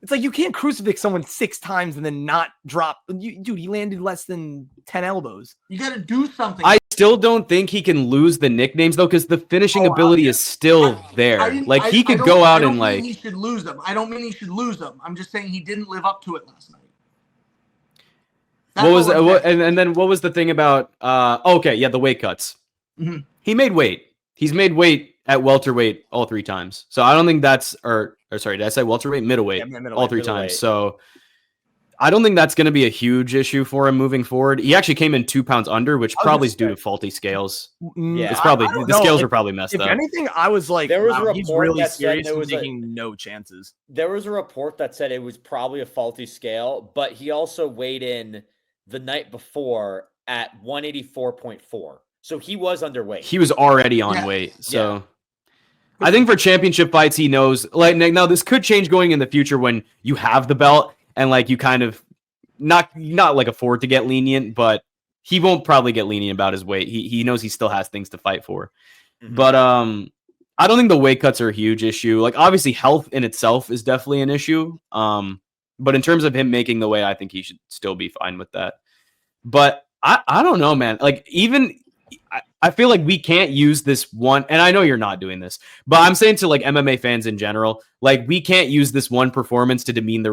it's like you can't crucifix someone 6 times and then not drop. Dude, he landed less than 10 elbows. You got to do something. I still don't think he can lose the nicknames though because the finishing ability is still there. Like he could go out and like. He should lose them. I don't mean he should lose them. I'm just saying he didn't live up to it last night. And then what was the thing about the weight cuts. Mm-hmm. He made weight. He's made weight at welterweight all 3 times. So I don't think that's or sorry, did I say welterweight? Middleweight, all 3 times. So I don't think that's going to be a huge issue for him moving forward. He actually came in 2 pounds under, which probably is due to faulty scales. Yeah, it's probably the scales are probably messed up. If anything, I was like, there was a report he's really that serious said there was taking no chances. There was a report that said it was probably a faulty scale, but he also weighed in the night before at 184.4. So he was underweight. He was already on weight. So I think for championship fights, he knows. Like now, this could change going in the future when you have the belt and like you kind of not like afford to get lenient, but he won't probably get lenient about his weight. He knows he still has things to fight for. Mm-hmm. But I don't think the weight cuts are a huge issue. Like obviously, health in itself is definitely an issue. But in terms of him making the weight, I think he should still be fine with that. But I don't know, man. Like even. I feel like we can't use this one, and I know you're not doing this, but I'm saying to like MMA fans in general, like we can't use this one performance to demean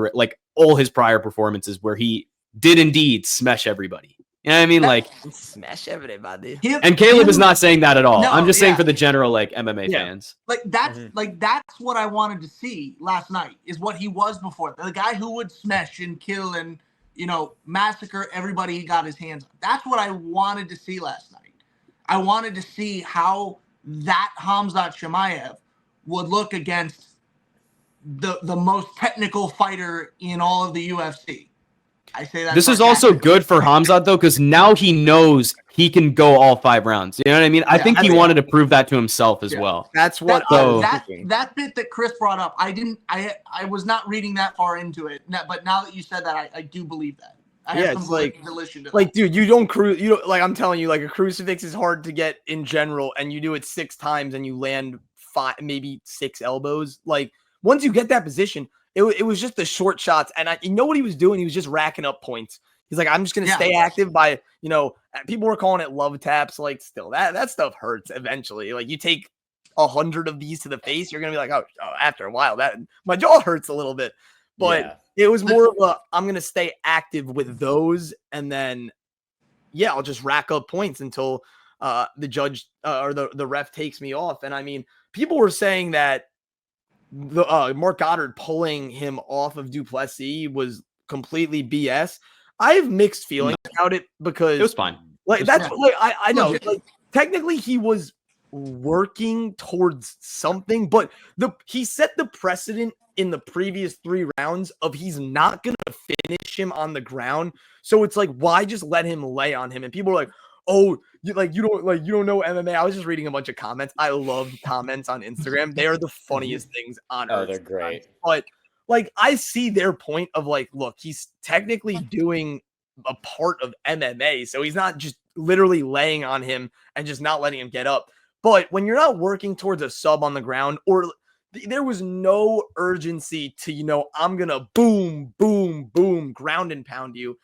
all his prior performances where he did indeed smash everybody. You know what I mean? Like smash everybody. And Caleb is not saying that at all. No, I'm just saying for the general like MMA fans. Like that's what I wanted to see last night is what he was before. The guy who would smash and kill and massacre everybody he got his hands on. That's what I wanted to see last night. I wanted to see how that Khamzat Chimaev would look against the most technical fighter in all of the UFC. I say that. This is also good for Khamzat though, because now he knows he can go all 5 rounds. You know what I mean? I think he wanted to prove that to himself as well. That's what that bit that Chris brought up. I was not reading that far into it, but now that you said that, I do believe that. It's like, dude, you don't like, I'm telling you, like, a crucifix is hard to get in general, and you do it 6 times and you land 5, maybe 6 elbows. Like, once you get that position, it was just the short shots, and you know what he was doing? He was just racking up points. He's like, I'm just gonna stay active by, people were calling it love taps. Like, still, that stuff hurts eventually. Like, you take 100 of these to the face, you're gonna be like, oh, after a while, that my jaw hurts a little bit. But it was more of a, I'm gonna stay active with those, and then I'll just rack up points until the judge or the ref takes me off. And I mean, people were saying that the Mark Goddard pulling him off of Du Plessis was completely BS. I have mixed feelings about it because it was fine. Like, that's like, I know, like, technically he was working towards something, but he set the precedent in the previous 3 rounds of he's not gonna finish him on the ground. So it's like, why just let him lay on him? And people are like, oh, you don't know MMA. I was just reading a bunch of comments. I love comments on Instagram. They are the funniest things on earth. Oh, they're great. But like, I see their point of like, look, he's technically doing a part of MMA, so he's not just literally laying on him and just not letting him get up. But when you're not working towards a sub on the ground, or there was no urgency to, I'm gonna boom, boom, boom, ground and pound you.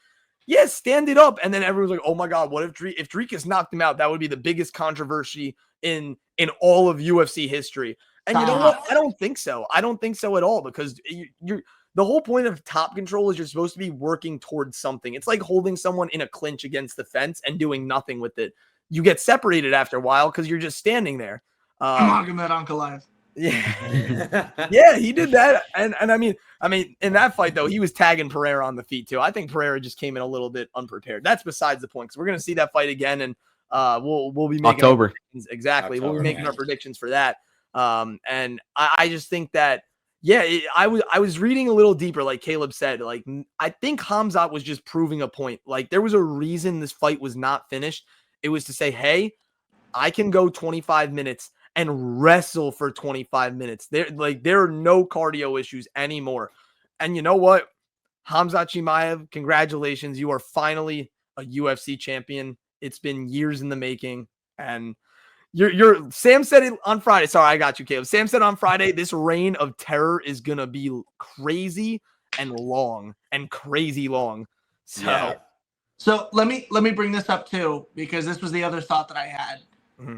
Yes, stand it up. And then everyone's like, oh my God, what if Dricus knocked him out? That would be the biggest controversy in all of UFC history. And you know what? I don't think so. I don't think so at all, because you're the whole point of top control is you're supposed to be working towards something. It's like holding someone in a clinch against the fence and doing nothing with it. You get separated after a while because you're just standing there. Magomed Ankalaev. Yeah. Yeah, he did that. And I mean, in that fight though, he was tagging Pereira on the feet too. I think Pereira just came in a little bit unprepared. That's besides the point, because we're going to see that fight again, and we'll be making October. Exactly. We'll be making our predictions for that. And I just think that, I was reading a little deeper, like Caleb said. Like, I think Khamzat was just proving a point. Like, there was a reason this fight was not finished. It was to say, hey, I can go 25 minutes and wrestle for 25 minutes. There are no cardio issues anymore. And you know what? Khamzat Chimaev, congratulations. You are finally a UFC champion. It's been years in the making. And Sam said it on Friday. Sorry, I got you, Caleb. Sam said on Friday, this reign of terror is going to be crazy and long and crazy long. So let me bring this up too, because this was the other thought that I had. Mm-hmm.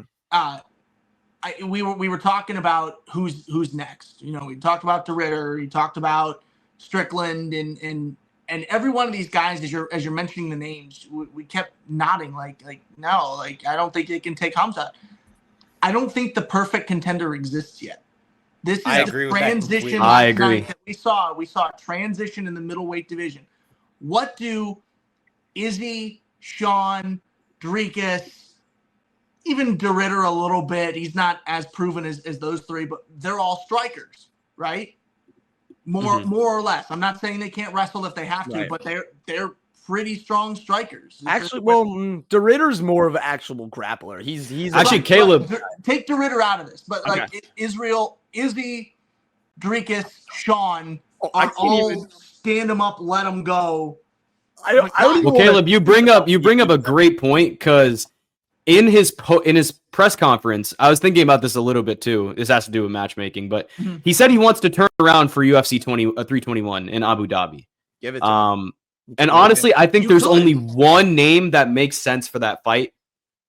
We were talking about who's next. We talked about DeRitter, you talked about Strickland, and every one of these guys, as you're mentioning the names, we kept nodding like no, like, I don't think they can take Khamzat. I don't think the perfect contender exists yet. This is a transition. I agree. We saw a transition in the middleweight division. What do Izzy, Sean, Dricus, even DeRitter a little bit? He's not as proven as those 3, but they're all strikers, right? More or less. I'm not saying they can't wrestle if they have to, but they're pretty strong strikers. Actually, DeRitter's more of an actual grappler. He's actually Caleb. Take DeRitter out of this, but Israel, Izzy, Dricus, Sean are all stand him up, let him go. Caleb, you bring up a great point, because in his press conference, I was thinking about this a little bit too. This has to do with matchmaking, but he said he wants to turn around for UFC 321 in Abu Dhabi. Give it to him. And honestly, I think there's only one name that makes sense for that fight,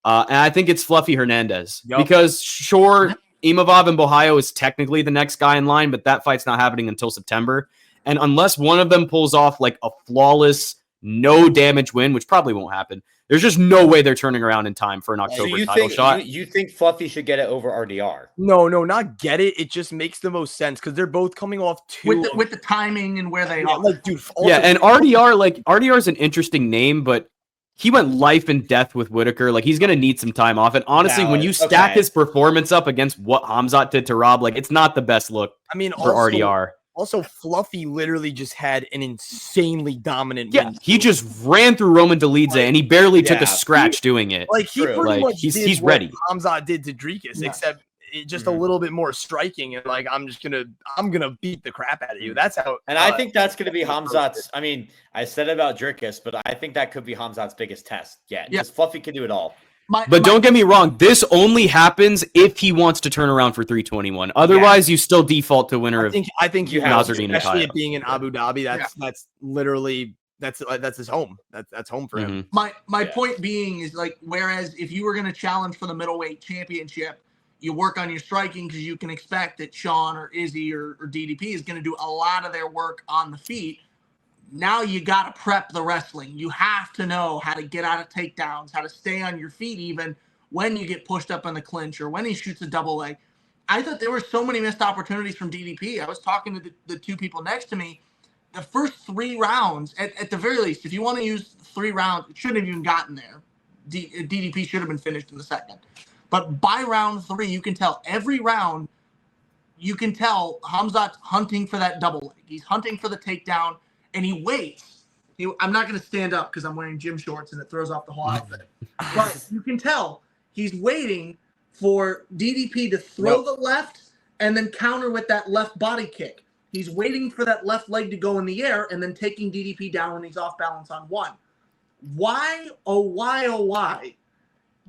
and I think it's Fluffy Hernandez. Because sure, Imavov and Bohayo is technically the next guy in line, but that fight's not happening until September. And unless one of them pulls off like a flawless, no damage win, which probably won't happen, there's just no way they're turning around in time for an October title shot. You think Fluffy should get it over RDR? No, not get it. It just makes the most sense because they're both coming off with the timing and where they are. Like, dude. And RDR is an interesting name, but he went life and death with Whitaker. Like, he's going to need some time off. And honestly, when you stack his performance up against what Khamzat did to Rob, like, it's not the best look for RDR. Also, Fluffy literally just had an insanely dominant win. He just ran through Roman Dolidze, and he barely took a scratch doing it. Like, he pretty much he's ready. Khamzat did to Dricus, except just a little bit more striking, and like I'm gonna beat the crap out of you. That's how. And I think that's gonna be Khamzat's. I mean, I said it about Dricus, but I think that could be Khamzat's biggest test. Yeah, because Fluffy can do it all. But don't get me wrong, this only happens if he wants to turn around for 321. Otherwise, you still default to winner of. I think you have, Nasruddin, especially it being in Abu Dhabi. That's literally that's his home. That's home for him. My point being is, like, whereas if you were going to challenge for the middleweight championship, you work on your striking because you can expect that Sean or Izzy or DDP is going to do a lot of their work on the feet. Now you got to prep the wrestling. You have to know how to get out of takedowns, how to stay on your feet even when you get pushed up in the clinch or when he shoots a double leg. I thought there were so many missed opportunities from DDP. I was talking to the two people next to me. The first 3 rounds, at the very least, if you want to use 3 rounds, it shouldn't have even gotten there. DDP should have been finished in the second. But by round 3, you can tell every round, you can tell Khamzat's hunting for that double leg. He's hunting for the takedown, and he waits. I'm not going to stand up because I'm wearing gym shorts and it throws off the whole outfit. But you can tell he's waiting for DDP to throw the left and then counter with that left body kick. He's waiting for that left leg to go in the air and then taking DDP down when he's off balance on 1. Why, oh why,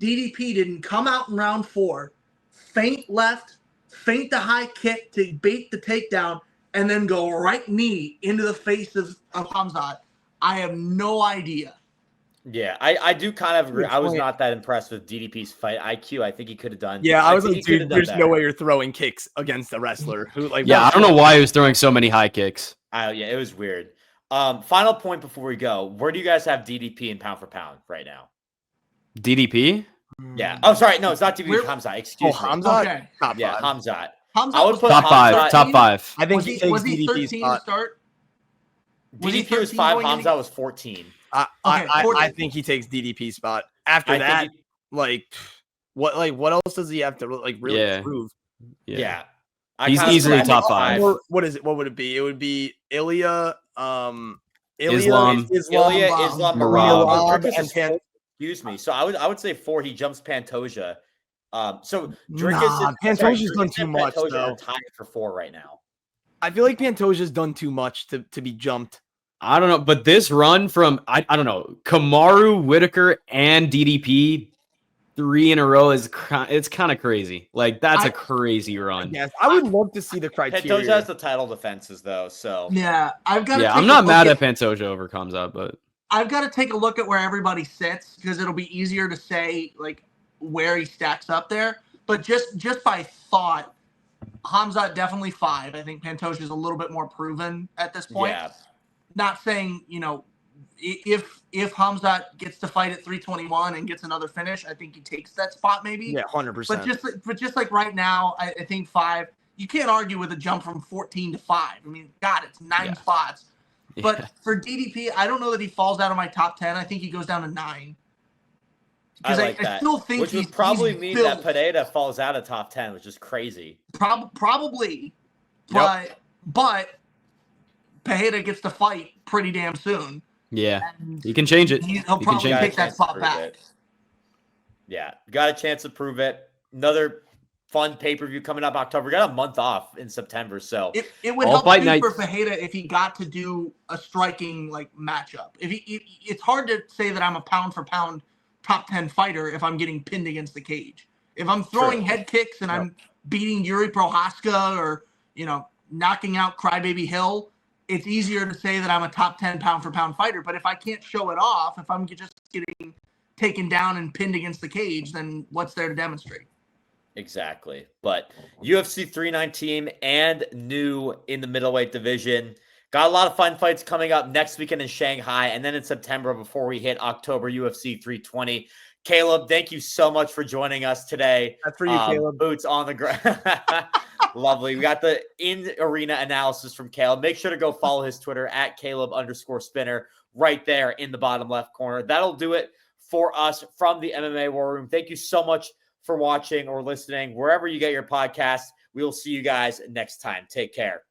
DDP didn't come out in round 4, feint left, feint the high kick to bait the takedown, and then go right knee into the face of Khamzat? I have no idea. Yeah, I do kind of agree. I was not that impressed with DDP's fight IQ. I think he could have done. Yeah, I was like, dude, there's no way you're throwing kicks against a wrestler who, like, I don't know why he was throwing so many high kicks. Yeah, it was weird. Final point before we go. Where do you guys have DDP in pound for pound right now? DDP? Yeah. Oh, sorry. No, it's not DDP. Khamzat. Excuse me. Khamzat? Okay. Khamzat. I would put top 5. I think was he 13 to start? DDP was 5. Khamzat was 14. I think he takes DDP's spot. After that, what else does he have to really prove? Yeah. He's easily top 5. What is it? What would it be? It would be Ilya, Islam, Merab, and excuse me. So I would say 4. He jumps Pantoja. So Dricus Pantoja's done too much though. Tied for 4 right now. I feel like Pantoja's done too much to be jumped. I don't know, but this run from I don't know, Kamaru, Whitaker, and DDP 3 in a row it's kind of crazy. Like, that's a crazy run. Yes, I would love to see the criteria. Pantoja has the title defenses though, so I've got. I'm not mad at Pantoja over Khamzat, but I've got to take a look at where everybody sits because it'll be easier to say like where he stacks up there. But just by thought, Khamzat definitely 5. I think Pantoja is a little bit more proven at this point. Yeah. Not saying, if Khamzat gets to fight at 321 and gets another finish, I think he takes that spot maybe. Yeah, 100%. But just like right now, I think 5. You can't argue with a jump from 14 to 5. I mean, God, it's 9 spots. But for DDP, I don't know that he falls out of my top 10. I think he goes down to 9. Because I still think which would probably mean that Pineda falls out of top 10, which is crazy. Probably. But Pineda gets to fight pretty damn soon. Yeah, you can change it. He'll probably take that spot back. Yeah, got a chance to prove it. Another fun pay-per-view coming up October. We got a month off in September, so it would help for Pineda if he got to do a striking matchup. It's hard to say that I'm a pound for pound top 10 fighter if I'm getting pinned against the cage. If I'm throwing head kicks and I'm beating Yuri Prohaska or knocking out Crybaby Hill, it's easier to say that I'm a top 10 pound for pound fighter. But if I can't show it off, if I'm just getting taken down and pinned against the cage, then what's there to demonstrate? Exactly. But UFC 319 and new in the middleweight division. Got a lot of fun fights coming up next weekend in Shanghai and then in September before we hit October UFC 320. Caleb, thank you so much for joining us today. That's for you, Caleb. Boots on the ground. Lovely. We got the in-arena analysis from Caleb. Make sure to go follow his Twitter at Caleb_Spinner right there in the bottom left corner. That'll do it for us from the MMA War Room. Thank you so much for watching or listening wherever you get your podcasts. We will see you guys next time. Take care.